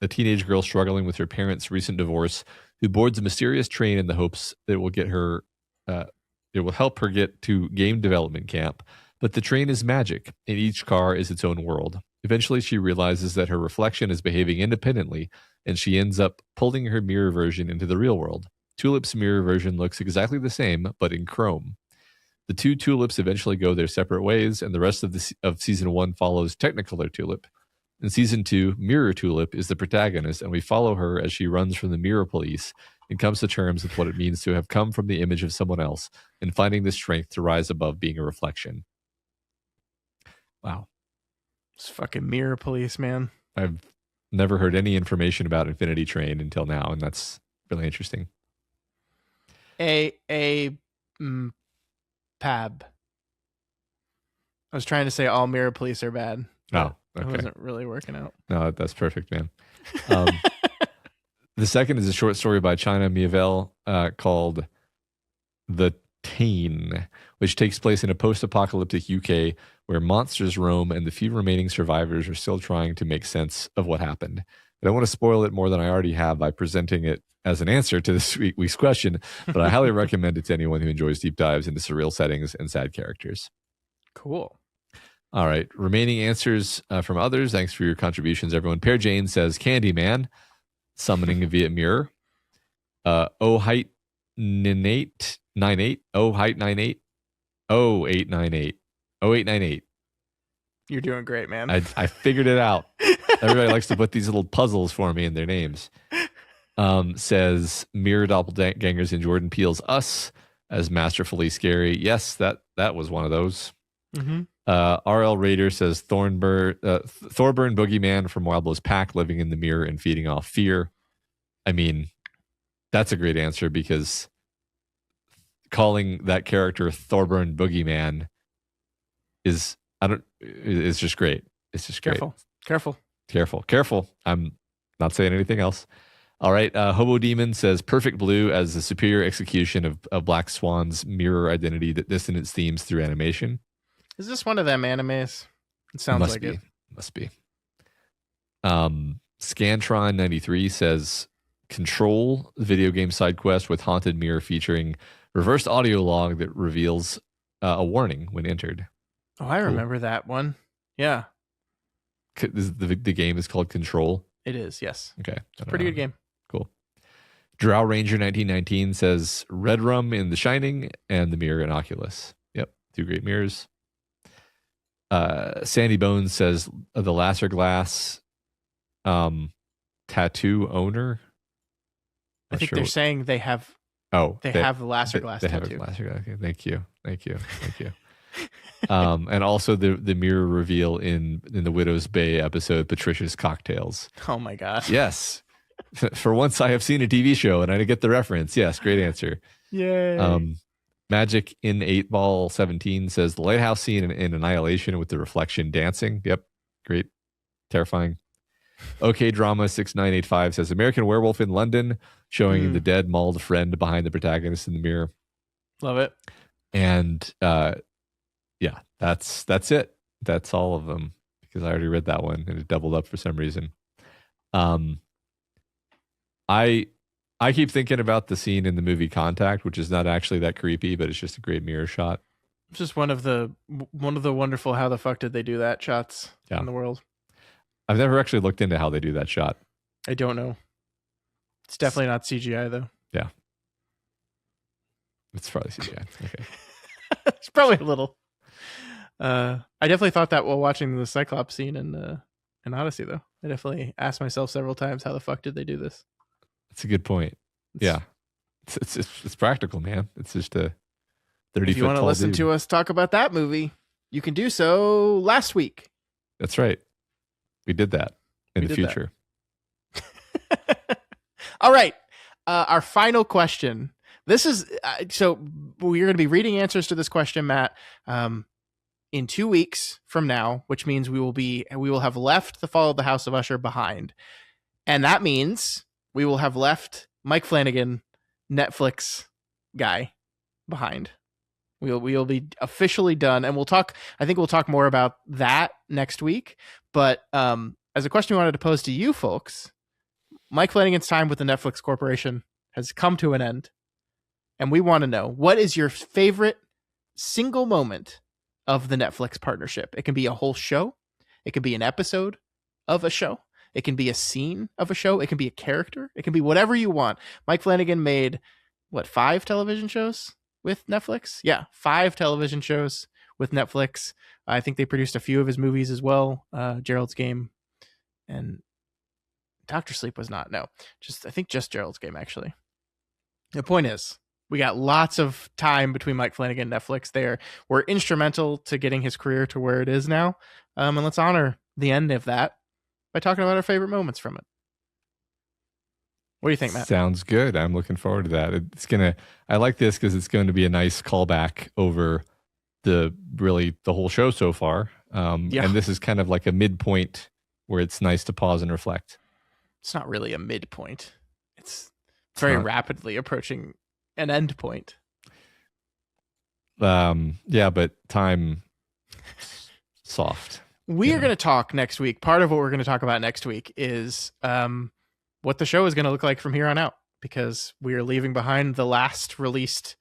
a teenage girl struggling with her parents' recent divorce, who boards a mysterious train in the hopes that it will help her get to game development camp. But the train is magic, and each car is its own world. Eventually, she realizes that her reflection is behaving independently, and she ends up pulling her mirror version into the real world. Tulip's mirror version looks exactly the same, but in chrome. The 2 Tulips eventually go their separate ways, and the rest of season 1 follows Technicolor Tulip. In season 2, Mirror Tulip is the protagonist, and we follow her as she runs from the mirror police and comes to terms with what it means to have come from the image of someone else and finding the strength to rise above being a reflection. Wow. It's fucking mirror police, man. I've never heard any information about Infinity Train until now, and that's really interesting. Pab. I was trying to say all mirror police are bad. Oh, okay. It wasn't really working out. No, that's perfect, man. The second is a short story by China Mieville called The Tain, which takes place in a post-apocalyptic UK where monsters roam and the few remaining survivors are still trying to make sense of what happened. I don't want to spoil it more than I already have by presenting it as an answer to this week's question, but I highly recommend it to anyone who enjoys deep dives into surreal settings and sad characters. Cool. All right. Remaining answers from others. Thanks for your contributions, everyone. Pear Jane says Candyman, summoning via mirror. Height 98. Height 98. 0898. You're doing great, man. I figured it out. Everybody likes to put these little puzzles for me in their names. Says mirror doppelgangers in Jordan Peele's Us as masterfully scary. Yes, that was one of those. Mm-hmm. RL Raider says Thorburn Boogeyman from Wildbow's Pack, living in the mirror and feeding off fear. I mean, that's a great answer because calling that character Thorburn Boogeyman is just great. It's just great. Careful. I'm not saying anything else. All right. Hobo Demon says Perfect Blue as the superior execution of Black Swan's mirror identity that dissonance themes through animation. Is this one of them animes? It sounds like it. Must be. Scantron 93 says Control, the video game side quest with haunted mirror featuring reversed audio log that reveals a warning when entered. Oh, I remember that one. Yeah. The game is called Control. It is, yes. Okay. It's a pretty good game. Cool. Drow Ranger 1919 says Red Rum in The Shining and the mirror in Oculus. Yep. 2 great mirrors. Sandy Bones says The Lasser Glass. tattoo owner. I think they're saying they have. Oh, they have the laser glass they tattoo. Have a laser glass. Okay, thank you. And also the mirror reveal in the Widow's Bay episode, Patricia's Cocktails. Oh my god. Yes. For once I have seen a TV show and I get the reference. Yes, great answer. Yay. Magic in 8 Ball 17 says the lighthouse scene in Annihilation with the reflection dancing. Yep. Great. Terrifying. Okay, Drama 6985 says American Werewolf in London, showing the dead mauled friend behind the protagonist in the mirror. Love it. And yeah, that's it. That's all of them, because I already read that one and it doubled up for some reason. I keep thinking about the scene in the movie Contact, which is not actually that creepy, but it's just a great mirror shot. It's just one of the wonderful how the fuck did they do that shots in the world. I've never actually looked into how they do that shot. I don't know. It's definitely not CGI though. Yeah. It's probably CGI. Okay. It's probably a little. I definitely thought that while watching the Cyclops scene in Odyssey though. I definitely asked myself several times, how the fuck did they do this? That's a good point. It's practical, man. It's just a 30-foot. If you want to listen to us talk about that movie, you can do so last week. That's right. We did that in the future. All right. Our final question. This is so we're going to be reading answers to this question, Matt, in 2 weeks from now, which means we will have left the Fall of the House of Usher behind. And that means we will have left Mike Flanagan, Netflix guy, behind. We'll be officially done, and I think we'll talk more about that next week. But as a question we wanted to pose to you folks, Mike Flanagan's time with the Netflix Corporation has come to an end, and we want to know, what is your favorite single moment of the Netflix partnership? It can be a whole show. It can be an episode of a show. It can be a scene of a show. It can be a character. It can be whatever you want. Mike Flanagan made, 5 television shows with Netflix? Yeah, 5 television shows with Netflix. I think they produced a few of his movies as well. Gerald's Game and Dr. Sleep was not. No, I think just Gerald's Game, actually. The point is, we got lots of time between Mike Flanagan and Netflix. They were instrumental to getting his career to where it is now. And let's honor the end of that by talking about our favorite moments from it. What do you think, Matt? Sounds good. I'm looking forward to that. I like this because it's going to be a nice callback over the whole show so far. And this is kind of like a midpoint where it's nice to pause and reflect. It's not really a midpoint. It's very rapidly approaching an end point. Yeah, but time soft. We are going to talk next week. Part of what we're going to talk about next week is what the show is going to look like from here on out, because we are leaving behind the last released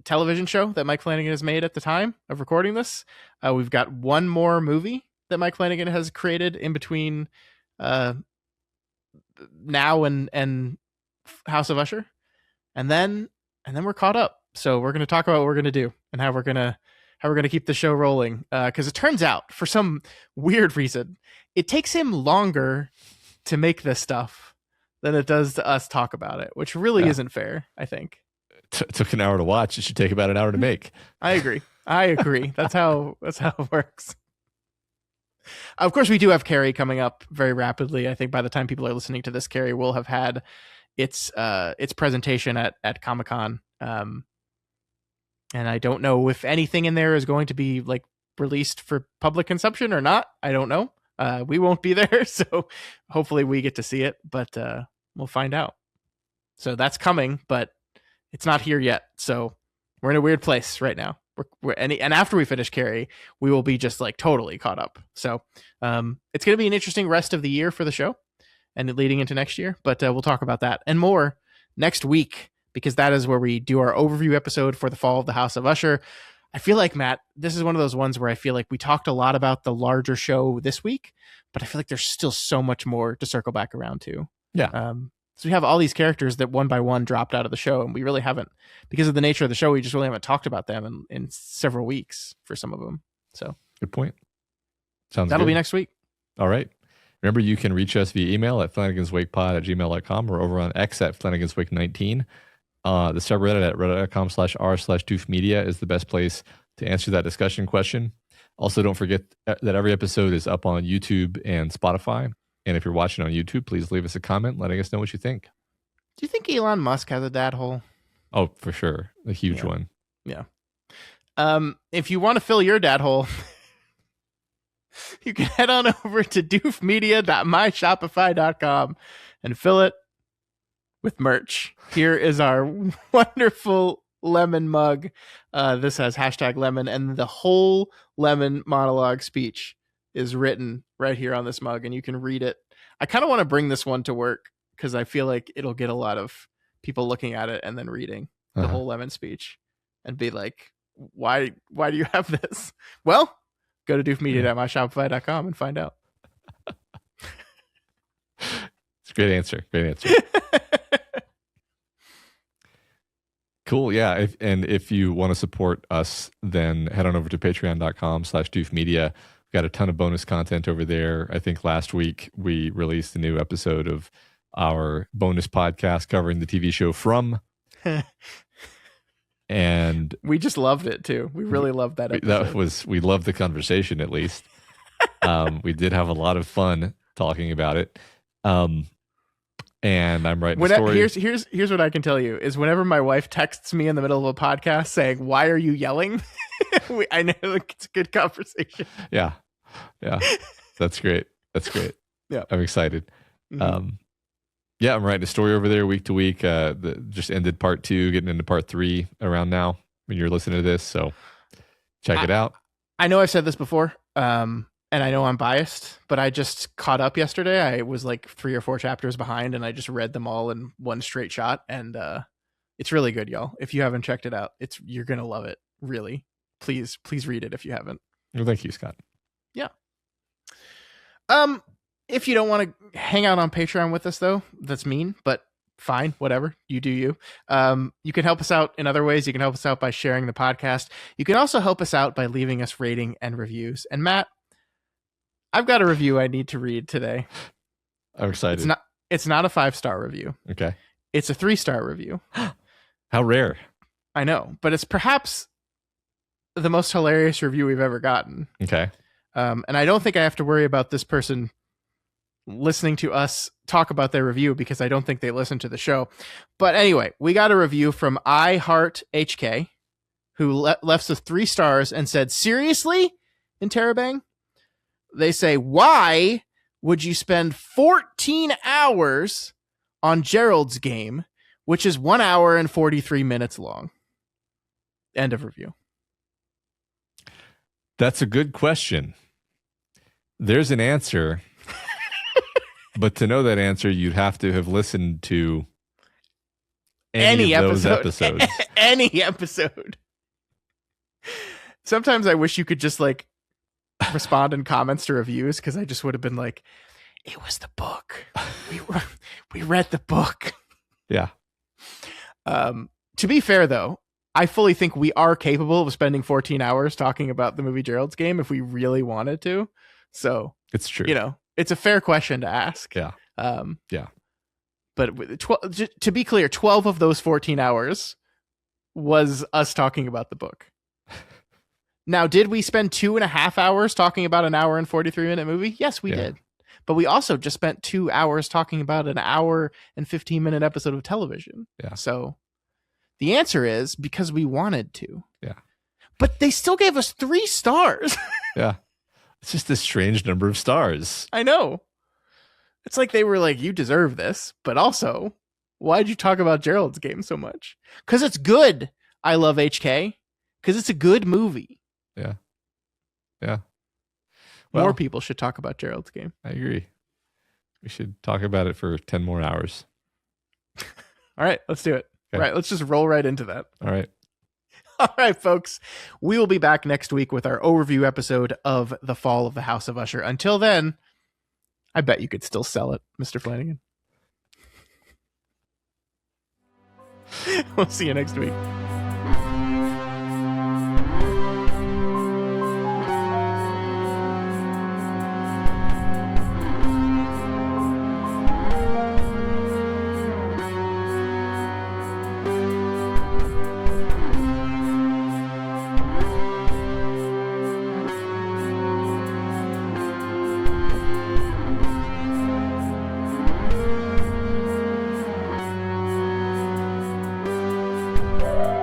television show that Mike Flanagan has made at the time of recording this. We've got one more movie that Mike Flanagan has created in between now and House of Usher, and then we're caught up. So we're going to talk about what we're going to do and how we're going to keep the show rolling. Because it turns out, for some weird reason, it takes him longer to make this stuff than it does to us talk about it, which really isn't fair, I think. It took an hour to watch. It should take about an hour to make. I agree. That's how it works. Of course, we do have Carrie coming up very rapidly. I think by the time people are listening to this, Carrie will have had its presentation at Comic-Con. And I don't know if anything in there is going to be released for public consumption or not. I don't know. We won't be there, so hopefully we get to see it, but we'll find out. So that's coming, but it's not here yet. So we're in a weird place right now. And after we finish Carrie, we will be just totally caught up. So it's going to be an interesting rest of the year for the show and leading into next year. But we'll talk about that and more next week, because that is where we do our overview episode for the Fall of the House of Usher. I feel like, Matt, this is one of those ones where I feel like we talked a lot about the larger show this week, but I feel like there's still so much more to circle back around to. Yeah. So we have all these characters that one by one dropped out of the show, and we really haven't, because of the nature of the show, we just really haven't talked about them in several weeks for some of them. So good point. Sounds that'll good. be next week. All right. Remember, you can reach us via email at flanaganswakepod@gmail.com or over on X at flanaganswake19. The subreddit at reddit.com/r/doofmedia is the best place to answer that discussion question. Also, don't forget that every episode is up on YouTube and Spotify. And if you're watching on YouTube, please leave us a comment letting us know what you think. Do you think Elon Musk has a dad hole? Oh, for sure. A huge one. Yeah. If you want to fill your dad hole, you can head on over to doofmedia.myshopify.com and fill it with merch. Here is our wonderful lemon mug. This has #lemon, and the whole lemon monologue speech is written right here on this mug, and you can read it. I kind of want to bring this one to work because I feel like it'll get a lot of people looking at it and then reading the whole lemon speech and be like, why do you have this? Well, go to doofmedia.myshopify.com and find out. It's a great answer. Great answer. Cool. Yeah. If you want to support us, then head on over to patreon.com/doofmedia. We've got a ton of bonus content over there. I think last week we released a new episode of our bonus podcast covering the TV show From. And we just loved it too. We really loved that episode. We loved the conversation, at least. We did have a lot of fun talking about it. And I'm writing a story. Here's what I can tell you is whenever my wife texts me in the middle of a podcast saying, "Why are you yelling?" I know it's a good conversation. Yeah. That's great. Yeah. I'm excited. Mm-hmm. Yeah, I'm writing a story over there week to week. Just ended part 2, getting into part 3 around now when you're listening to this. So check it out. I know I've said this before, and I know I'm biased, but I just caught up yesterday. I was like 3 or 4 chapters behind, and I just read them all in one straight shot. And it's really good, y'all. If you haven't checked it out, you're gonna love it. Really, please read it if you haven't. Well, thank you, Scott. Yeah. If you don't want to hang out on Patreon with us, though, that's mean, but fine, whatever. You do you. You can help us out in other ways. You can help us out by sharing the podcast. You can also help us out by leaving us rating and reviews. And Matt, I've got a review I need to read today. I'm excited. It's not a 5-star review. Okay. It's a 3-star review. How rare. I know, but it's perhaps the most hilarious review we've ever gotten. Okay. And I don't think I have to worry about this person listening to us talk about their review because I don't think they listen to the show. But anyway, we got a review from iHeartHK who left us 3 stars and said, "Seriously?" in Terabang. They say, "Why would you spend 14 hours on Gerald's Game, which is 1 hour and 43 minutes long?" End of review. That's a good question. There's an answer. But to know that answer, you'd have to have listened to any of those episodes. Any episode. Sometimes I wish you could just like respond in comments to reviews, because I just would have been like, it was the book. We read the book. Yeah. To be fair, though, I fully think we are capable of spending 14 hours talking about the movie Gerald's Game if we really wanted to. So it's true. You know, it's a fair question to ask. Yeah. Yeah. But to be clear, 12 of those 14 hours was us talking about the book. Now, did we spend 2.5 hours talking about an hour and 43-minute movie? Yes, we did. But we also just spent 2 hours talking about an hour and 15-minute episode of television. Yeah. So the answer is because we wanted to. Yeah. But they still gave us 3 stars. Yeah. It's just a strange number of stars. I know. It's like they were like, you deserve this, but also, why'd you talk about Gerald's Game so much? Because it's good. I love HK. Because it's a good movie. Yeah. Yeah. More people should talk about Gerald's Game. I agree. We should talk about it for 10 more hours. All right, let's do it. Okay. Right, let's just roll right into that. All right. All right, folks. We will be back next week with our overview episode of The Fall of the House of Usher. Until then, I bet you could still sell it, Mr. Flanagan. We'll see you next week. Bye.